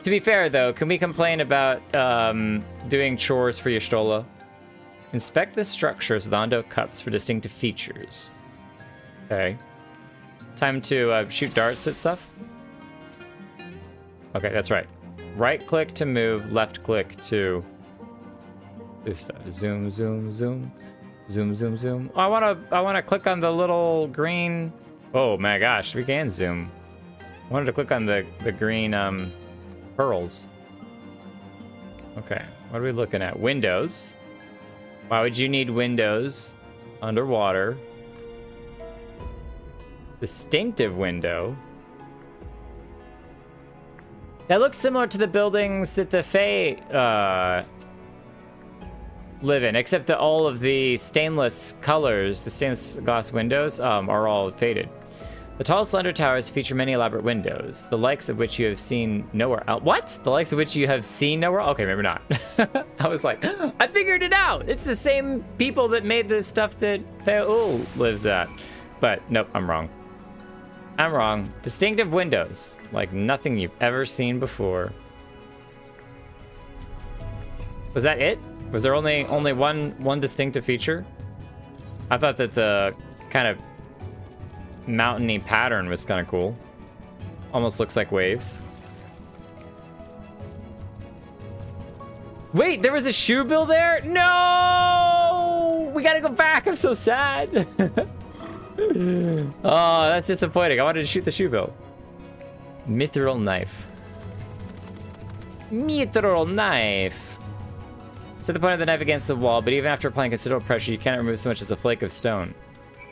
To be fair, though, can we complain about doing chores for Y'shtola? Inspect the structures of the Ondo Cups for distinctive features. Okay. Time to shoot darts at stuff? Okay, that's right. Right click to move, left click to this stuff. Zoom, zoom, zoom. Zoom, zoom, zoom. Oh, I wanna click on the little green. Oh my gosh, we can zoom. I wanted to click on the green pearls. Okay, what are we looking at? Windows. Why would you need windows underwater? Distinctive window. That looks similar to the buildings that the Fae
live in, except that all of the stainless colors, the stainless glass windows, are all faded. The tall, slender towers feature many elaborate windows, the likes of which you have seen nowhere else. What? The likes of which you have seen nowhere? Okay, maybe not. I was like, I figured it out. It's the same people that made the stuff that Fe'ul lives at. But nope, I'm wrong. I'm wrong. Distinctive windows, like nothing you've ever seen before. Was that it? Was there only one distinctive feature? I thought that the kind of mountainy pattern was kind of cool. Almost looks like waves. Wait, there was a shoe bill there? No! We gotta go back. I'm so sad. Oh, that's disappointing. I wanted to shoot the shoe bill. Mithril knife. Mithril knife. Set the point of the knife against the wall, but even after applying considerable pressure, you cannot remove so much as a flake of stone.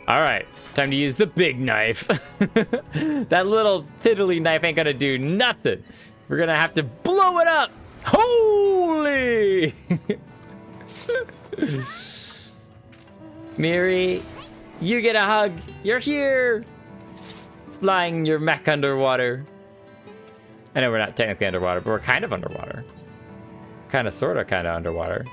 All right, time to use the big knife. That little piddly knife ain't gonna do nothing. We're gonna have to blow it up. Holy! Miri, you get a hug. You're here. Flying your mech underwater. I know we're not technically underwater, but we're kind of underwater. Kind of underwater.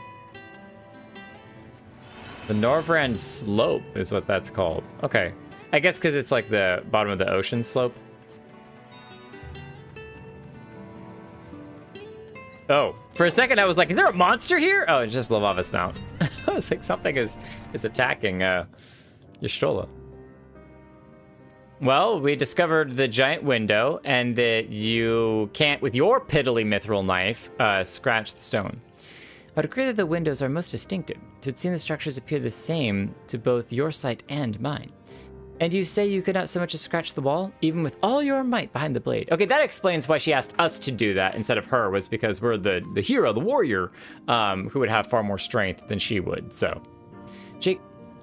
The Norvrand slope is what that's called. Okay. I guess because it's like the bottom of the ocean slope. Oh, for a second I was like, is there a monster here? Oh, it's just Lavavus Mount. I was like, something is attacking Y'shtola. Well, we discovered the giant window and that you can't, with your piddly mithril knife, scratch the stone. I would agree that the windows are most distinctive. It would seem the structures appear the same to both your sight and mine. And you say you could not so much as scratch the wall, even with all your might behind the blade. Okay, that explains why she asked us to do that instead of her, was because we're the hero, the warrior, who would have far more strength than she would, so. Jake,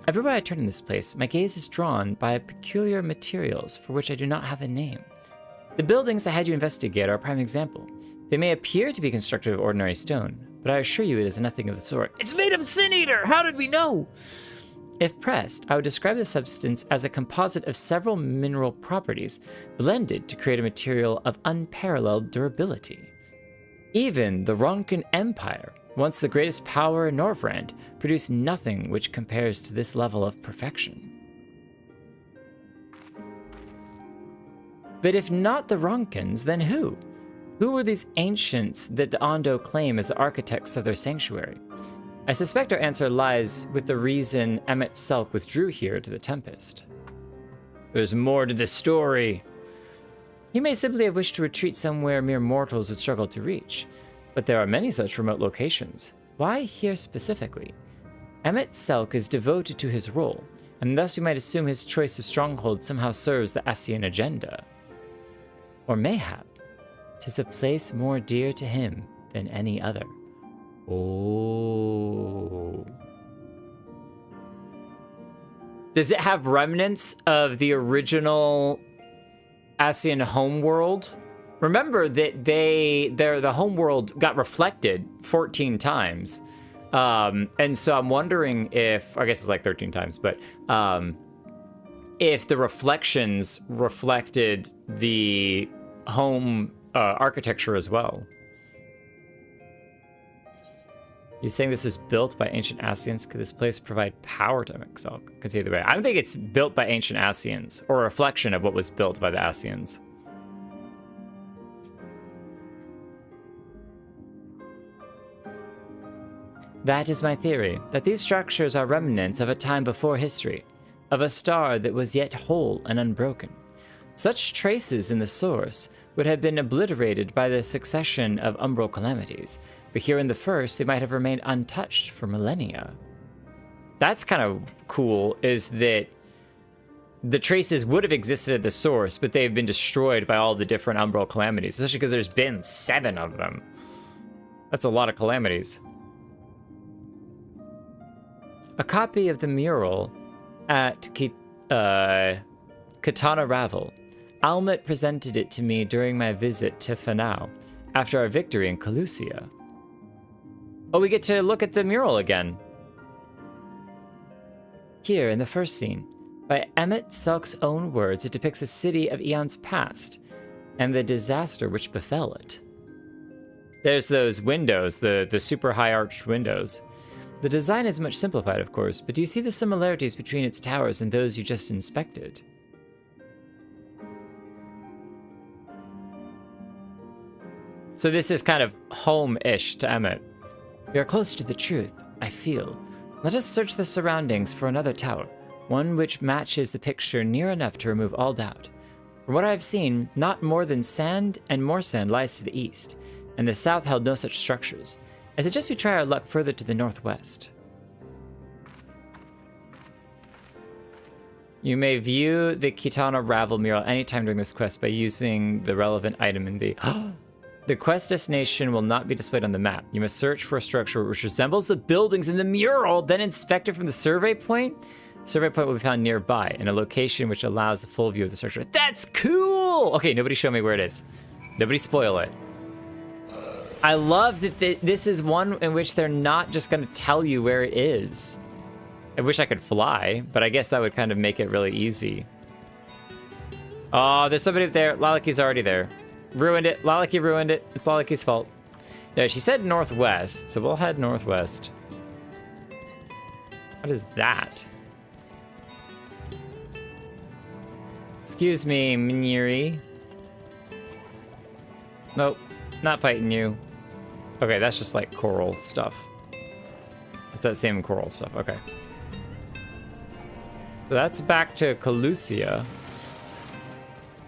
everywhere I turn in this place, my gaze is drawn by peculiar materials for which I do not have a name. The buildings I had you investigate are a prime example. They may appear to be constructed of ordinary stone, but I assure you it is nothing of the sort. It's made of Sin Eater! How did we know? If pressed, I would describe the substance as a composite of several mineral properties blended to create a material of unparalleled durability. Even the Ronkin Empire, once the greatest power in Norvrand, produced nothing which compares to this level of perfection. But if not the Ronkins, then who? Who were these ancients that the Ondo claim as the architects of their sanctuary? I suspect our answer lies with the reason Emet-Selch withdrew here to the Tempest. There's more to this story. He may simply have wished to retreat somewhere mere mortals would struggle to reach, but there are many such remote locations. Why here specifically? Emet-Selch is devoted to his role, and thus we might assume his choice of stronghold somehow serves the Ascian agenda. Or mayhap, 'tis a place more dear to him than any other. Oh. Does it have remnants of the original Ascian homeworld? Remember that the homeworld got reflected 14 times. And so I'm wondering if, I guess it's like 13 times, but if the reflections reflected the home architecture as well. You're saying this was built by ancient Ascians? Could this place provide power to Emet-Selch? Could see either way. I don't think it's built by ancient Ascians, or a reflection of what was built by the Ascians. That is my theory, that these structures are remnants of a time before history, of a star that was yet whole and unbroken. Such traces in the source would have been obliterated by the succession of umbral calamities, but here in the first, they might have remained untouched for millennia. That's kind of cool, is that the traces would have existed at the source, but they've been destroyed by all the different umbral calamities, especially because there's been 7 of them. That's a lot of calamities. A copy of the mural at Katana Ravel. Almet presented it to me during my visit to Fanau, after our victory in Calusia. Oh, we get to look at the mural again.
Here, in the first scene, by Emet-Selch's own words, it depicts a city of eons past and the disaster which befell it.
There's those windows, the super high arched windows.
The design is much simplified, of course, but do you see the similarities between its towers and those you just inspected?
So this is kind of home-ish to Emmet.
We are close to the truth, I feel. Let us search the surroundings for another tower, one which matches the picture near enough to remove all doubt. From what I have seen, not more than sand and more sand lies to the east, and the south held no such structures. I suggest we try our luck further to the northwest.
You may view the Kitana Ravel mural anytime during this quest by using the relevant item in the... The quest destination will not be displayed on the map. You must search for a structure which resembles the buildings in the mural, then inspect it from the survey point. The survey point will be found nearby, in a location which allows the full view of the structure. That's cool! Okay, nobody show me where it is. Nobody spoil it. I love that this is one in which they're not just going to tell you where it is. I wish I could fly, but I guess that would kind of make it really easy. Oh, there's somebody up there. Lalaki's already there. Ruined it. Lalaki ruined it. It's Lalaki's fault. No, she said northwest, so we'll head northwest. What is that? Excuse me, Miniri. Nope, not fighting you. Okay, that's just like coral stuff. It's that same coral stuff, okay. So that's back to Calusia.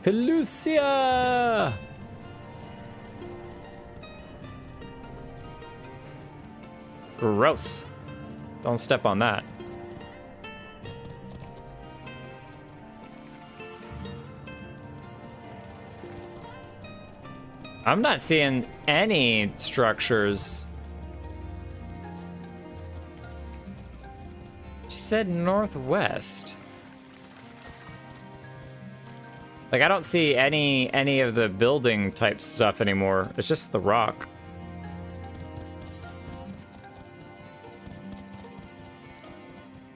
Calusia! Gross. Don't step on that. I'm not seeing any structures. She said northwest. Like, I don't see any of the building type stuff anymore. It's just the rock.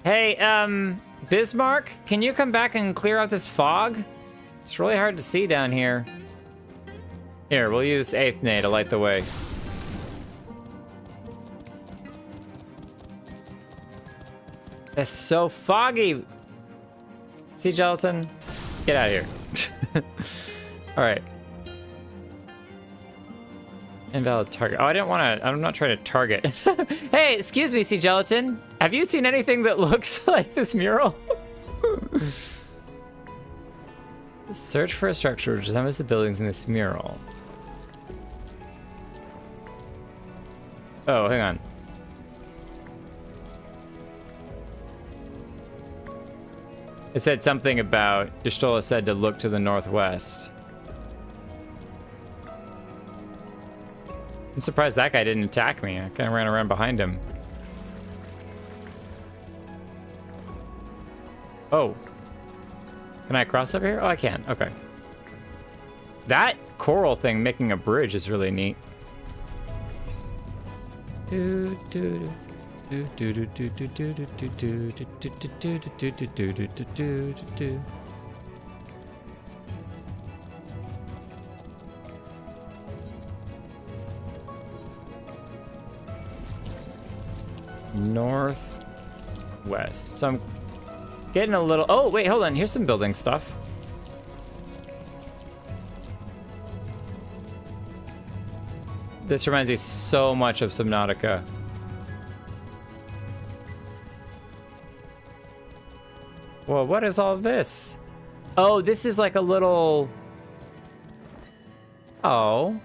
Hey, Bismarck, can you come back and clear out this fog? It's really hard to see down here. Here, we'll use Aethne to light the way. It's so foggy. Sea gelatin, get out of here. All right. Invalid target. Oh, I didn't want to. I'm not trying to target. Hey, excuse me, Sea Gelatin. Have you seen anything that looks like this mural? Search for a structure which resembles the buildings in this mural. Oh, hang on. It said something about Y'shtola said to look to the northwest. I'm surprised that guy didn't attack me. I kind of ran around behind him. Oh. Can I cross over here? Oh, I can. Okay. That coral thing making a bridge is really neat. Northwest. So I'm getting a little... Oh, wait, hold on. Here's some building stuff. This reminds me so much of Subnautica. Well, what is all this? Oh, this is like a little... Oh.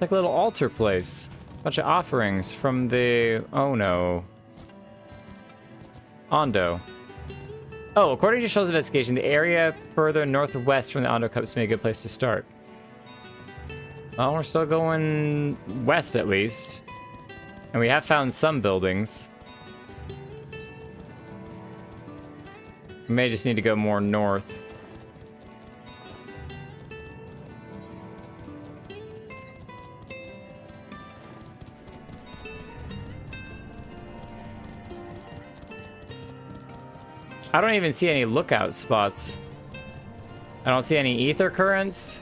Like a little altar place. Bunch of offerings from the... Oh, no. Ondo. Oh, according to Shell's investigation, the area further northwest from the Ondo Cups may be a good place to start. Well, we're still going west, at least. And we have found some buildings. We may just need to go more north. I don't even see any lookout spots. I don't see any ether currents.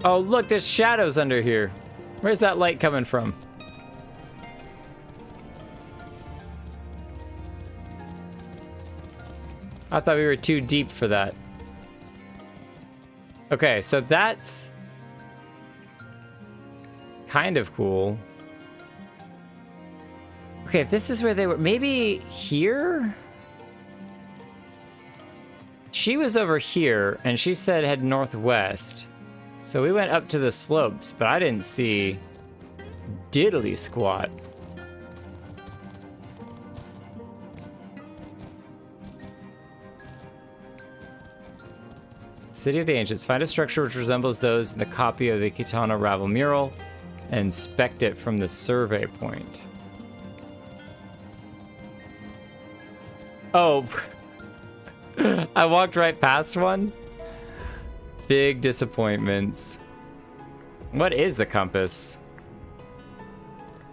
Oh, look, there's shadows under here. Where's that light coming from? I thought we were too deep for that. Okay, so that's kind of cool. Okay, if this is where they were, maybe here? She was over here, and she said head northwest. So we went up to the slopes, but I didn't see diddly squat. City of the Ancients. Find a structure which resembles those in the copy of the Kitana Ravel mural and inspect it from the survey point. Oh, I walked right past one. Big disappointments. What is the compass?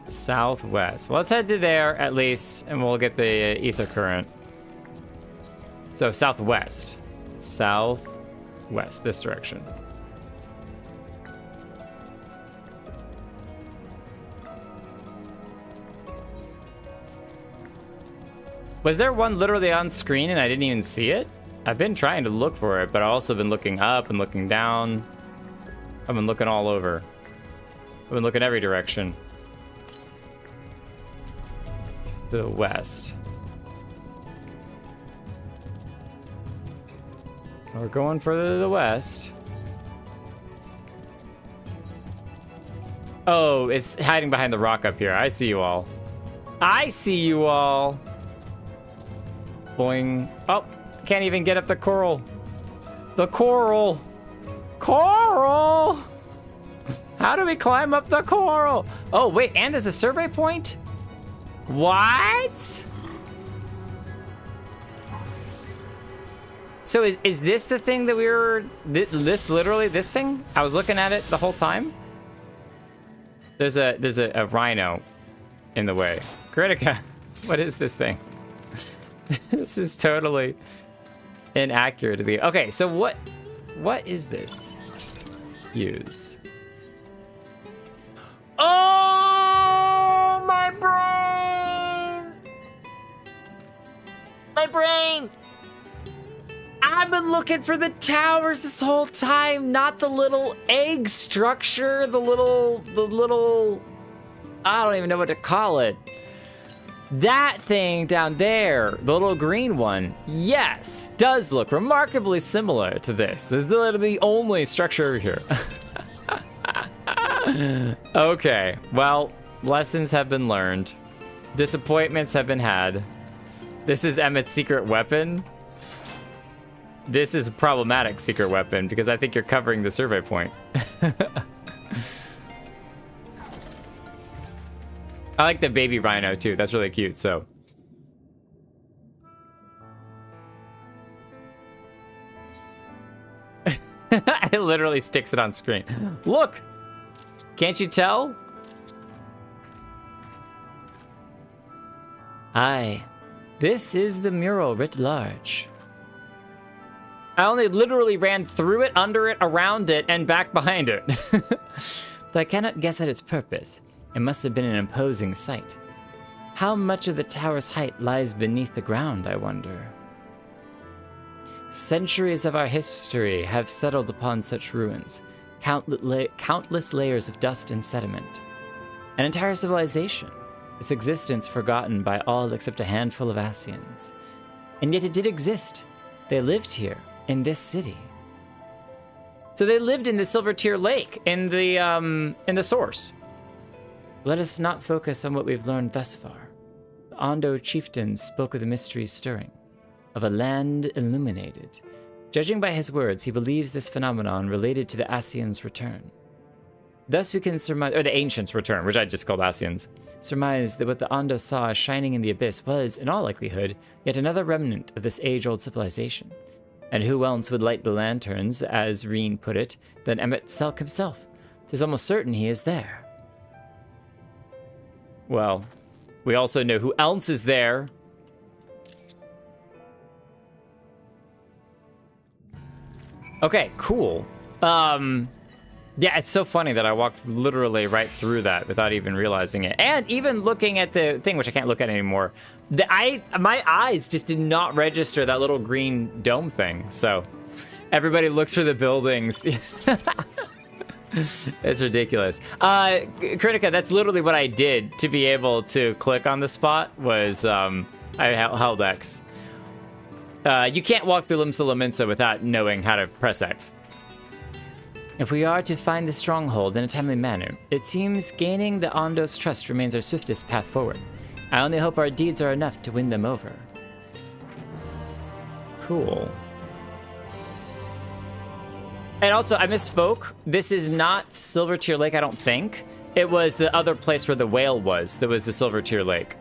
Southwest. Well, let's head to there at least, and we'll get the ether current. So southwest. Southwest, this direction. Was there one literally on screen and I didn't even see it? I've been trying to look for it, but I've also been looking up and looking down. I've been looking all over. I've been looking every direction. To the west. We're going further to the west. Oh, it's hiding behind the rock up here. I see you all. I see you all. Boing. Oh, can't even get up the coral. The coral. Coral! How do we climb up the coral? Oh, wait, and there's a survey point? What? So is this the thing that we were... This literally, this thing? I was looking at it the whole time? There's a rhino in the way. Kritika, what is this thing? This is totally inaccurate. Okay, so what is this? Use. Oh, my brain! My brain! I've been looking for the towers this whole time, not the little egg structure, the little, I don't even know what to call it. That thing down there, the little green one, yes, does look remarkably similar to this. This is literally the only structure over here. Okay, well, lessons have been learned. Disappointments have been had. This is Emmet's secret weapon. This is a problematic secret weapon because I think you're covering the survey point. I like the baby rhino too. That's really cute, so. It literally sticks it on screen. Look! Can't you tell? Aye. This is the mural writ large. I only literally ran through it, under it, around it, and back behind it. Though I cannot guess at its purpose. It must have been an imposing sight. How much of the tower's height lies beneath the ground, I wonder? Centuries of our history have settled upon such ruins. Countless layers of dust and sediment. An entire civilization. Its existence forgotten by all except a handful of Asians. And yet it did exist. They lived here, in this city. So they lived in the Silver Tear Lake, in the source. Let us not focus on what we've learned thus far. The Ondo chieftain spoke of the mysteries stirring, of a land illuminated. Judging by his words, he believes this phenomenon related to the Asians' return. Thus we can surmise, or the Ancients' return, which I just called Asians, surmise that what the Ondo saw shining in the abyss was, in all likelihood, yet another remnant of this age-old civilization. And who else would light the lanterns, as Reen put it, than Emet-Selch himself, 'Tis almost certain he is there. Well, we also know who else is there. Okay, cool. Yeah, it's so funny that I walked literally right through that without even realizing it. And even looking at the thing, which I can't look at anymore, my eyes just did not register that little green dome thing. So everybody looks for the buildings. It's ridiculous. Kritika, that's literally what I did to be able to click on the spot was I held X. You can't walk through Limsa Lominsa without knowing how to press X. If we are to find the stronghold in a timely manner, it seems gaining the Ondos' trust remains our swiftest path forward. I only hope our deeds are enough to win them over. Cool. And also, I misspoke. This is not Silvertear Lake, I don't think. It was the other place where the whale was that was the Silvertear Lake.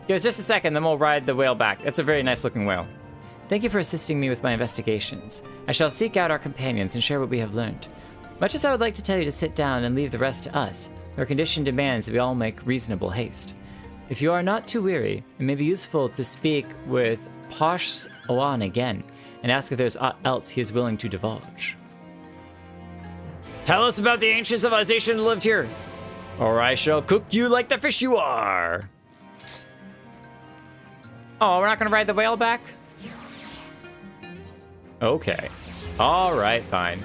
Give us just a second, then we'll ride the whale back. It's a very nice looking whale. Thank you for assisting me with my investigations. I shall seek out our companions and share what we have learned. Much as I would like to tell you to sit down and leave the rest to us, our condition demands that we all make reasonable haste. If you are not too weary, it may be useful to speak with Posh Owan again and ask if there's aught else he is willing to divulge. Tell us about the ancient civilization that lived here, or I shall cook you like the fish you are. Oh, we're not gonna ride the whale back? Okay. All right, fine.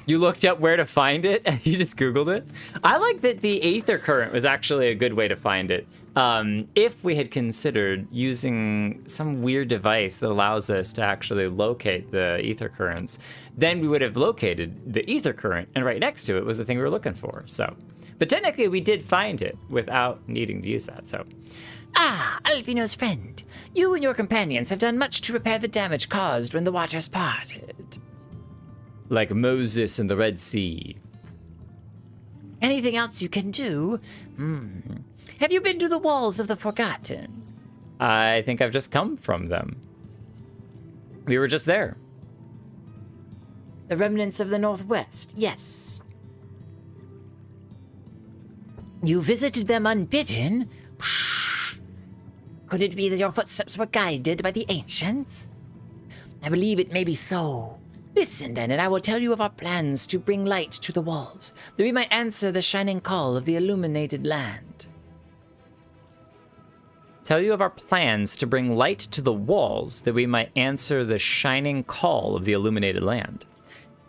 You looked up where to find it and you just Googled it? I like that the Aether Current was actually a good way to find it. If we had considered using some weird device that allows us to actually locate the Aether Currents, then we would have located the Aether Current, and right next to it was the thing we were looking for, so. But technically, we did find it without needing to use that, so.
Ah, Alfino's friend. You and your companions have done much to repair the damage caused when the waters parted.
Like Moses in the Red Sea.
Anything else you can do? Have you been to the walls of the Forgotten?
I think I've just come from them. We were just there.
The remnants of the Northwest, yes. You visited them unbidden? Could it be that your footsteps were guided by the ancients? I believe it may be so. Listen then, and I will tell you of our plans to bring light to the walls, that we might answer the shining call of the illuminated land.
Tell you of our plans to bring light to the walls, that we might answer the shining call of the illuminated land.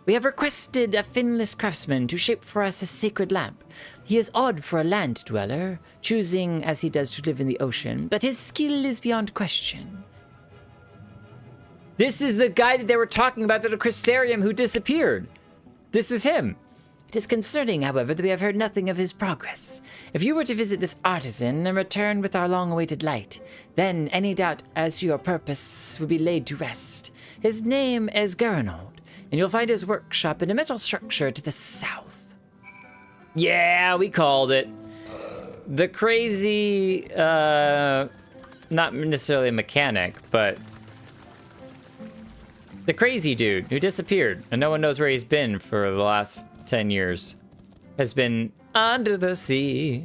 We have requested a finless craftsman to shape for us a sacred lamp. He is odd for a land dweller, choosing as he does to live in the ocean, but his skill is beyond question.
This is the guy that they were talking about at the Crystarium who disappeared. This is him.
It is concerning, however, that we have heard nothing of his progress. If you were to visit this artisan and return with our long-awaited light, then any doubt as to your purpose would be laid to rest. His name is Gurnold, and you'll find his workshop in a metal structure to the south.
Yeah, we called it. The crazy, not necessarily a mechanic, but the crazy dude who disappeared and no one knows where he's been for the last 10 years has been under the sea.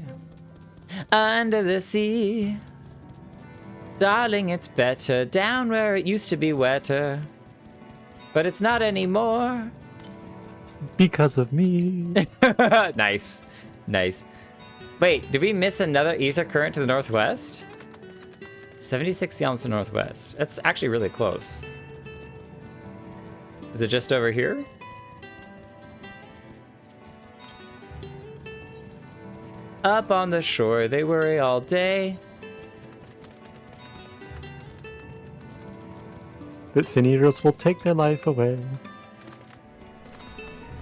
Under the sea. Darling, it's better down where it used to be wetter. But it's not anymore.
Because of me.
Nice. Nice. Wait, did we miss another Aether Current to the northwest? 76 yalms to northwest. That's actually really close. Is it just over here? Up on the shore, they worry all day.
The Sin Eaters will take their life away.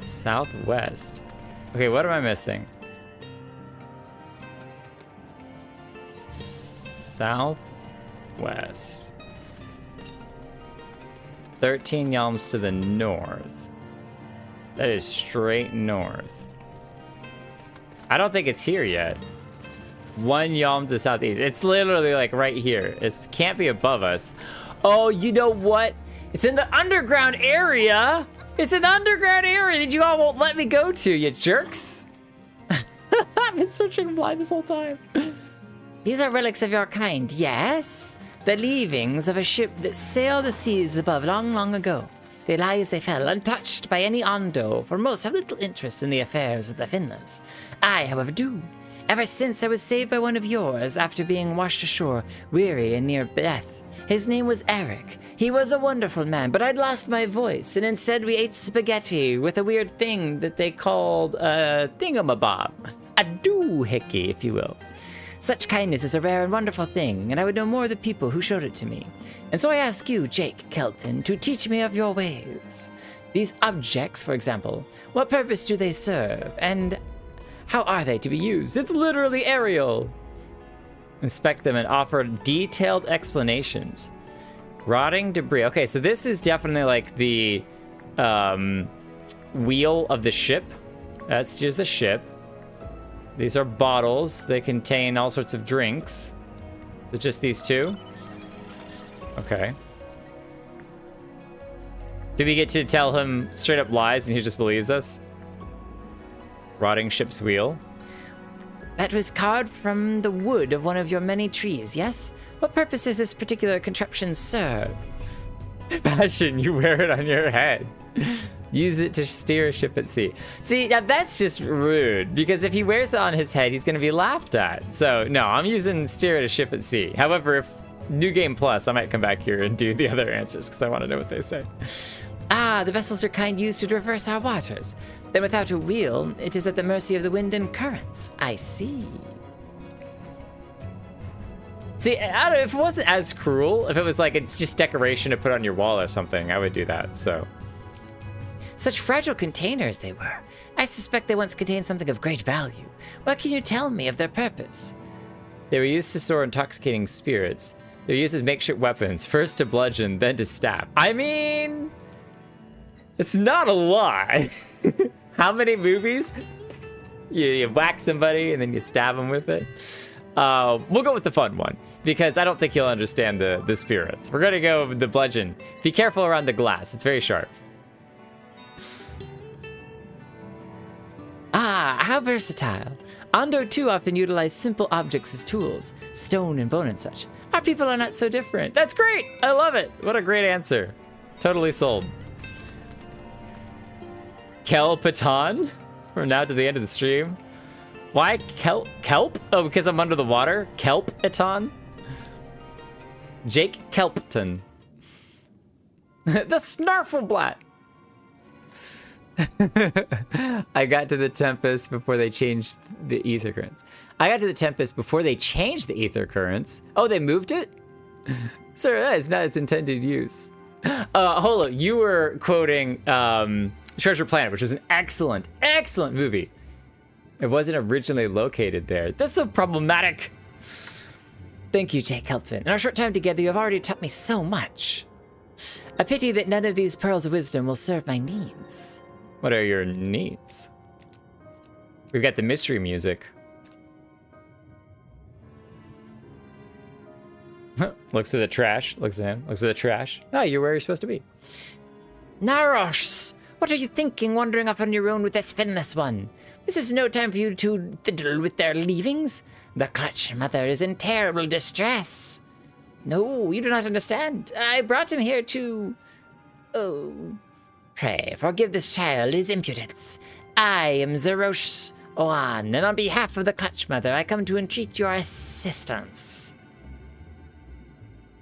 Southwest. Okay, what am I missing? Southwest. 13 yalms to the north. That is straight north. I don't think it's here yet. 1 yalm to the southeast. It's literally like right here. It can't be above us. Oh, you know what? It's in the underground area. It's an underground area that you all won't let me go to, you jerks. I've been searching blind this whole time.
These are relics of your kind, yes? The leavings of a ship that sailed the seas above long, long ago. They lie as they fell, untouched by any Ondo, for most have little interest in the affairs of the Finlands. I, however, do. Ever since I was saved by one of yours after being washed ashore, weary and near death. His name was Eric. He was a wonderful man, but I'd lost my voice, and instead we ate spaghetti with a weird thing that they called a thingamabob. A doohickey, if you will. Such kindness is a rare and wonderful thing, and I would know more of the people who showed it to me. And so I ask you, Jake Kelton, to teach me of your ways. These objects, for example, what purpose do they serve, and how are they to be used? It's literally Ariel. Inspect them and offer detailed explanations. Rotting debris. Okay, so this is definitely like the wheel of the ship. That's just the ship. These are bottles. They contain all sorts of drinks. Is it just these two? Okay. Do we get to tell him straight up lies and he just believes us? Rotting ship's wheel. That was carved from the wood of one of your many trees, yes? What purpose does this particular contraption serve? Fashion, you wear it on your head. Use it to steer a ship at sea. See, now that's just rude, because if he wears it on his head, he's going to be laughed at. So, no, I'm using steer a ship at sea. However, if New Game Plus, I might come back here and do the other answers, because I want to know what they say. Ah, the vessels are kind used to traverse our waters. Then without a wheel, it is at the mercy of the wind and currents. I see. See, I don't know, if it wasn't as cruel, if it was like it's just decoration to put on your wall or something, I would do that, so. Such fragile containers they were. I suspect they once contained something of great value. What can you tell me of their purpose? They were used to store intoxicating spirits. They're used as makeshift weapons, first to bludgeon, then to stab. I mean, it's not a lie. How many movies? You whack somebody and then you stab them with it. We'll go with the fun one, because I don't think you'll understand the spirits. We're gonna go with the bludgeon. Be careful around the glass, it's very sharp. Ah, how versatile. Ondo too often utilize simple objects as tools, stone and bone and such. Our people are not so different. That's great, I love it. What a great answer. Totally sold. Kelpaton, from now to the end of the stream. Why kelp? Oh, because I'm under the water? Kelp-aton? Jake Kelpton. The Snarfleblatt. I got to the Tempest before they changed the ether currents. I got to the Tempest before they changed the ether currents. Oh, they moved it? Sir, that is not its intended use. Hold up, you were quoting Treasure Planet, which is an excellent, excellent movie. It wasn't originally located there. That's so problematic. Thank you, Jay Kelton. In our short time together, you have already taught me so much. A pity that none of these pearls of wisdom will serve my needs. What are your needs? We've got the mystery music. Looks at the trash. Looks at him. Looks at the trash. Ah, you're where you're supposed to be. Narosh, what are you thinking wandering off on your own with this finless one? This is no time for you to fiddle with their leavings. The Clutch Mother is in terrible distress. No, you do not understand. I brought him here to... Oh. Pray, forgive this child his impudence. I am Zerosh Oan, and on behalf of the Clutch Mother, I come to entreat your assistance.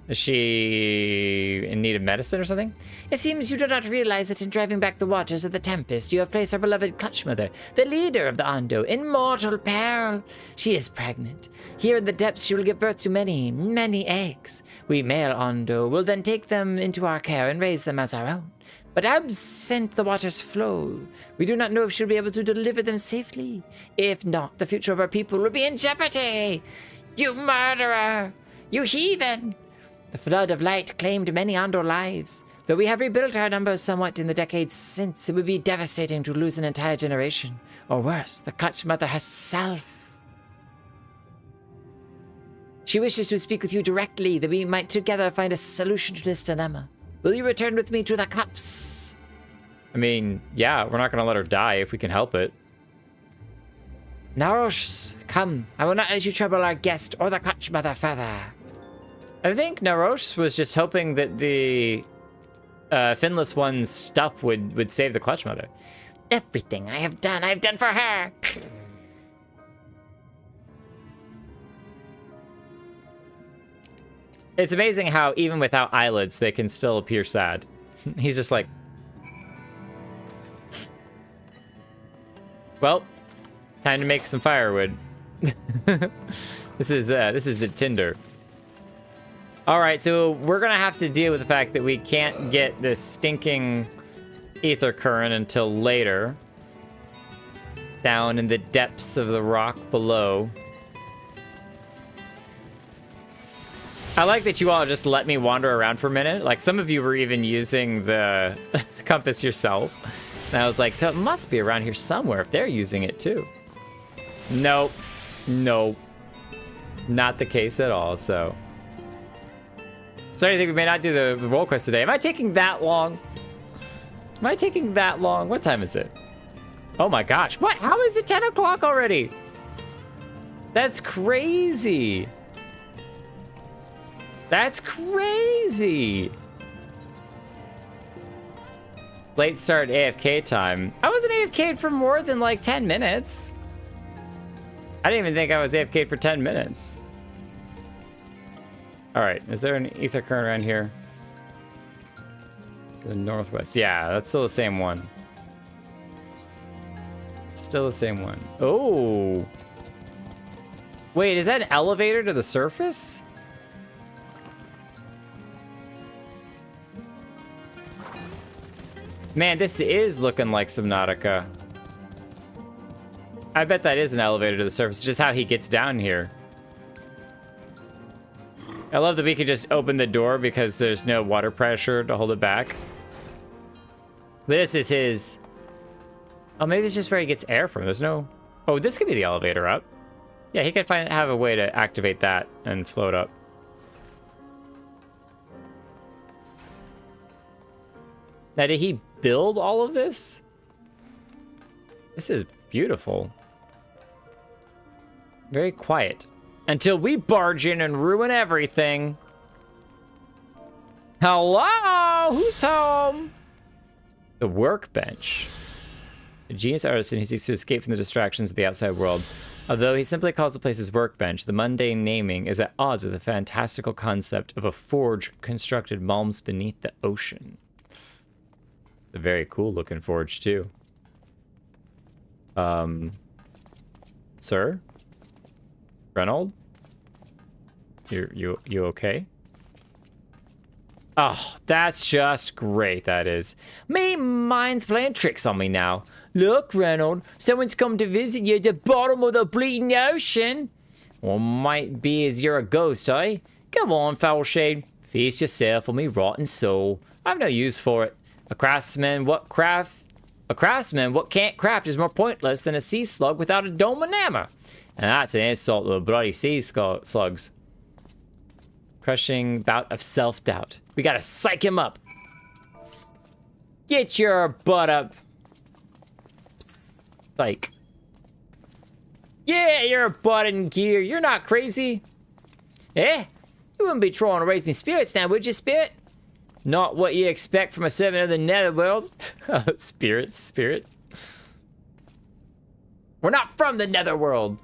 Is she in need of medicine or something? It seems you do not realize that in driving back the waters of the Tempest, you have placed our beloved Clutch Mother, the leader of the Ondo, in mortal peril. She is pregnant. Here in the depths, she will give birth to many, many eggs. We male Ondo will then take them into our care and raise them as our own. But absent the water's flow, we do not know if she'll be able to deliver them safely. If not, the future of our people will be in jeopardy. You murderer! You heathen! The flood of light claimed many Ondo lives. Though we have rebuilt our numbers somewhat in the decades since, it would be devastating to lose an entire generation. Or worse, the Clutch Mother herself. She wishes to speak with you directly, that we might together find a solution to this dilemma. Will you return with me to the cups?
I mean, yeah, we're not going to let her die if we can help it.
Narosh, come. I will not let you trouble our guest or the Clutch Mother further.
I think Narosh was just hoping that the Finless One's stuff would save the Clutch Mother.
Everything I have done for her.
It's amazing how even without eyelids, they can still appear sad. He's just like, well, time to make some firewood. This is the tinder. All right, so we're gonna have to deal with the fact that we can't get this stinking ether current until later, down in the depths of the rock below. I like that you all just let me wander around for a minute. Like, some of you were even using the compass yourself. And I was like, so it must be around here somewhere if they're using it too. Nope. Nope. Not the case at all, so. Sorry, I think we may not do the role quest today. Am I taking that long? Am I taking that long? What time is it? Oh my gosh. What? How is it 10 o'clock already? That's crazy. That's crazy. Late start AFK time. I wasn't AFK'd for more than like 10 minutes. I didn't even think I was AFK'd for 10 minutes. All right, is there an ether current around here? The northwest. Yeah, that's still the same one. Still the same one. Oh. Wait, is that an elevator to the surface? Man, this is looking like Subnautica. I bet that is an elevator to the surface, just how he gets down here. I love that we could just open the door because there's no water pressure to hold it back. But this is his... Oh, maybe this is just where he gets air from. There's no... Oh, this could be the elevator up. Yeah, he could have a way to activate that and float up. Now, did he build all of this? This is beautiful. Very quiet. Until we barge in and ruin everything. Hello? Who's home? The workbench. A genius artisan who seeks to escape from the distractions of the outside world. Although he simply calls the place his workbench, the mundane naming is at odds with the fantastical concept of a forge constructed malms beneath the ocean. A very cool looking forge too. Sir? Reynold? You okay? Oh, that's just great, that is. Me mind's playing tricks on me now. Look, Reynold, someone's come to visit you at the bottom of the bleeding ocean. Or might be as you're a ghost, eh? Come on, Foulshade. Feast yourself on me rotten soul. I've no use for it. A craftsman what can't craft is more pointless than a sea slug without a dome and hammer. And that's an insult to the bloody sea slugs. Crushing bout of self-doubt. We gotta psych him up. Get your butt up. Psych. Yeah, you're a butt in gear. You're not crazy. Eh? You wouldn't be trolling raising spirits now, would you, Spirit? Not what you expect from a servant of the netherworld. Spirit. We're not from the netherworld.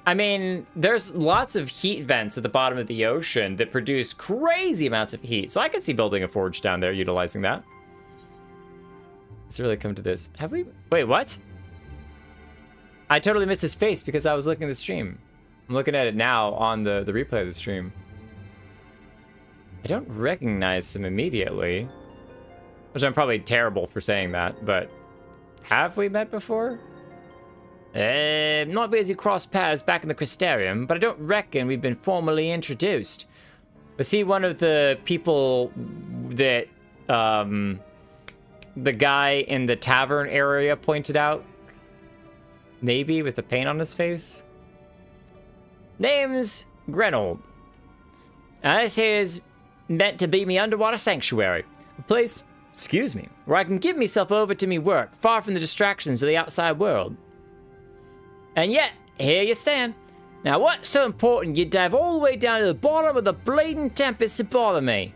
I mean, there's lots of heat vents at the bottom of the ocean that produce crazy amounts of heat. So I could see building a forge down there, utilizing that. It's really come to this. Have we? Wait, what? I totally missed his face because I was looking at the stream. I'm looking at it now on the replay of the stream. I don't recognize him immediately. Which I'm probably terrible for saying that, but have we met before? Not because you crossed paths back in the Crystarium, but I don't reckon we've been formally introduced. Was he one of the people that the guy in the tavern area pointed out? Maybe with the paint on his face. Name's Grenold. This here's meant to be me underwater sanctuary. A place, excuse me, where I can give myself over to me work, far from the distractions of the outside world. And yet, here you stand. Now, what's so important you dive all the way down to the bottom of the bleeding tempest to bother me?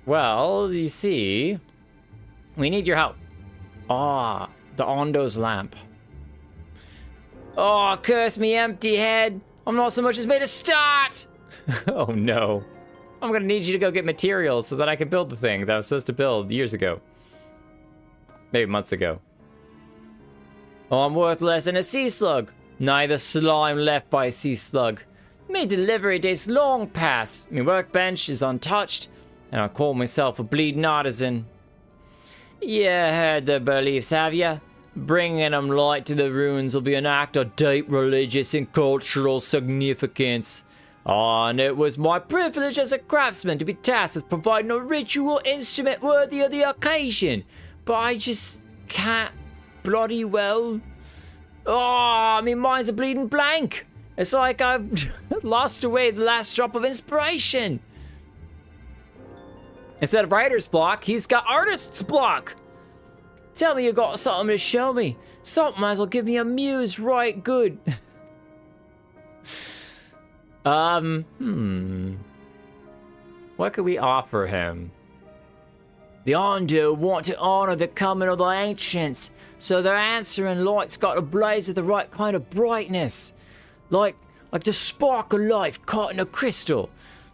Well, you see, we need your help. Ah, the Ondo's lamp. Oh, curse me empty head. I'm not so much as made a start. Oh no. I'm gonna need you to go get materials so that I can build the thing that I was supposed to build years ago. Maybe months ago. Oh, I'm worth less than a sea slug. Neither slime left by a sea slug. Me delivery days long past. Me workbench is untouched, and I call myself a bleeding artisan. Yeah, heard the beliefs, have ya? Bringing them light to the ruins will be an act of deep religious and cultural significance. Oh, and it was my privilege as a craftsman to be tasked with providing a ritual instrument worthy of the occasion. But I just can't bloody well. Oh, my mind's a bleeding blank. It's like I've lost away the last drop of inspiration. Instead of writer's block, he's got artist's block. Tell me you got something to show me. Something that'll give me a muse right good. What could we offer him? The Ondo want to honor the coming of the ancients, so their answering light's got to blaze with the right kind of brightness. Like the spark of life caught in a crystal.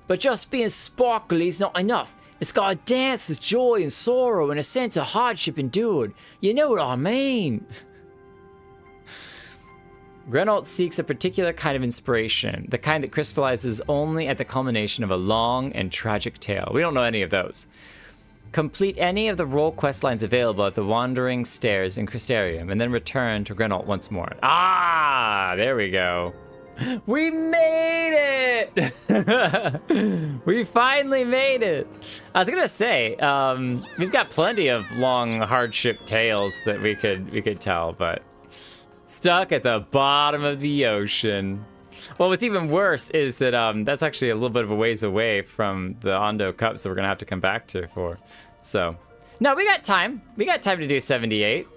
But just being sparkly is not enough. It's got to dance with joy and sorrow and a sense of hardship endured. You know what I mean? Grenold seeks a particular kind of inspiration, the kind that crystallizes only at the culmination of a long and tragic tale. We don't know any of those. Complete any of the role quest lines available at the Wandering Stairs in Crystarium, and then return to Grenold once more. Ah, there we go. We made it! We finally made it! I was gonna say, we've got plenty of long hardship tales that we could tell, but stuck at the bottom of the ocean. Well, what's even worse is that that's actually a little bit of a ways away from the Ondo Cup, so we're gonna have to come back to for. So, no, we got time. We got time to do 78.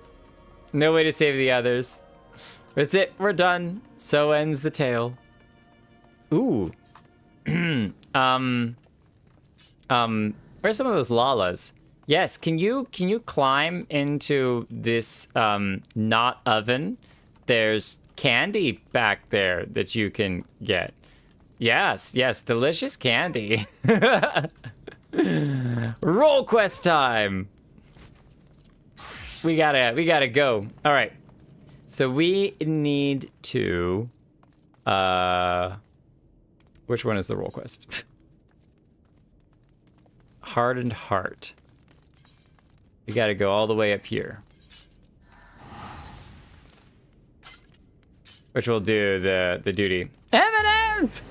No way to save the others. That's it. We're done. So ends the tale. Ooh. Where's some of those lalas? Yes. Can you climb into this not oven? There's candy back there that you can get. Yes. Delicious candy. Roll quest time. We gotta go. All right. So we need to, which one is the role quest? Hardened Heart. We gotta go all the way up here. Which will do the duty. M&M's!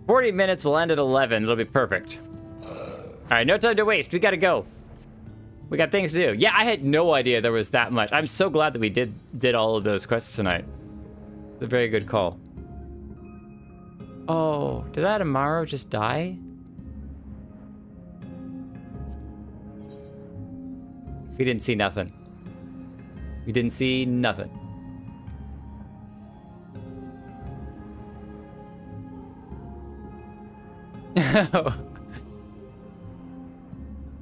40 minutes, we'll end at 11, it'll be perfect. All right, no time to waste, we gotta go. We got things to do. Yeah, I had no idea there was that much. I'm so glad that we did all of those quests tonight. It's a very good call. Oh, did that Amaro just die? We didn't see nothing. We didn't see nothing.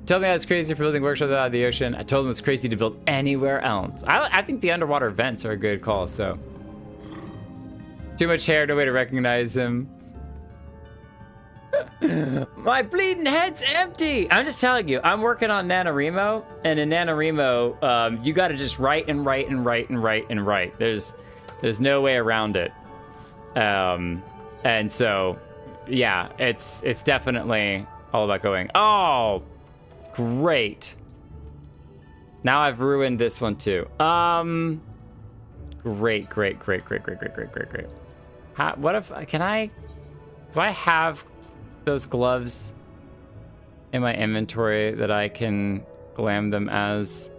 Tell me I was crazy for building workshops out of the ocean. I told him it was crazy to build anywhere else. I think the underwater vents are a good call, so. Too much hair, no way to recognize him. My bleeding head's empty. I'm just telling you, I'm working on NaNoWriMo, and in NaNoWriMo, you gotta just write and write and write and write and write. There's no way around it. And so, yeah, it's definitely all about going, oh, great. Now I've ruined this one too. Great. What if, do I have those gloves in my inventory that I can glam them as?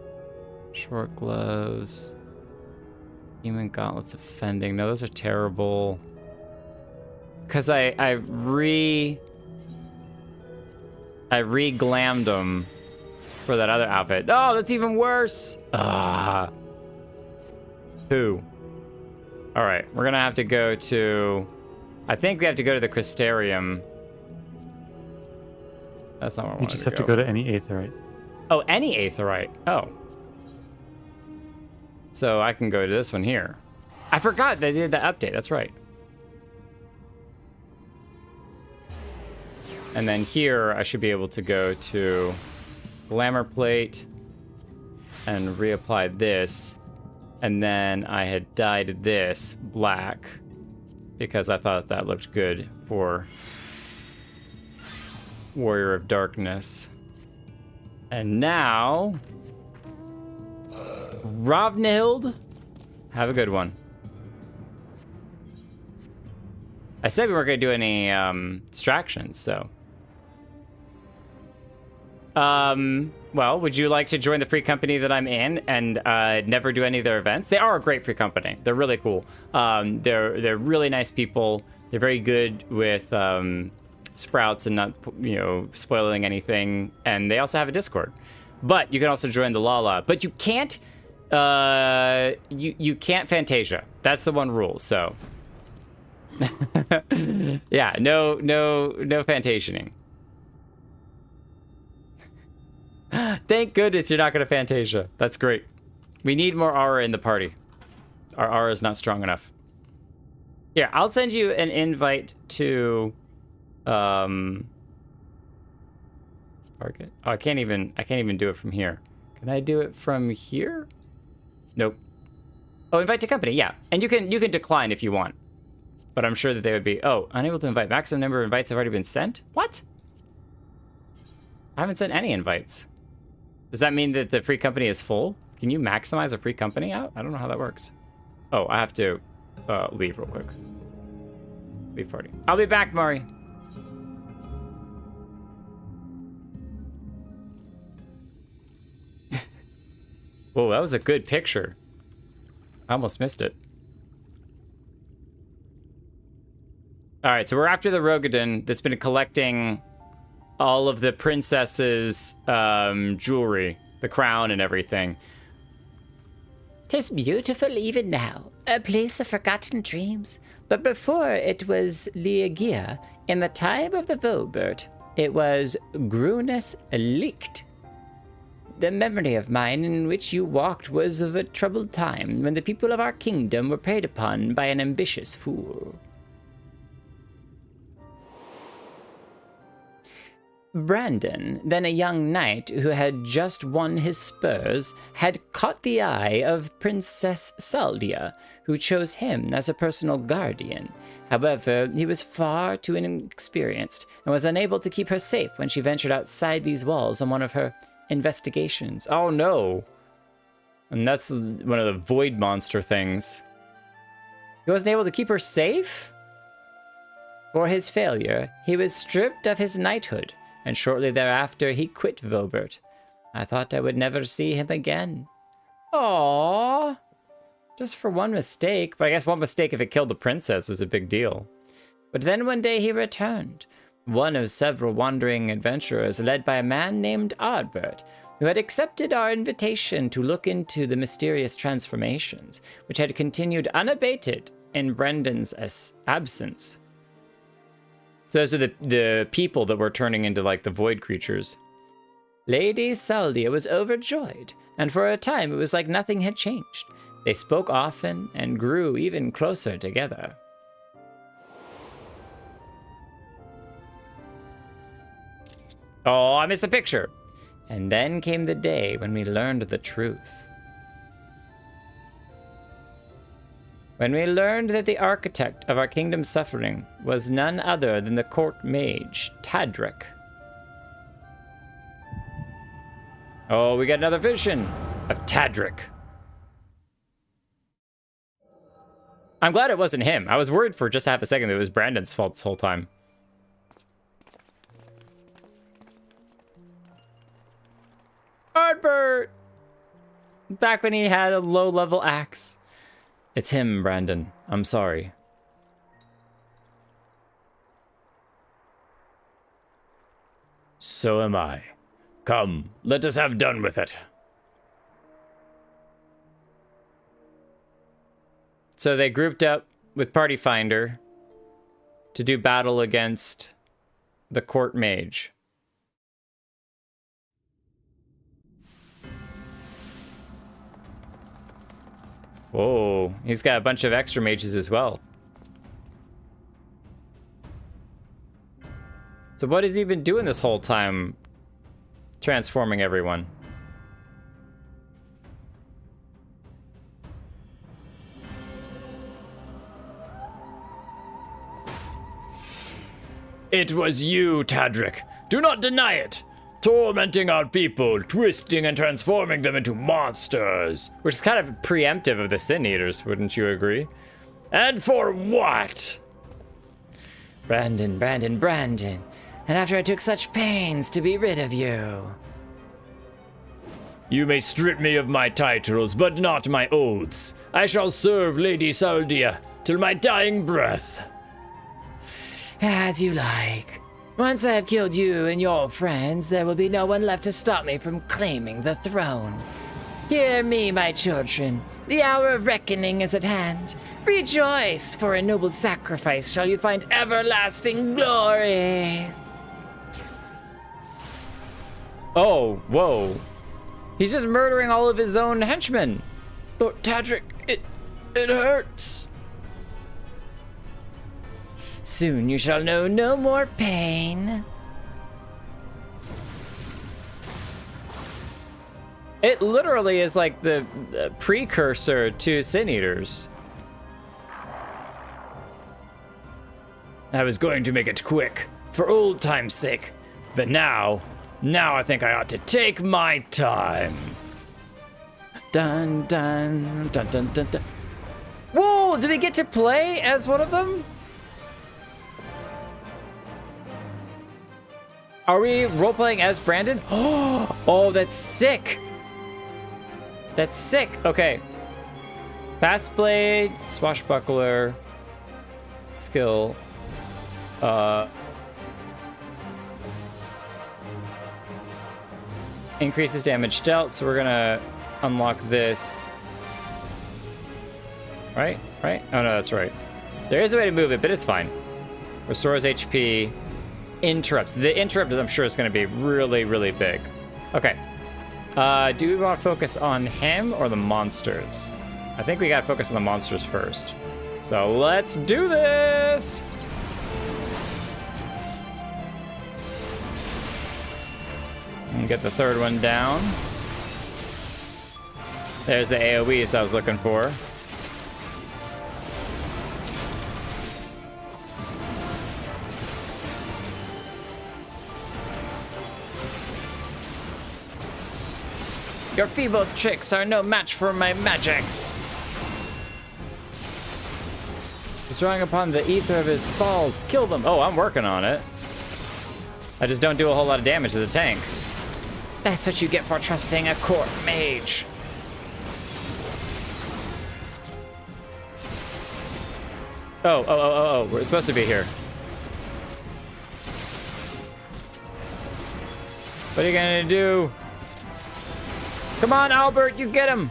Short gloves. Human gauntlets offending. No, those are terrible. Because I re-glammed them for that other outfit. Oh, that's even worse. Who? All right, we're gonna have to go to. I think we have to go to the Crystarium. That's not where
You just have to go to any Aetheryte.
Oh, any Aetheryte. Oh. So I can go to this one here. I forgot they did the update. That's right. And then here, I should be able to go to Glamour Plate and reapply this. And then I had dyed this black because I thought that looked good for Warrior of Darkness. And now, Ravnihild, have a good one. I said we weren't going to do any distractions, so. Well, would you like to join the free company that I'm in and never do any of their events? They are a great free company. They're really cool. They're really nice people. They're very good with sprouts and not, you know, spoiling anything. And they also have a Discord. But you can also join the Lala. But you can't you can't Fantasia. That's the one rule. So yeah, no Fantasioning. Thank goodness you're not going to Fantasia. That's great. We need more aura in the party. Our aura is not strong enough. Here, I'll send you an invite to target. Oh, I can't even do it from here. Can I do it from here? Nope. Oh, invite to company. Yeah. And you can decline if you want. But I'm sure that they would be, oh, unable to invite. Maximum number of invites have already been sent? What? I haven't sent any invites. Does that mean that the free company is full? Can you maximize a free company out? I don't know how that works. Oh, I have to leave real quick. Leave party. I'll be back, Mari. Whoa, that was a good picture. I almost missed it. All right, so we're after the Rogadin that's been collecting all of the princess's jewelry, the crown and everything.
'Tis beautiful even now, a place of forgotten dreams. But before it was Liagia, in the time of the Vobert, it was Grunus Licht. The memory of mine in which you walked was of a troubled time when the people of our kingdom were preyed upon by an ambitious fool. Brandon, then a young knight who had just won his spurs, had caught the eye of Princess Saldia, who chose him as a personal guardian. However, he was far too inexperienced and was unable to keep her safe when she ventured outside these walls on one of her investigations.
Oh no! And that's one of the void monster things. He wasn't able to keep her safe?
For his failure, he was stripped of his knighthood, and shortly thereafter he quit Vobert. I thought I would never see him again.
Aww. Just for one mistake, but I guess one mistake if it killed the princess was a big deal.
But then one day he returned, one of several wandering adventurers led by a man named Ardbert, who had accepted our invitation to look into the mysterious transformations, which had continued unabated in Brendan's absence.
So those are the people that were turning into, like, the void creatures.
Lady Saldia was overjoyed, and for a time it was like nothing had changed. They spoke often and grew even closer together.
Oh, I missed the picture.
And then came the day when we learned the truth. When we learned that the architect of our kingdom's suffering was none other than the court mage, Tadric.
Oh, we got another vision of Tadric. I'm glad it wasn't him. I was worried for just half a second that it was Brandon's fault this whole time. Ardbert! Back when he had a low-level axe. It's him, Brandon. I'm sorry.
So am I. Come, let us have done with it.
So they grouped up with Party Finder to do battle against the court mage. Whoa, he's got a bunch of extra mages as well. So what has he been doing this whole time? Transforming everyone.
It was you, Tadric. Do not deny it. Tormenting our people, twisting and transforming them into monsters.
Which is kind of preemptive of the Sin Eaters, wouldn't you agree?
And for what?
Brandon, Brandon, Brandon. And after I took such pains to be rid of you.
You may strip me of my titles, but not my oaths. I shall serve Lady Saldia till my dying breath.
As you like. Once I have killed you and your friends, there will be no one left to stop me from claiming the throne. Hear me, my children. The hour of reckoning is at hand. Rejoice, for a noble sacrifice shall you find everlasting glory.
Oh, whoa. He's just murdering all of his own henchmen.
Lord Tadric, it hurts. Soon you shall know no more pain.
It literally is like the precursor to Sin Eaters.
I was going to make it quick, for old time's sake. But now I think I ought to take my time.
Dun, dun, dun, dun, dun, dun. Whoa, do we get to play as one of them? Are we role-playing as Brandon? Oh, that's sick. That's sick. Okay. Fast blade, swashbuckler, skill. Increases damage dealt, so we're gonna unlock this. Right? Right? Oh no, that's right. There is a way to move it, but it's fine. Restores HP. Interrupts. The interrupt, I'm sure, is going to be really, really big. Okay. Do we want to focus on him or the monsters? I think we got to focus on the monsters first. So let's do this! And get the third one down. There's the AoEs I was looking for. Your feeble tricks are no match for my magics. He's drawing upon the ether of his balls. Kill them. Oh, I'm working on it. I just don't do a whole lot of damage as a tank.
That's what you get for trusting a court mage.
Oh, we're supposed to be here. What are you gonna do? Come on, Albert, you get him.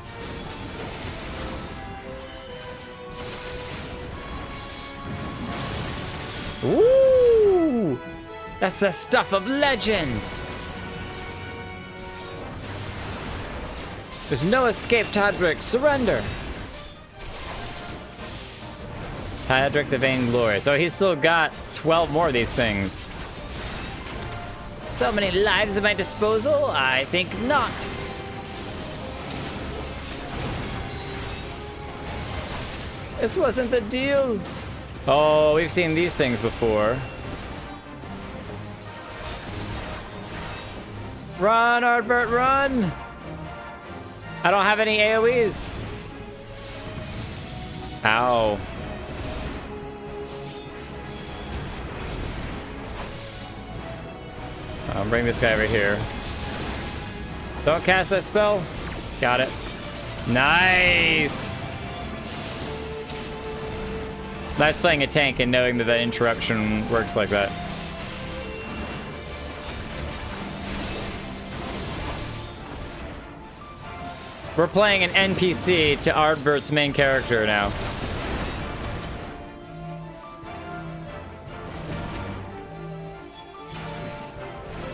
Ooh! That's the stuff of legends.
There's no escape, Tadric. Surrender. Tadric the Vainglorious. So he's still got 12 more of these things.
So many lives at my disposal? I think not.
This wasn't the deal. Oh, we've seen these things before. Run, Ardbert, run! I don't have any AoEs. Ow. I'll bring this guy over here. Don't cast that spell. Got it. Nice! Nice playing a tank and knowing that that interruption works like that. We're playing an NPC to Ardbert's main character now.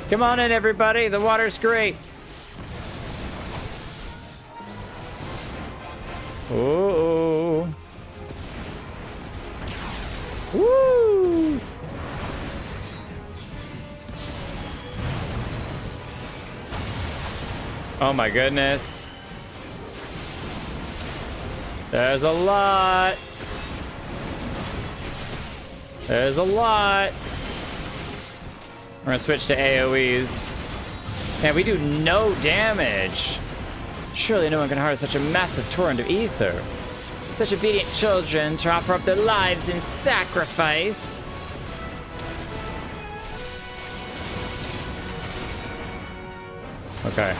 Come on in, everybody. The water's great. Oh. Woo! Oh my goodness. There's a lot. There's a lot. We're gonna switch to AoEs. Man, we do no damage. Surely no one can harness such a massive torrent of ether. Such obedient children to offer up their lives in sacrifice. Okay.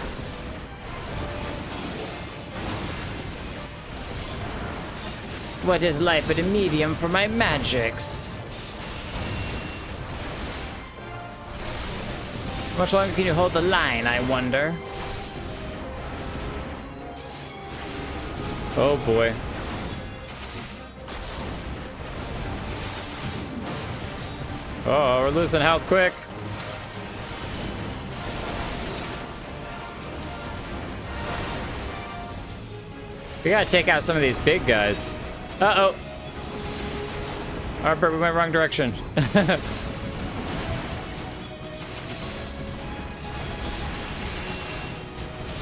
What is life but a medium for my magics? How much longer can you hold the line, I wonder? Oh boy. Oh, we're losing health quick. We gotta take out some of these big guys. Uh-oh. Ardbert, we went wrong direction.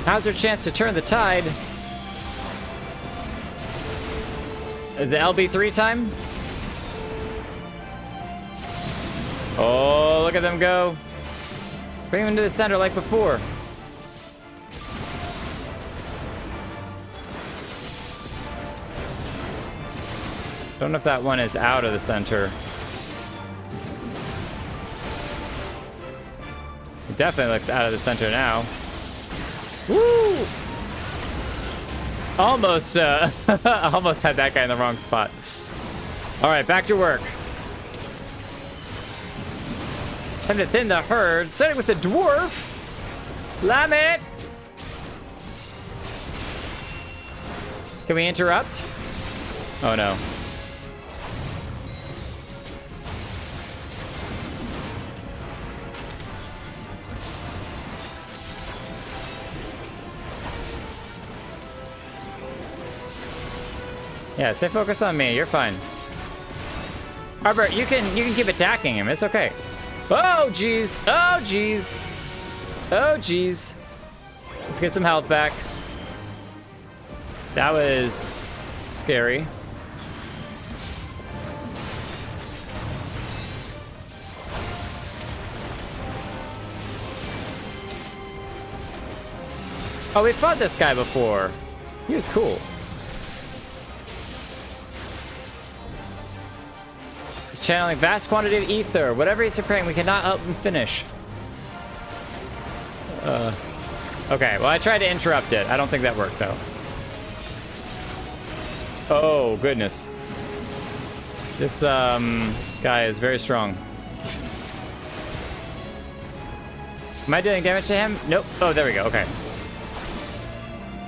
How's our chance to turn the tide? Is the LB3 time? Oh, look at them go. Bring them to the center like before. Don't know if that one is out of the center. It definitely looks out of the center now. Woo! Almost, almost had that guy in the wrong spot. All right, back to work. Time to thin the herd, starting with the dwarf. Lamet! Can we interrupt? Oh no. Yeah, stay focused on me. You're fine. Ardbert, you can keep attacking him. It's okay. Oh jeez. Oh jeez. Oh jeez. Let's get some health back. That was scary. Oh, we fought this guy before. He was cool. He's channeling vast quantity of ether. Whatever he's preparing, we cannot help him finish. Okay, well, I tried to interrupt it. I don't think that worked, though. Oh, goodness. This, guy is very strong. Am I doing damage to him? Nope. Oh, there we go. Okay.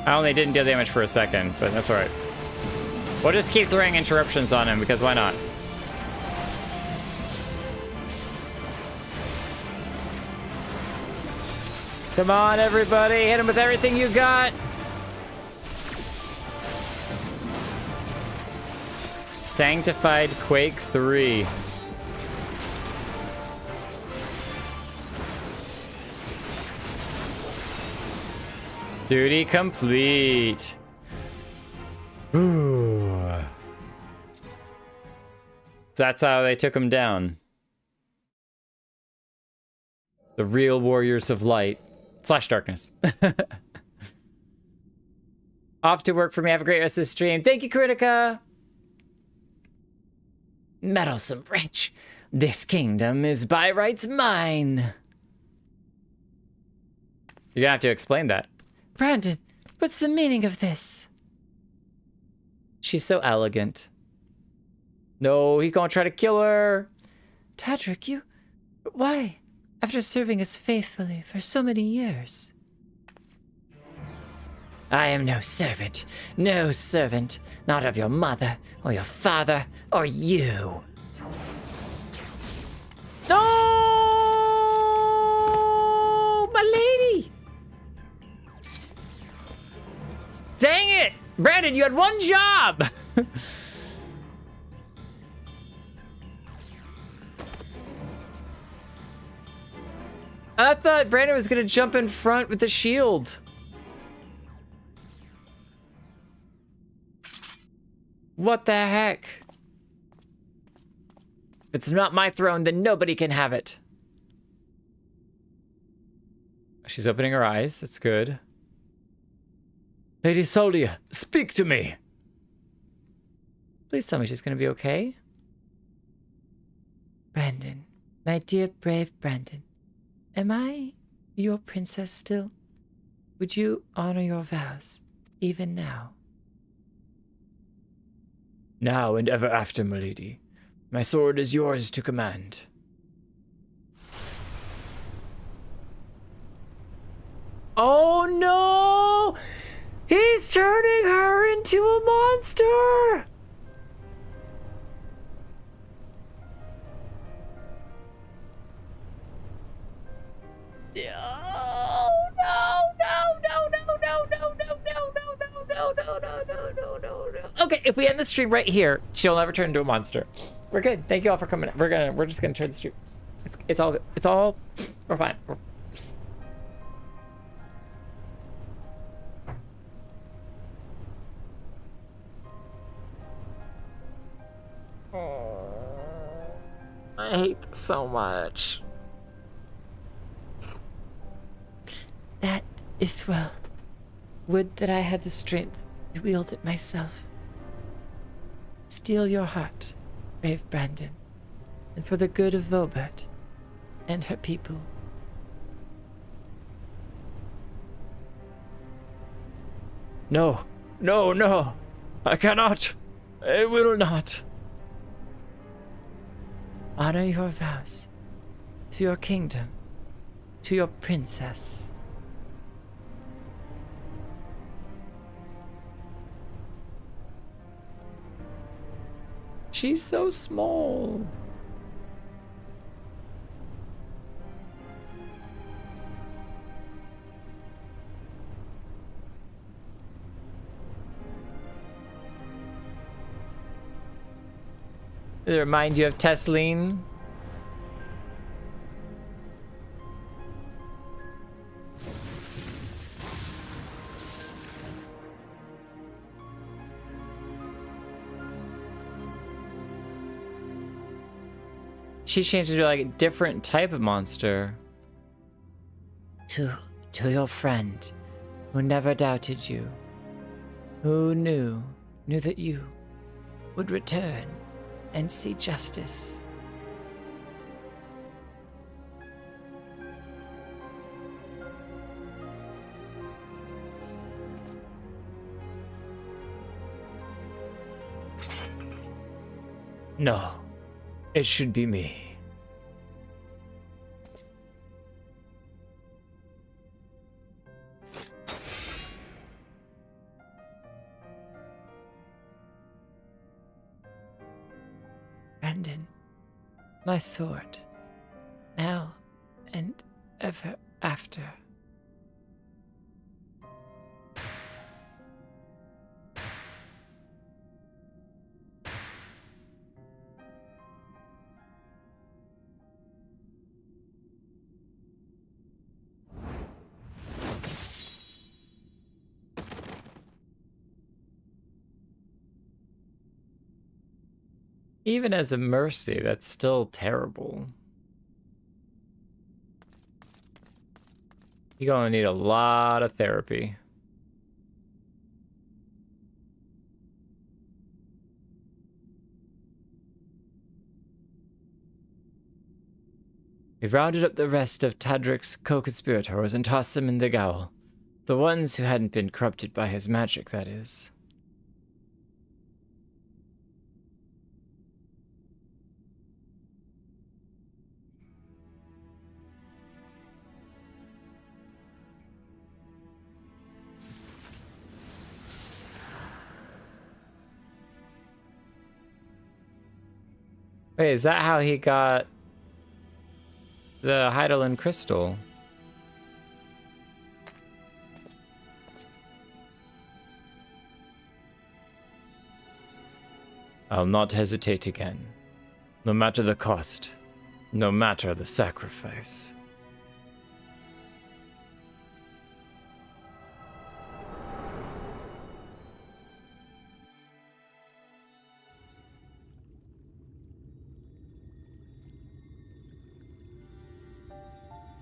I only didn't deal damage for a second, but that's all right. We'll just keep throwing interruptions on him, because why not? Come on, everybody. Hit him with everything you got. Sanctified Quake 3. Duty complete. Ooh. That's how they took him down. The real warriors of light. / darkness. Off to work for me. Have a great rest of the stream. Thank you, Kritika. Meddlesome wretch. This kingdom is by rights mine. You're gonna have to explain that.
Brandon, what's the meaning of this?
She's so elegant. No, he gonna try to kill her.
Tadric, you... Why? After serving us faithfully for so many years. I am no servant. No servant. Not of your mother, or your father, or you.
No! My lady! Dang it! Brandon, you had one job! I thought Brandon was gonna jump in front with the shield. What the heck? If it's not my throne, then nobody can have it. She's opening her eyes. That's good.
Lady Soldia, speak to me.
Please tell me she's gonna be okay.
Brandon, my dear brave Brandon, am I your princess still? Would you honor your vows, even now?
Now and ever after, milady. My sword is yours to command.
Oh no! He's turning her into a monster! No. Okay, if we end the stream right here, she'll never turn into a monster. We're good. Thank you all for coming. We're just gonna turn the stream. It's all good. We're fine. I hate this so much.
That is well. Would that I had the strength to wield it myself. Steel your heart, brave Brandon, and for the good of Vobert and her people.
No. I cannot. I will not.
Honor your vows to your kingdom, to your princess.
She's so small. Does it remind you of Tesleen? She changed into like a different type of monster.
To your friend, who never doubted you, who knew that you would return and see justice.
No, it should be me.
Brandon, my sword, now and ever after.
Even as a mercy, that's still terrible. You're gonna need a lot of therapy.
We've rounded up the rest of Tadric's co-conspirators and tossed them in the gaol. The ones who hadn't been corrupted by his magic, that is.
Wait, is that how he got the Heidelin crystal? I'll not hesitate again, no matter the cost, no matter the sacrifice.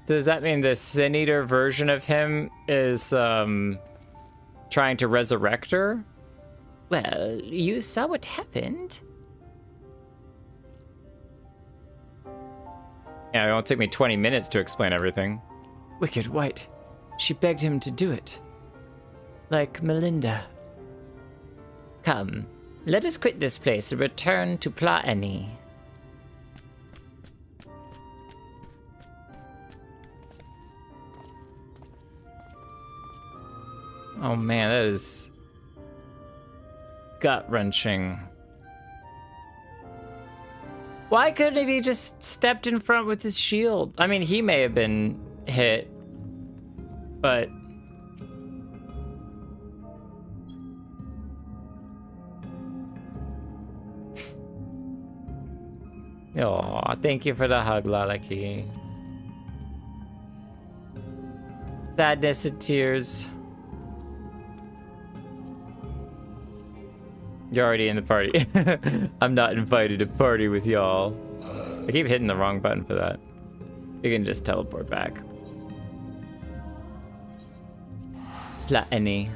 Does that mean the Sin Eater version of him is trying to resurrect her?
Well, you saw what happened.
Yeah, it won't take me 20 minutes to explain everything.
Wicked White. She begged him to do it. Like Melinda. Come, let us quit this place and return to Plaani.
Oh man, that is gut-wrenching. Why couldn't he just stepped in front with his shield? I mean, he may have been hit, but... Oh, thank you for the hug, Lalaki. Sadness and tears. You're already in the party. I'm not invited to party with y'all. I keep hitting the wrong button for that. You can just teleport back. Plaani.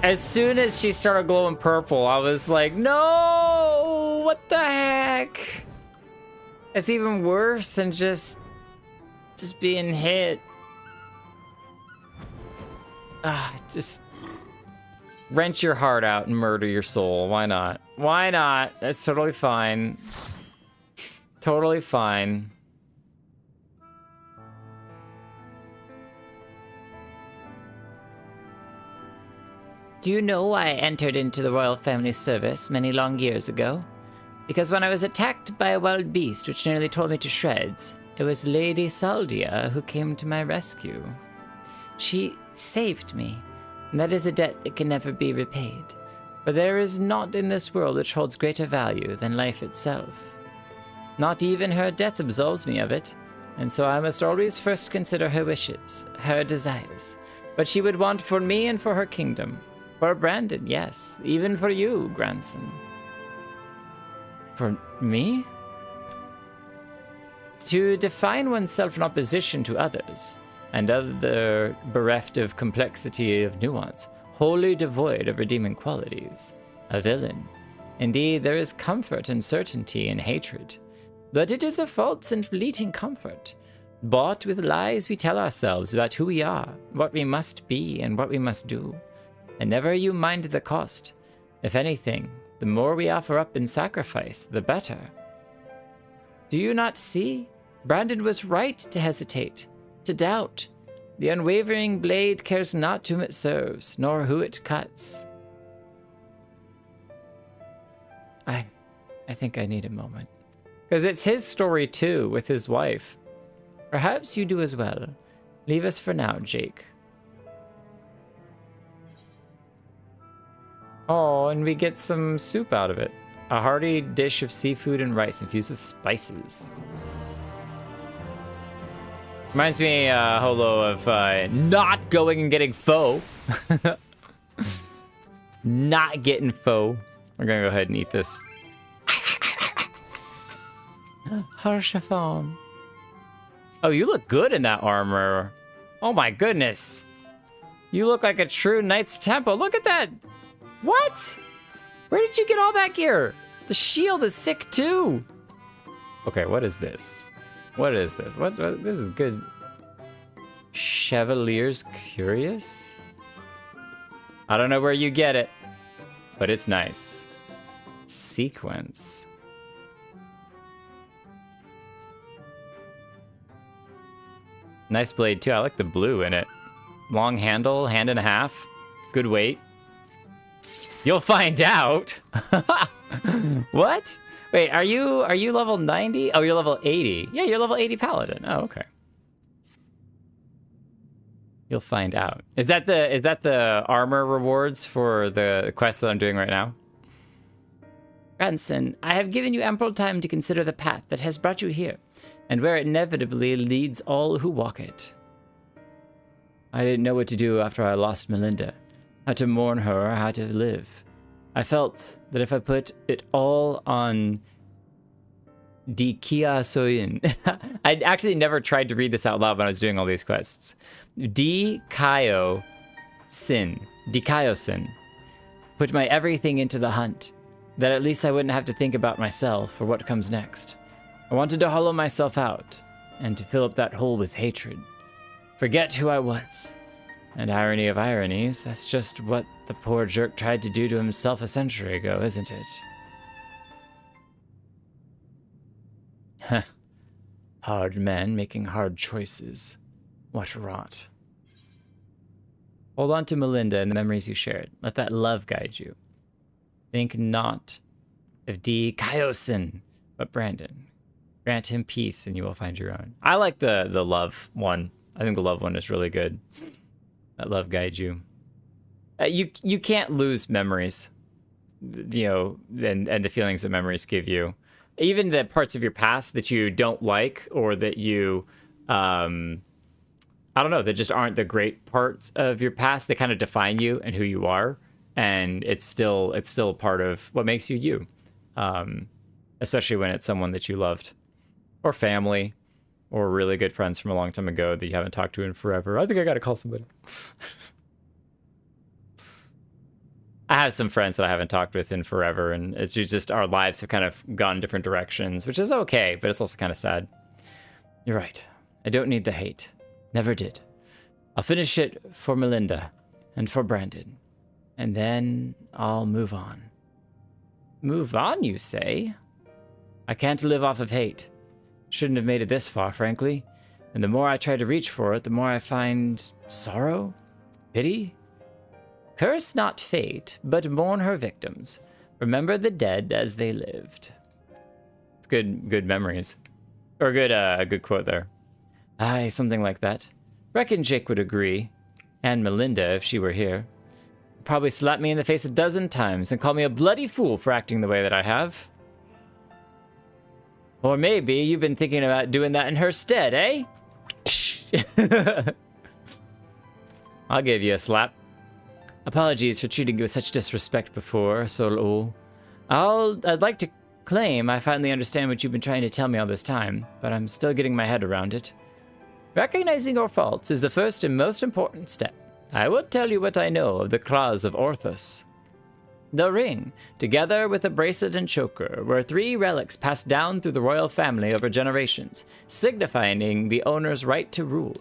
As soon as she started glowing purple, I was like, no! What the heck? It's even worse than just being hit. Just wrench your heart out and murder your soul. Why not? Why not? That's totally fine. Totally fine.
Do you know why I entered into the royal family service many long years ago? Because when I was attacked by a wild beast which nearly tore me to shreds, it was Lady Saldia who came to my rescue. She saved me, and that is a debt that can never be repaid. For there is naught in this world which holds greater value than life itself. Not even her death absolves me of it, and so I must always first consider her wishes, her desires, what she would want for me and for her kingdom. For Brandon, yes, even for you, grandson.
For me?
To define oneself in opposition to others, and other bereft of complexity of nuance, wholly devoid of redeeming qualities. A villain. Indeed, there is comfort and certainty in hatred, but it is a false and fleeting comfort, bought with lies we tell ourselves about who we are, what we must be, and what we must do. And never you mind the cost. If anything, the more we offer up in sacrifice, the better. Do you not see? Brandon was right to hesitate, to doubt. The unwavering blade cares not whom it serves, nor who it cuts.
I think I need a moment. Because it's his story too, with his wife.
Perhaps you do as well. Leave us for now, Jake.
Oh, and we get some soup out of it. A hearty dish of seafood and rice infused with spices. Reminds me, Holo, of not going and getting pho. Not getting pho. We're gonna go ahead and eat this.
Harshafon.
Oh, you look good in that armor. Oh my goodness. You look like a true Knights Temple. Look at that. What? Where did you get all that gear? The shield is sick too. Okay, what is this? What is this? What this is good. Chevalier's Curious? I don't know where you get it, but it's nice. Sequence. Nice blade too. I like the blue in it. Long handle, hand and a half. Good weight. You'll find out. What? Wait, are you level 90? Oh, you're level 80. Yeah, you're level 80 paladin. Oh, okay. You'll find out. Is that the armor rewards for the quest that I'm doing right now?
Grandson, I have given you ample time to consider the path that has brought you here, and where it inevitably leads all who walk it. I didn't know what to do after I lost Melinda. How to mourn her, or how to live. I felt that if I put it all on Dikia Soyin.
I actually never tried to read this out loud when I was doing all these quests. Dikayo Sin.
Put my everything into the hunt, that at least I wouldn't have to think about myself or what comes next. I wanted to hollow myself out, and to fill up that hole with hatred. Forget who I was. And irony of ironies, that's just what the poor jerk tried to do to himself a century ago, isn't it? Huh. Hard men making hard choices. What rot. Hold on to Melinda and the memories you shared. Let that love guide you. Think not of D. Kyosin, but Brandon. Grant him peace and you will find your own. I like the love one. I think the love one is really good. That love guides you. You can't lose memories, you know, and the feelings that memories give you. Even the parts of your past that you don't like or that you, I don't know, that just aren't the great parts of your past. They kind of define you and who you are, and it's still part of what makes you you. Especially when it's someone that you loved, or family, or really good friends from a long time ago that you haven't talked to in forever. I think I gotta call somebody. I have some friends that I haven't talked with in forever, and it's just our lives have kind of gone different directions, which is okay, but it's also kind of sad. You're right. I don't need the hate. Never did. I'll finish it for Melinda and for Brandon, and then I'll move on. Move on, you say? I can't live off of hate. Shouldn't have made it this far, frankly. And the more I try to reach for it, the more I find sorrow, pity. Curse not fate, but mourn her victims. Remember the dead as they lived. It's good memories. Or good quote there. Aye, something like that. Reckon Jake would agree. And Melinda, if she were here. Probably slap me in the face a dozen times and call me a bloody fool for acting the way that I have. Or maybe you've been thinking about doing that in her stead, eh? I'll give you a slap. Apologies for treating you with such disrespect before, Sol-Ul. I'd like to claim I finally understand what you've been trying to tell me all this time, but I'm still getting my head around it. Recognizing your faults is the first and most important step. I will tell you what I know of the claws of Orthus. The ring, together with a bracelet and choker, were 3 relics passed down through the royal family over generations, signifying the owner's right to rule.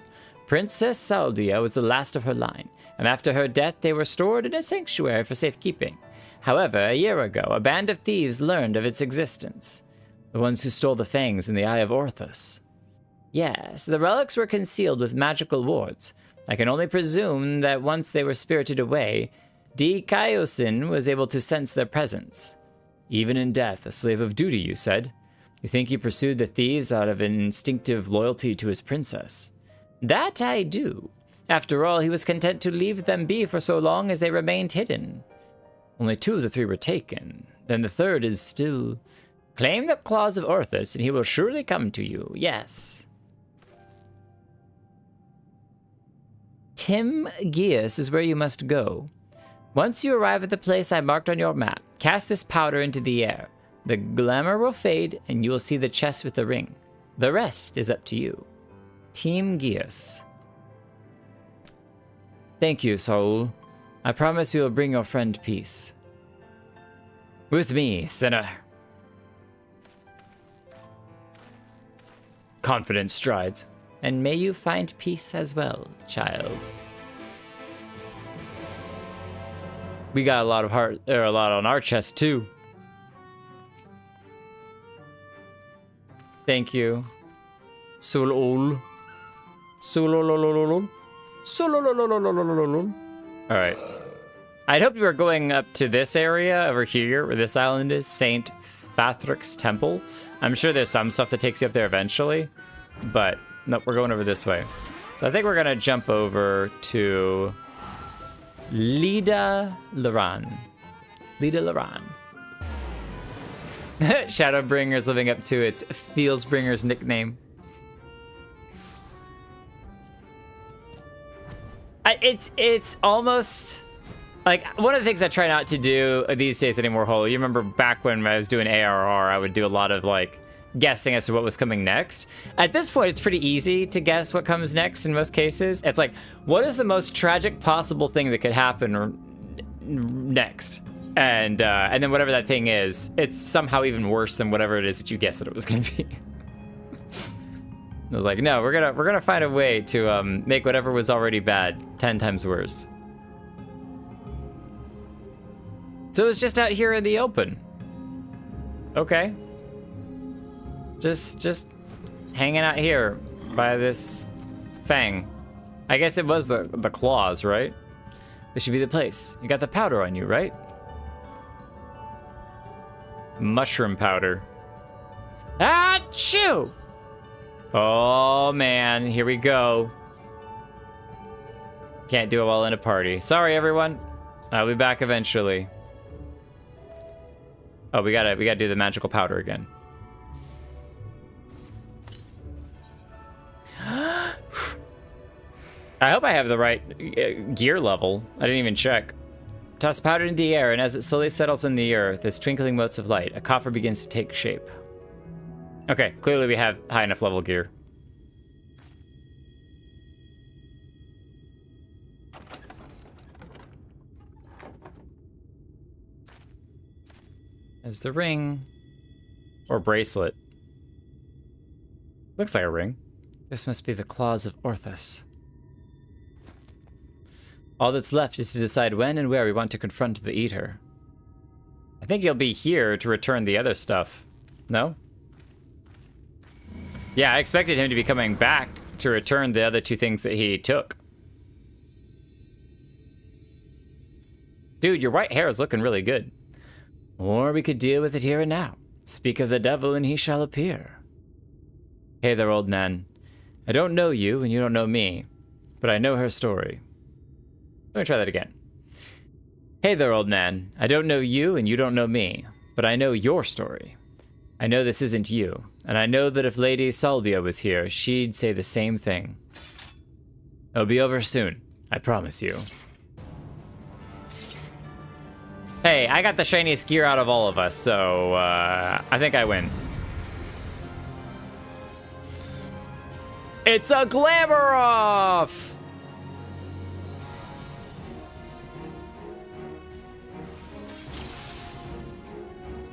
Princess Saldia was the last of her line, and after her death they were stored in a sanctuary for safekeeping. However, a year ago, a band of thieves learned of its existence. The ones who stole the fangs in the Eye of Orthus. Yes, the relics were concealed with magical wards. I can only presume that once they were spirited away, D. Kyosin was able to sense their presence. Even in death, a slave of duty, you said. You think he pursued the thieves out of an instinctive loyalty to his princess? That I do. After all, he was content to leave them be for so long as they remained hidden. Only 2 of the 3 were taken. Then the 3rd is still... Claim the claws of Orthus, and he will surely come to you, yes. Tim Geas is where you must go. Once you arrive at the place I marked on your map, cast this powder into the air. The glamour will fade, and you will see the chest with the ring. The rest is up to you. Team Geas. Thank you, Saul. I promise we will bring your friend peace. With me, sinner. Confident strides. And may you find peace as well, child. We got a lot of heart, or a lot on our chest too. Thank you. Sol-Ul. Sol-Ul. Sol-Ul. All right.
I'd hoped we were going up to this area over here, where this island is, St. Fathric's Temple. I'm sure there's some stuff that takes you up there eventually, but nope, we're going over this way. So I think we're gonna jump over to Lida Laran. Lida Laran. Shadowbringers living up to its Fieldsbringer's nickname. It's almost like one of the things I try not to do these days anymore, Holo. You remember back when I was doing ARR, I would do a lot of like guessing as to what was coming next. At this point, it's pretty easy to guess what comes next in most cases. It's like, what is the most tragic possible thing that could happen next? And then whatever that thing is, it's somehow even worse than whatever it is that you guessed that it was going to be. I was like, no, we're gonna find a way to make whatever was already bad 10 times worse. So it's just out here in the open. Okay. Just hanging out here by this fang. I guess it was the claws, right? This should be the place. You got the powder on you, right? Mushroom powder. Achoo! Oh man, here we go. Can't do it while in a party. Sorry, everyone. I'll be back eventually. Oh, we gotta do the magical powder again. I hope I have the right gear level. I didn't even check. Toss powder into the air, and as it slowly settles in the earth, as twinkling motes of light, a coffer begins to take shape. Okay, clearly we have high enough level gear. There's the ring. Or bracelet. Looks like a ring. This must be the claws of Orthus. All that's left is to decide when and where we want to confront the Eater. I think he'll be here to return the other stuff. No? Yeah, I expected him to be coming back to return the other 2 things that he took. Dude, your white hair is looking really good. Or we could deal with it here and now. Speak of the devil and he shall appear. Hey there, old man. I don't know you and you don't know me, but I know her story. Let me try that again. Hey there, old man. I don't know you and you don't know me, but I know your story. I know this isn't you, and I know that if Lady Saldia was here, she'd say the same thing. It'll be over soon, I promise you. Hey, I got the shiniest gear out of all of us, so I think I win. It's a Glamoroff!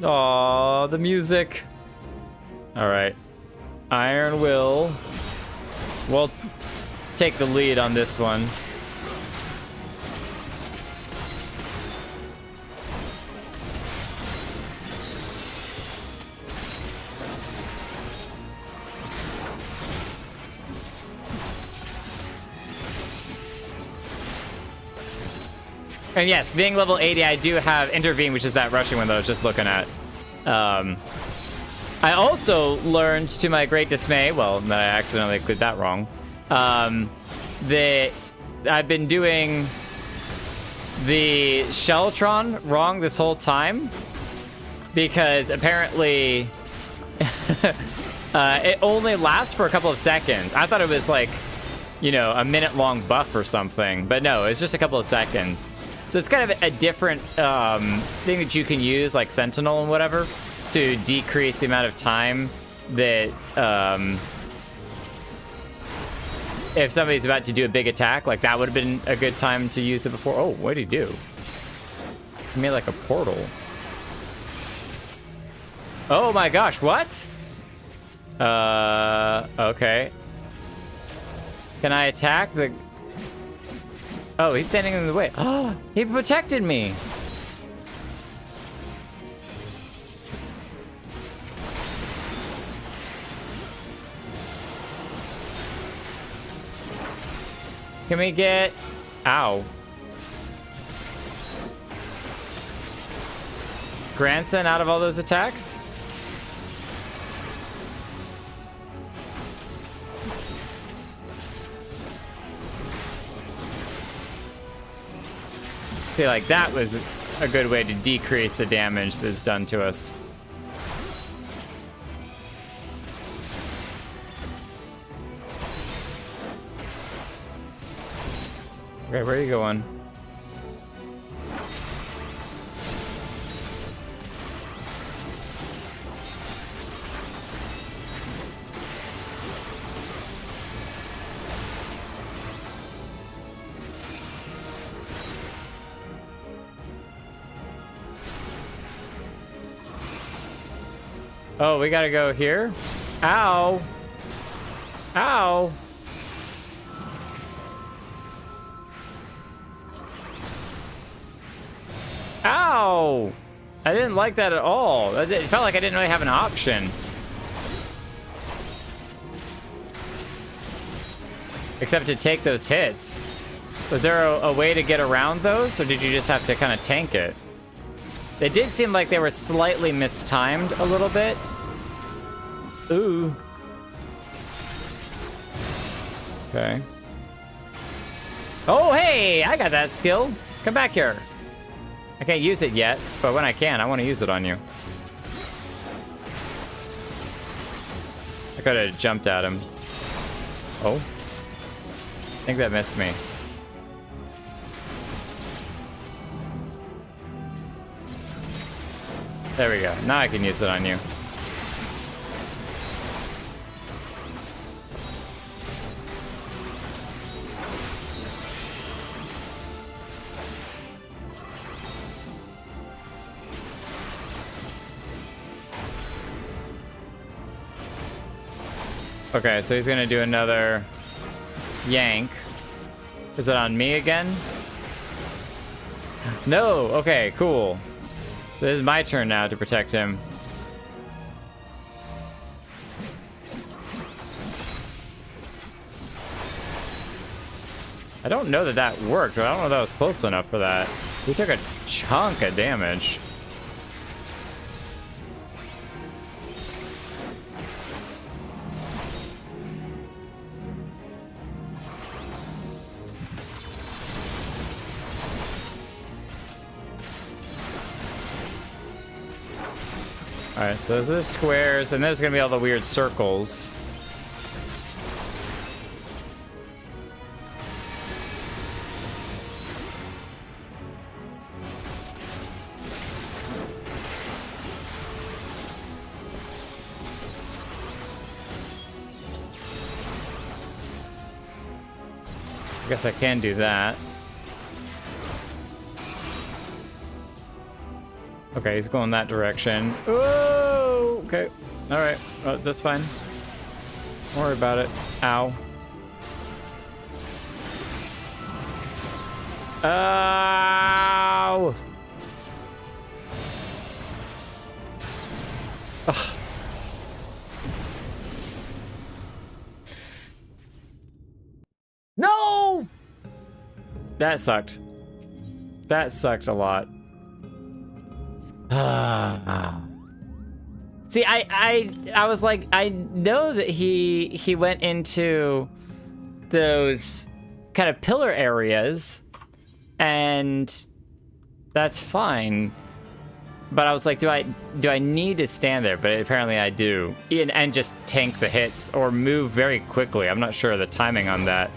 Aw, the music. All right. Iron will take the lead on this one. And yes, being level 80, I do have Intervene, which is that rushing one that I was just looking at. I also learned, to my great dismay, well, that I accidentally did that wrong, that I've been doing the Sheltron wrong this whole time, because apparently it only lasts for a couple of seconds. I thought it was like, you know, a minute-long buff or something, but no, it's just a couple of seconds. So it's kind of a different thing that you can use, like Sentinel and whatever, to decrease the amount of time that if somebody's about to do a big attack, like that would have been a good time to use it before. Oh, what did he do? He made like a portal. Oh my gosh, what? Okay. Can I attack the... Oh, he's standing in the way. Oh, he protected me. Can we get... Ow. grandson out of all those attacks? I feel like that was a good way to decrease the damage that's done to us. Okay, where are you going? Oh, we gotta go here? Ow! Ow! Ow! I didn't like that at all. It felt like I didn't really have an option. Except to take those hits. Was there a way to get around those, or did you just have to kind of tank it? They did seem like they were slightly mistimed a little bit. Ooh. Okay. Oh, hey! I got that skill. Come back here. I can't use it yet, but when I can, I want to use it on you. I could have jumped at him. Oh. I think that missed me. There we go. Now I can use it on you. Okay, so he's gonna do another yank. Is it on me again? No! Okay, cool. This is my turn now to protect him. I don't know that that worked, but I don't know that was close enough for that. He took a chunk of damage. Alright, so those are the squares, and there's gonna be all the weird circles. I guess I can do that. Okay, he's going that direction. Oh, okay. All right. Well, that's fine. Don't worry about it. Ow. Ow! Ugh. No! That sucked. That sucked a lot. See, I was like, I know that he went into those kind of pillar areas, and that's fine. But I was like, do I need to stand there? But apparently I do, and just tank the hits or move very quickly. I'm not sure of the timing on that.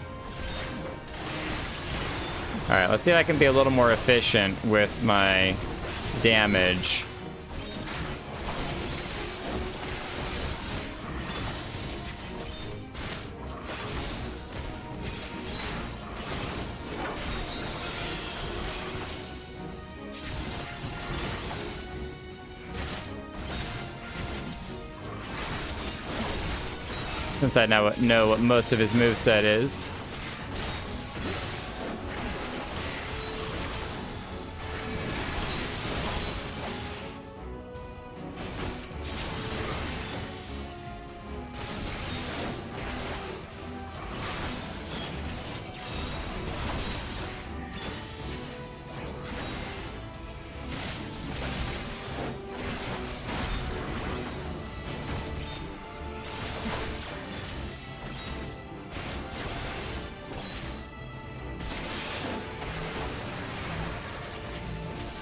All right, let's see if I can be a little more efficient with my damage. Since I now know what most of his moveset is.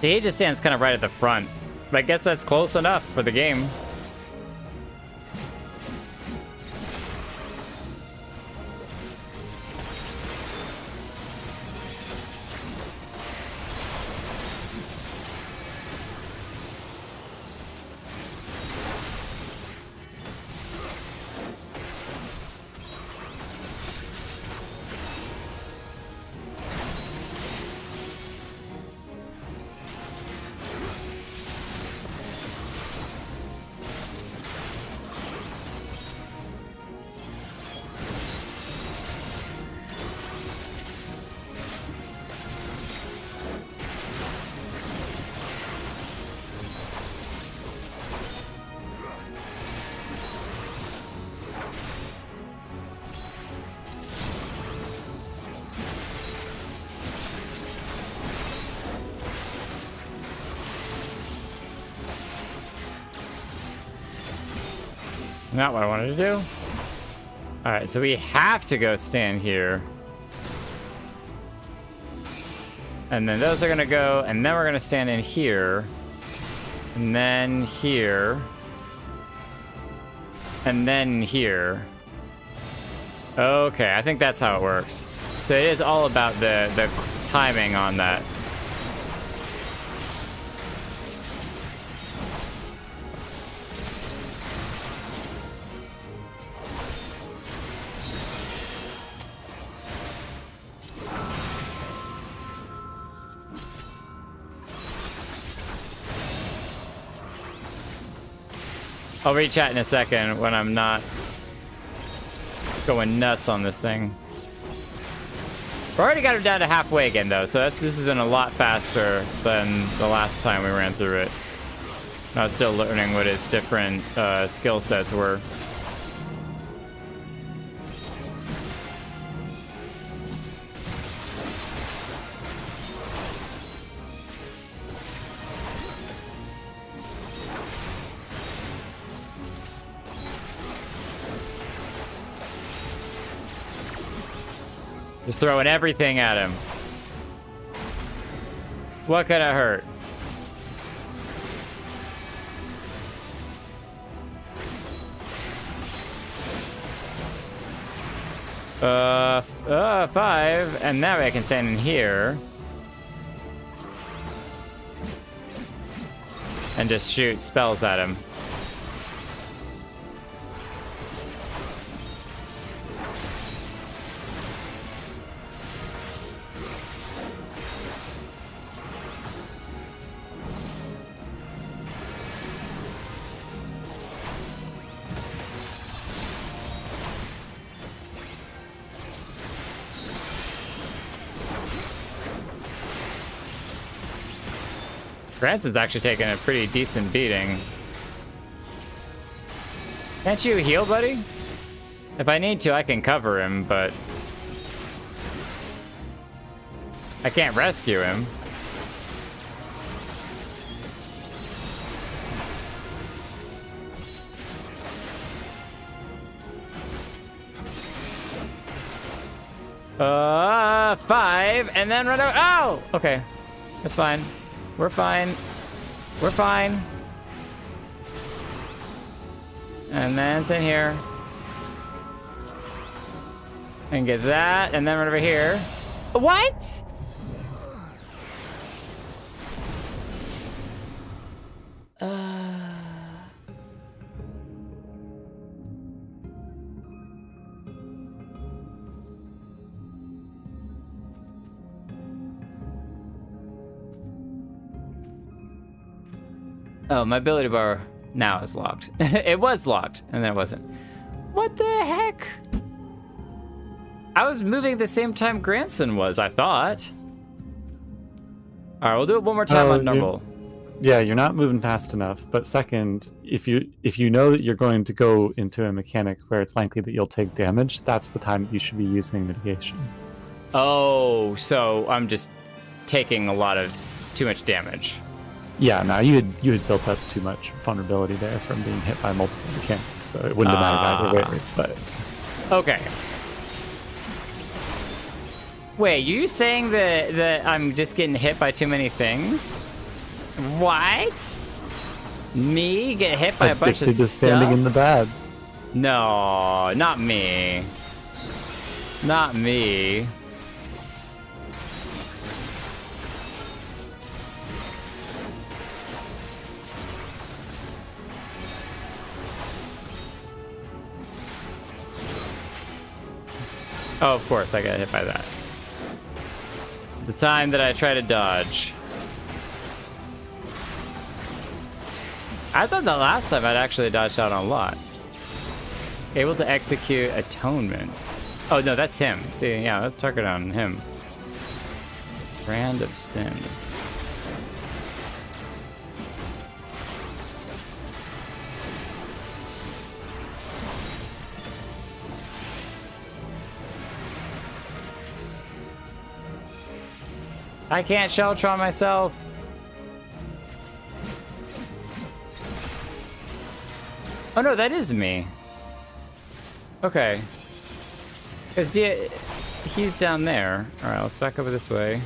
The Aegis stand's kind of right at the front. But I guess that's close enough for the game. Not what I wanted to do. All right, so we have to go stand here. And then those are gonna go, and then we're gonna stand in here. And then here. And then here. Okay, I think that's how it works. So it is all about the timing on that. I'll re-chat in a second when I'm not going nuts on this thing. We already got it down to halfway again, though, so this has been a lot faster than the last time we ran through it. I was still learning what its different skill sets were. Just throwing everything at him. What could it hurt? Five, and now I can stand in here. And just shoot spells at him. Branson's actually taking a pretty decent beating. Can't you heal, buddy? If I need to, I can cover him, but I can't rescue him. Five, and then run over. Oh, okay, that's fine. We're fine. We're fine. And then it's in here. And get that, and then run over here. What? Oh, my ability bar now is locked. It was locked, and then it wasn't. What the heck? I was moving at the same time Granson was, I thought. All right, we'll do it one more time on normal.
Yeah, you're not moving fast enough. But second, if you know that you're going to go into a mechanic where it's likely that you'll take damage, that's the time that you should be using mitigation.
Oh, so I'm just taking a lot of too much damage.
Yeah, no, you had built up too much vulnerability there from being hit by multiple mechanics, so it wouldn't have mattered either way. But
okay. Wait, you saying that I'm just getting hit by too many things? What? Me get hit by a bunch of
Addicted to
stuff?
standing in the bad.
No, not me. Not me. Oh, of course, I got hit by that. The time that I try to dodge. I thought the last time I'd actually dodged out on a lot. Able to execute atonement. Oh, no, that's him. See, yeah, let's target on him. Brand of Sin. I can't Sheltron myself. Oh no, that is me. Okay. Because he's down there. Alright, let's back over this way.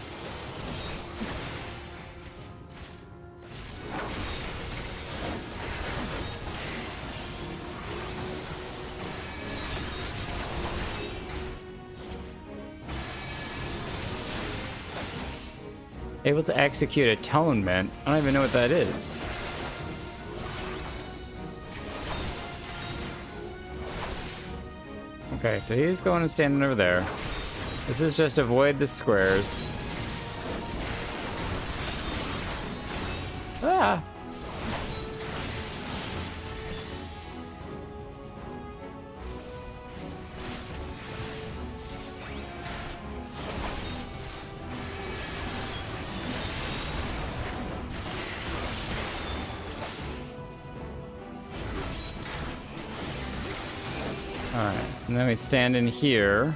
Able to execute atonement. I don't even know what that is. Okay, so he's going and standing over there. This is just avoid the squares. Ah! Alright, so then we stand in here.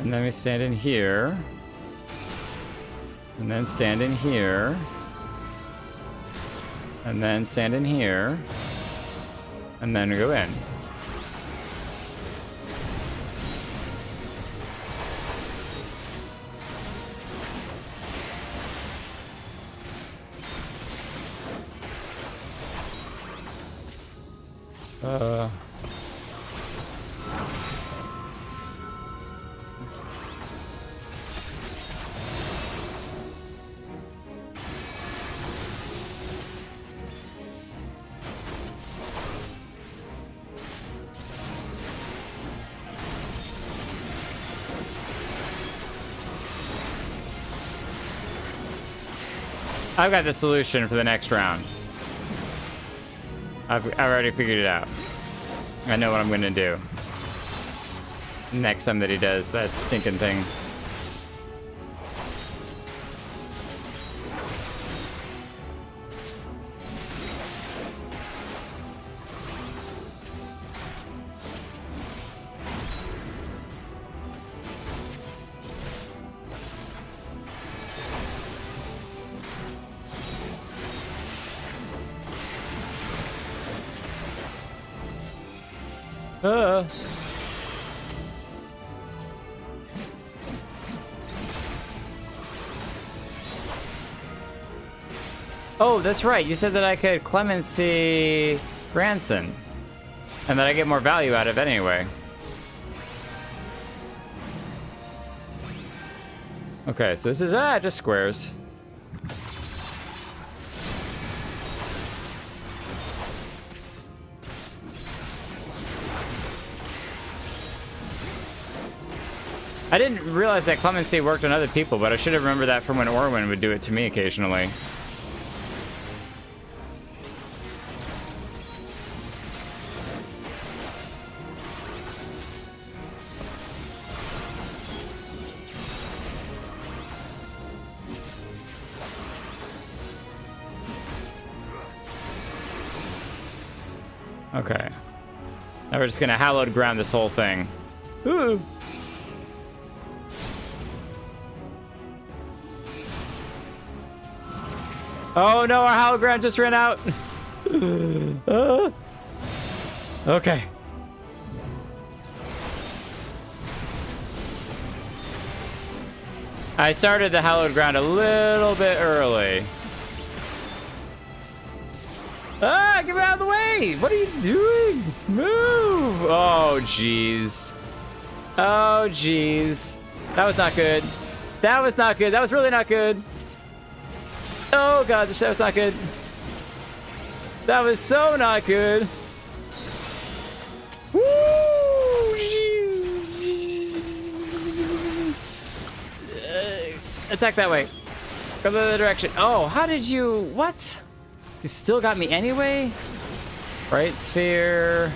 And then we stand in here. And then stand in here. And then stand in here. And then we go in. I've got the solution for the next round. I've already figured it out. I know what I'm gonna do. Next time that he does that stinking thing. Oh, that's right. You said that I could clemency Grandson. And that I get more value out of it anyway. Okay, so this is, just squares. I didn't realize that clemency worked on other people, but I should have remembered that from when Orwin would do it to me occasionally. Okay. Now we're just gonna hallowed ground this whole thing. Ooh. Oh no, our hallowed ground just ran out. Okay. I started the hallowed ground a little bit early. Ah, get out of the way! What are you doing? Move! Oh, jeez. Oh, jeez. That was not good. That was not good. That was really not good. Oh, God, that was not good. That was so not good. Woo! Attack that way. Go the other direction. Oh, how did you... What? You still got me anyway? Right sphere.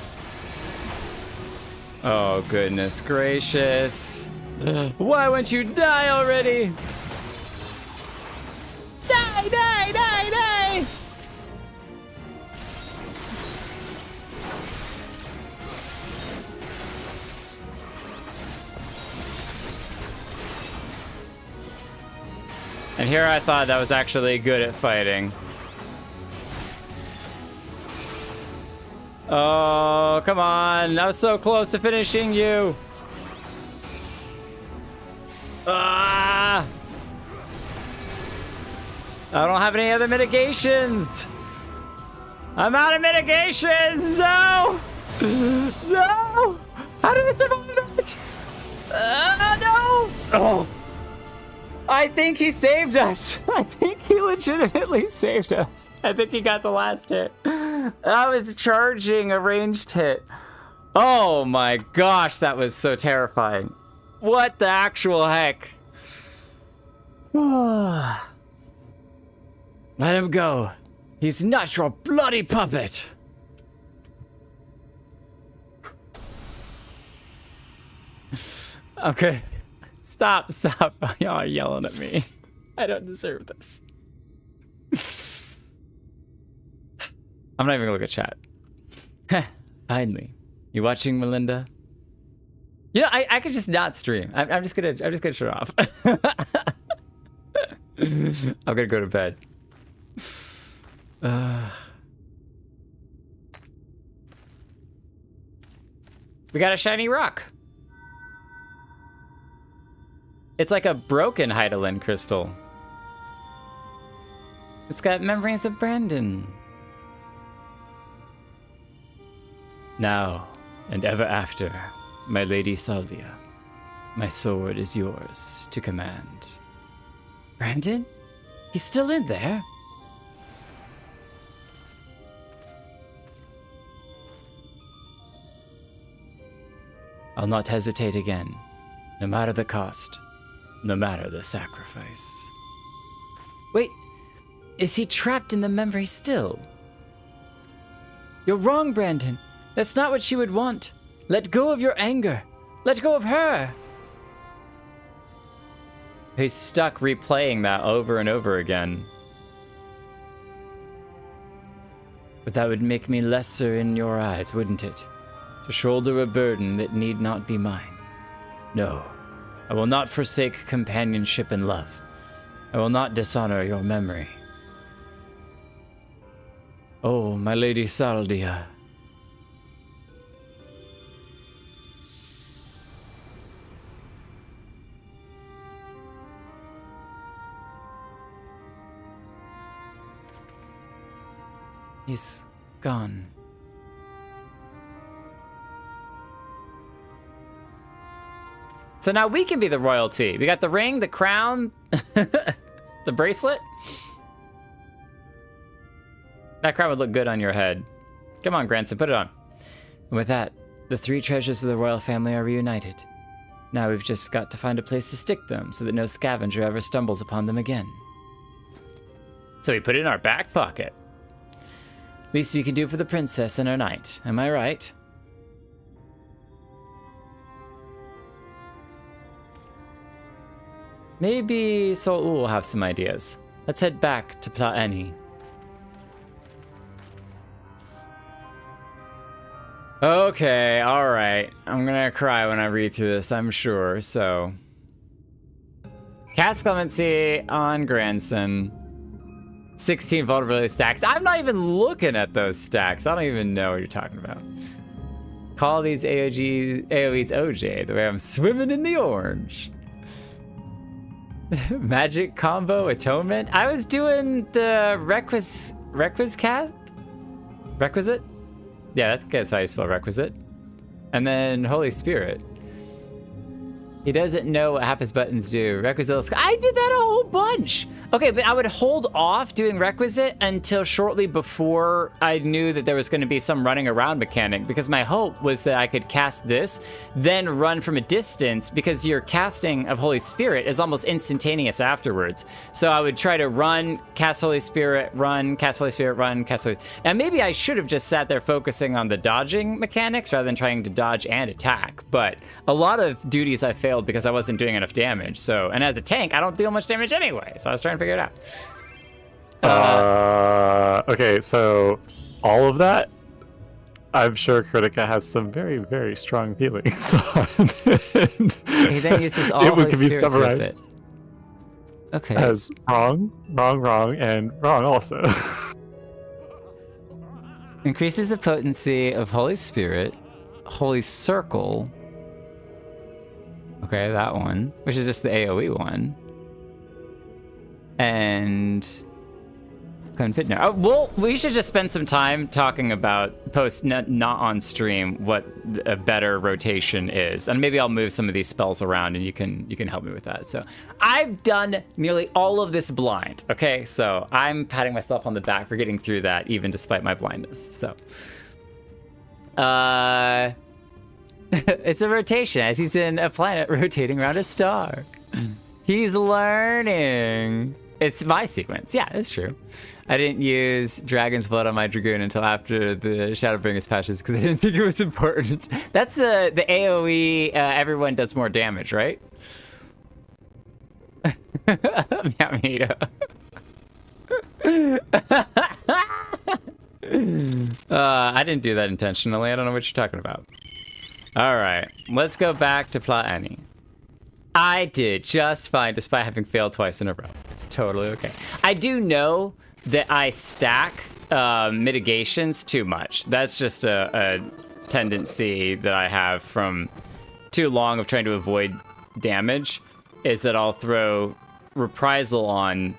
Oh, goodness gracious. Why won't you die already? Die, die, die, die! And here I thought that was actually good at fighting. Oh, come on. I was so close to finishing you. Ah! I don't have any other mitigations. I'm out of mitigations. No! No! How did I survive it? No! Oh! I think he saved us. I think he legitimately saved us. I think he got the last hit. I was charging a ranged hit. Oh my gosh, that was so terrifying. What the actual heck? Let him go. He's not your bloody puppet. Okay. Stop, stop. Y'all are yelling at me. I don't deserve this. I'm not even gonna look at chat. Finally. You watching, Melinda? You know, I could just not stream. I'm just gonna shut off. I'm gonna go to bed. We got a shiny rock. It's like a broken Heidelin crystal. It's got memories of Brandon. Now and ever after, my lady Saldia, my sword is yours to command. Brandon? He's still in there? I'll not hesitate again, no matter the cost. No matter the sacrifice. Wait, is he trapped in the memory still? You're wrong, Brandon. That's not what she would want. Let go of your anger. Let go of her. He's stuck replaying that over and over again. But that would make me lesser in your eyes, wouldn't it? To shoulder a burden that need not be mine. No. I will not forsake companionship and love. I will not dishonor your memory. Oh, my lady Saldia. He's gone. So now we can be the royalty. We got the ring, the crown, the bracelet. That crown would look good on your head. Come on, grandson, put it on. And with that, the three treasures of the royal family are reunited. Now we've just got to find a place to stick them so that no scavenger ever stumbles upon them again. So we put it in our back pocket. Least we can do for the princess and her knight. Am I right? Maybe Sol will have some ideas. Let's head back to Plaeni. Okay, alright. I'm gonna cry when I read through this, I'm sure, so. Cat's clemency on grandson. 16 vulnerability stacks. I'm not even looking at those stacks. I don't even know what you're talking about. Call these AOE's OJ, the way I'm swimming in the orange. Magic combo atonement. I was doing the requisite. Yeah, that's how you spell requisite. And then Holy Spirit. He doesn't know what half his buttons do. Requisite. I did that a whole bunch. Okay, but I would hold off doing requisite until shortly before I knew that there was going to be some running around mechanic, because my hope was that I could cast this, then run from a distance, because your casting of Holy Spirit is almost instantaneous afterwards. So I would try to run, cast Holy Spirit, run, cast Holy Spirit, run, cast Holy Spirit. And maybe I should have just sat there focusing on the dodging mechanics rather than trying to dodge and attack. But a lot of duties I failed because I wasn't doing enough damage. So, and as a tank, I don't deal much damage anyway. So I was trying to figure it out.
Okay, so all of that, I'm sure Kritika has some very, very strong feelings on.
He then uses all Holy Spirits with it. Okay.
As wrong, and wrong also.
Increases the potency of Holy Spirit, Holy Circle. Okay, that one, which is just the AoE one. And Confit. Oh, well, we should just spend some time talking about not on stream what a better rotation is, and maybe I'll move some of these spells around, and you can help me with that. So I've done nearly all of this blind. Okay, so I'm patting myself on the back for getting through that, even despite my blindness. So, it's a rotation as he's in a planet rotating around a star. He's learning. It's my sequence. Yeah, it's true. I didn't use Dragon's Blood on my Dragoon until after the Shadowbringers patches because I didn't think it was important. That's the AoE, everyone does more damage, right? Yamita. I didn't do that intentionally. I don't know what you're talking about. All right, let's go back to Plot Annie. I did just fine despite having failed twice in a row. It's totally okay. I do know that I stack mitigations too much. That's just a tendency that I have from too long of trying to avoid damage, is that I'll throw Reprisal on.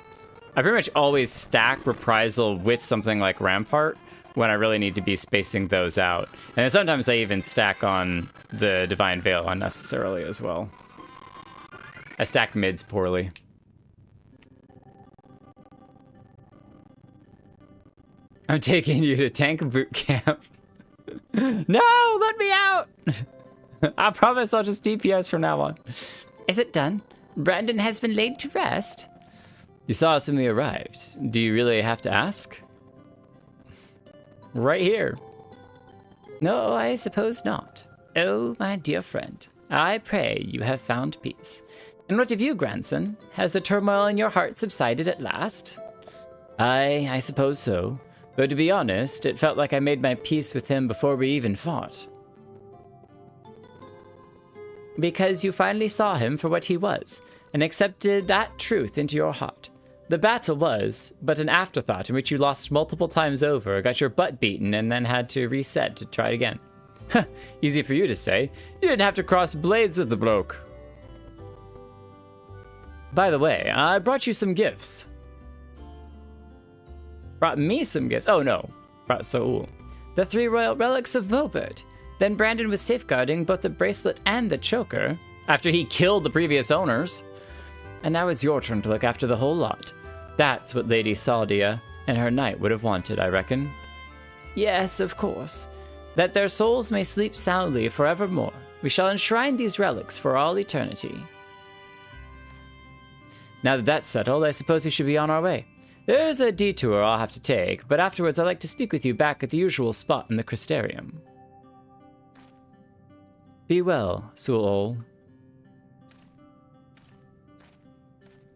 I pretty much always stack Reprisal with something like Rampart when I really need to be spacing those out. And then sometimes I even stack on the Divine Veil unnecessarily as well. I stack mids poorly. I'm taking you to tank boot camp. No, let me out! I promise I'll just DPS from now on. Is it done? Brandon has been laid to rest. You saw us when we arrived. Do you really have to ask? Right here. No, I suppose not. Oh, my dear friend, I pray you have found peace. And what of you, grandson? Has the turmoil in your heart subsided at last? I suppose so. Though to be honest, it felt like I made my peace with him before we even fought. Because you finally saw him for what he was, and accepted that truth into your heart. The battle was but an afterthought in which you lost multiple times over, got your butt beaten, and then had to reset to try again. Easy for you to say. You didn't have to cross blades with the bloke. By the way, I brought you some gifts. Brought me some gifts. Oh no, brought Saul. The 3 royal relics of Bobert. Then Brandon was safeguarding both the bracelet and the choker after he killed the previous owners. And now it's your turn to look after the whole lot. That's what Lady Saldia and her knight would have wanted, I reckon. Yes, of course. That their souls may sleep soundly forevermore. We shall enshrine these relics for all eternity. Now that that's settled, I suppose we should be on our way. There's a detour I'll have to take, but afterwards I'd like to speak with you back at the usual spot in the Crystarium. Be well, Su'ol.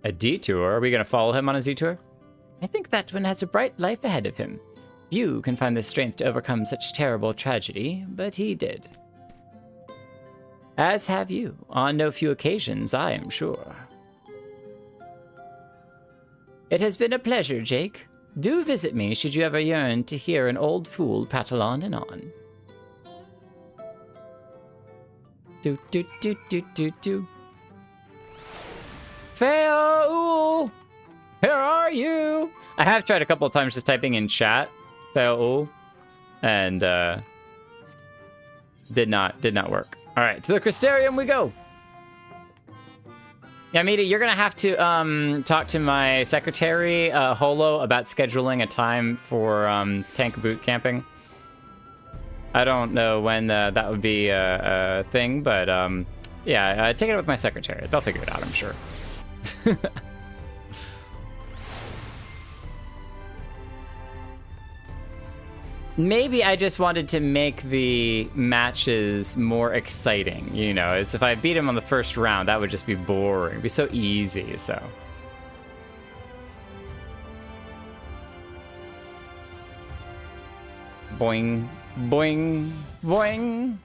A detour? Are we going to follow him on his detour? I think that one has a bright life ahead of him. You can find the strength to overcome such terrible tragedy, but he did. As have you, on no few occasions, I am sure. It has been a pleasure, Jake. Do visit me should you ever yearn to hear an old fool prattle on and on. Do. Fail! Where are you? I have tried a couple of times just typing in chat, Fail, and did not work. All right, to the Crystarium we go. Yeah, Mita, you're gonna have to talk to my secretary, Holo, about scheduling a time for tank boot camping. I don't know when that would be a thing, but yeah, take it up with my secretary. They'll figure it out, I'm sure. Maybe I just wanted to make the matches more exciting, you know, as if I beat him on the first round, that would just be boring. It'd be so easy, so. Boing, boing, boing.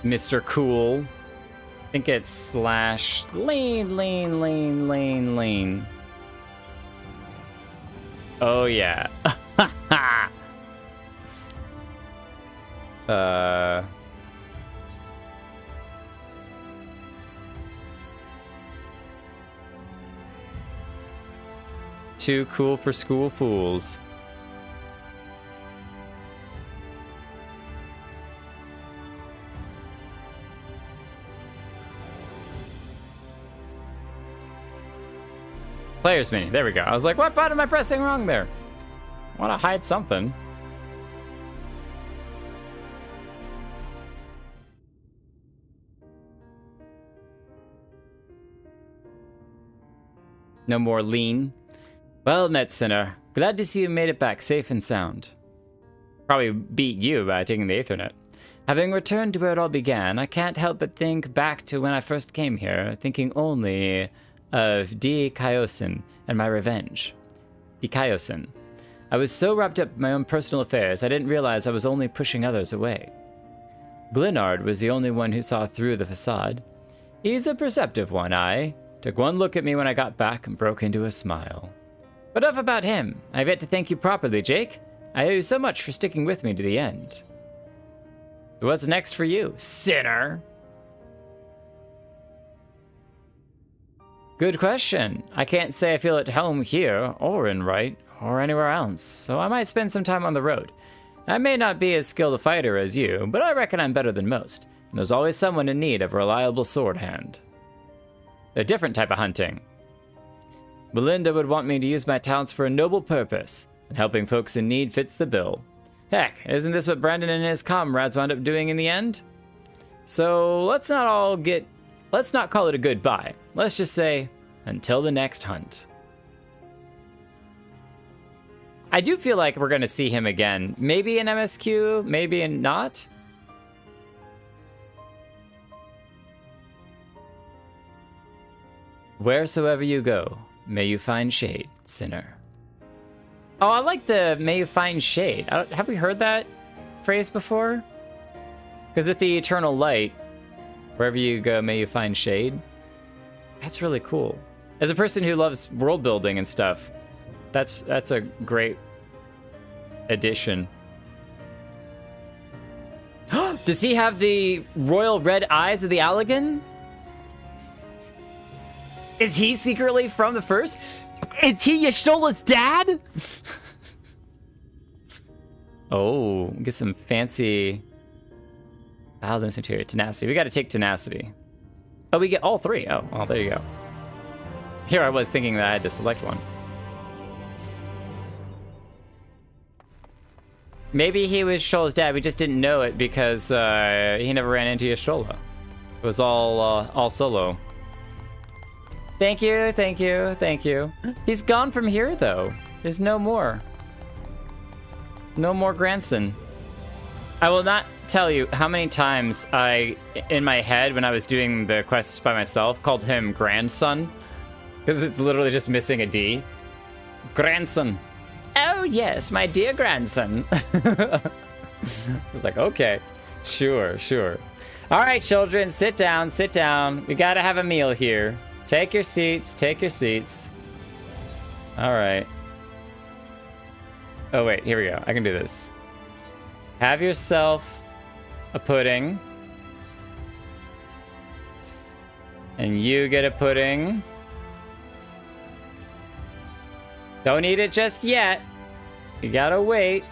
Mr. Cool. I think it's slash lean, lean, lean, lean, lean. Oh, yeah. Too cool for school fools. Players menu. There we go. I was like, what button am I pressing wrong there? I want to hide something. No more lean. Well met, Sinner. Glad to see you made it back safe and sound. Probably beat you by taking the Aethernet. Having returned to where it all began, I can't help but think back to when I first came here, thinking only of D. Kyosin and my revenge. D. Kyosin. I was so wrapped up in my own personal affairs, I didn't realize I was only pushing others away. Glenard was the only one who saw through the facade. He's a perceptive one, aye. Took one look at me when I got back and broke into a smile. But enough about him. I've yet to thank you properly, Jake. I owe you so much for sticking with me to the end. What's next for you, sinner? Good question. I can't say I feel at home here, or in Wright, or anywhere else, so I might spend some time on the road. I may not be as skilled a fighter as you, but I reckon I'm better than most, and there's always someone in need of a reliable sword hand. A different type of hunting. Melinda would want me to use my talents for a noble purpose, and helping folks in need fits the bill. Heck, isn't this what Brandon and his comrades wound up doing in the end? So let's not call it a goodbye. Let's just say, until the next hunt. I do feel like we're going to see him again. Maybe in MSQ, maybe not. Wheresoever you go, may you find shade, sinner. Oh, I like the may you find shade. Have we heard that phrase before? Because with the eternal light, wherever you go, may you find shade. That's really cool. As a person who loves world building and stuff, that's a great addition. Does he have the royal red eyes of the Allagan? Is he secretly from the first? Is he Y'shtola's dad? Oh, get some fancy Paladin's material. Tenacity. We got to take tenacity. Oh, we get all three. Oh, well, there you go. Here I was thinking that I had to select one. Maybe he was Y'shtola's dad. We just didn't know it because he never ran into Y'shtola. It was all solo. Thank you, thank you, thank you. He's gone from here, though. There's no more. No more grandson. I will not tell you how many times I, in my head, when I was doing the quests by myself, called him grandson. Because it's literally just missing a D. Grandson. Oh, yes, my dear grandson. I was like, okay, sure, sure. All right, children, sit down, sit down. We gotta have a meal here. Take your seats, take your seats. All right. Oh, wait, here we go. I can do this. Have yourself a pudding. And you get a pudding. Don't eat it just yet. You gotta wait.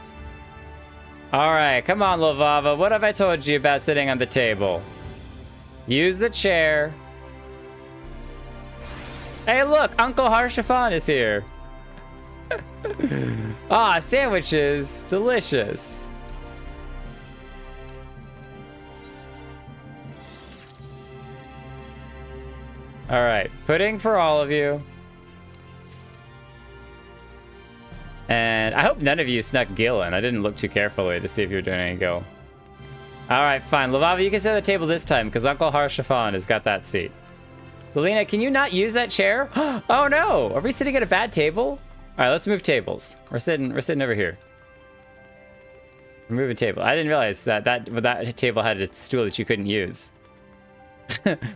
Alright, come on, Lavava. What have I told you about sitting on the table? Use the chair. Hey, look! Uncle Harshafan is here. Ah, sandwiches. Delicious. Alright, pudding for all of you. And I hope none of you snuck Gil in. I didn't look too carefully to see if you were doing any Gil. Alright, fine. Lavava, you can sit at the table this time, because Uncle Harshafan has got that seat. Lelina, can you not use that chair? Oh no! Are we sitting at a bad table? Alright, let's move tables. We're sitting over here. Remove a table. I didn't realize that table had a stool that you couldn't use.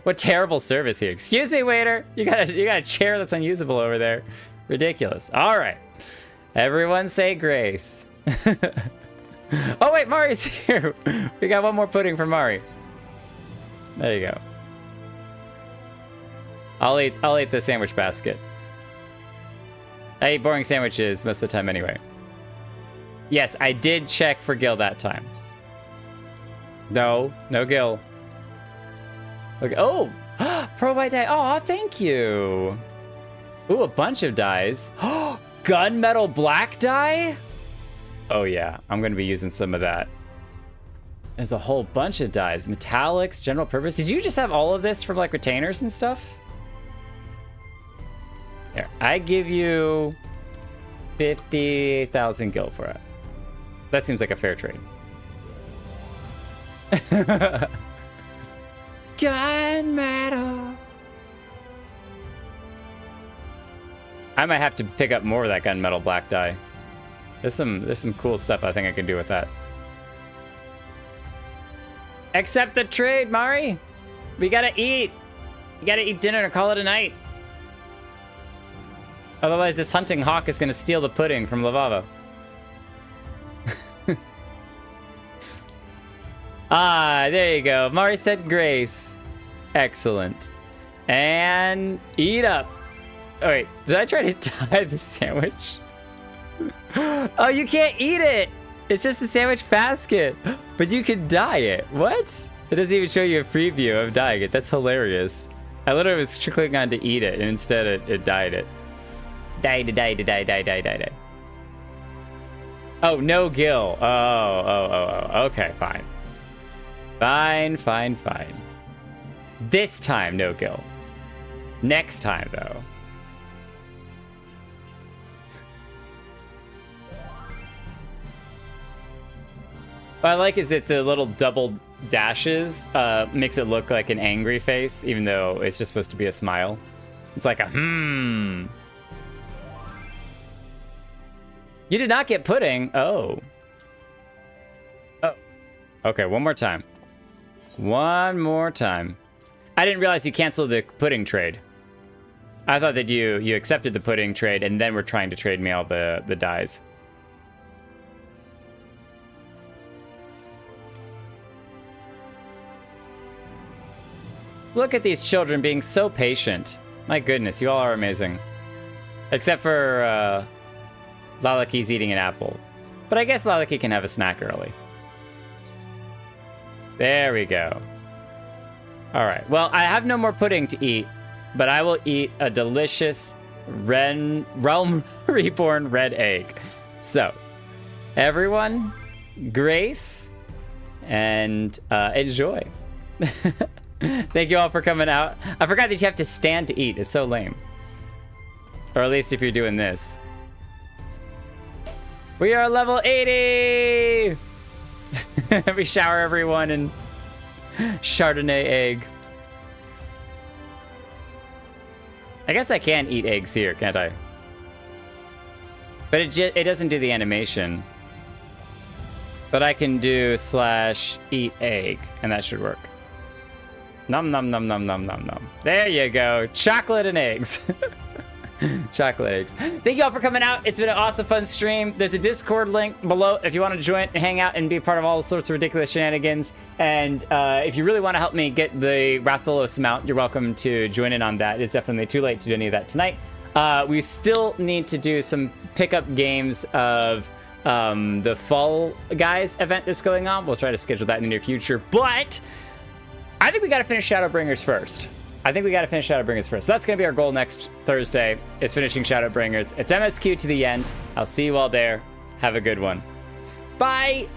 What terrible service here. Excuse me, waiter. You got a chair that's unusable over there. Ridiculous. Alright. Everyone say grace. Oh wait, Mari's here. We got one more pudding for Mari. There you go. I'll eat the sandwich basket. I eat boring sandwiches most of the time anyway. Yes, I did check for Gil that time. No Gil. Okay. Oh, pro by die. Oh, thank you. Ooh, a bunch of dyes. Oh, gunmetal black dye. Oh yeah, I'm gonna be using some of that. There's a whole bunch of dyes. Metallics, general purpose. Did you just have all of this from like retainers and stuff? Here, I give you 50,000 gil for it. That seems like a fair trade. Gunmetal. I might have to pick up more of that gunmetal black dye. There's some cool stuff I think I can do with that. Accept the trade, Mari. We gotta eat. You gotta eat dinner to call it a night. Otherwise, this hunting hawk is gonna steal the pudding from Lavava. Ah, there you go. Mari said grace. Excellent. And eat up. Oh, wait, did I try to dye the sandwich? Oh, you can't eat it. It's just a sandwich basket. But you can dye it. What? It doesn't even show you a preview of dyeing it. That's hilarious. I literally was clicking on to eat it, and instead it dyed it. Dye. Oh, no Gil. Oh. Okay, fine. Fine. This time, no Gil. Next time, though. What I like is that the little double dashes makes it look like an angry face, even though it's just supposed to be a smile. It's like a You did not get pudding. Oh. Okay, one more time. I didn't realize you canceled the pudding trade. I thought that you accepted the pudding trade and then were trying to trade me all the dyes. Look at these children being so patient. My goodness, you all are amazing. Except for Lalaki's eating an apple. But I guess Lalaki can have a snack early. There we go. Alright, well, I have no more pudding to eat, but I will eat a delicious Realm Reborn red egg. So, everyone, grace, and enjoy. Thank you all for coming out. I forgot that you have to stand to eat. It's so lame. Or at least if you're doing this. We are level 80! We shower everyone in Chardonnay egg. I guess I can eat eggs here, can't I? But it doesn't do the animation. But I can do /eat egg, and that should work. Nom nom nom nom nom nom nom. There you go. Chocolate and eggs. Chocolate eggs. Thank you all for coming out. It's been an awesome, fun stream. There's a Discord link below if you want to join and hang out and be a part of all sorts of ridiculous shenanigans. And if you really want to help me get the Rathalos mount, you're welcome to join in on that. It's definitely too late to do any of that tonight. We still need to do some pickup games of the Fall Guys event that's going on. We'll try to schedule that in the near future. But I think we got to finish Shadowbringers first. So that's going to be our goal next Thursday. It's finishing Shadowbringers. It's MSQ to the end. I'll see you all there. Have a good one. Bye.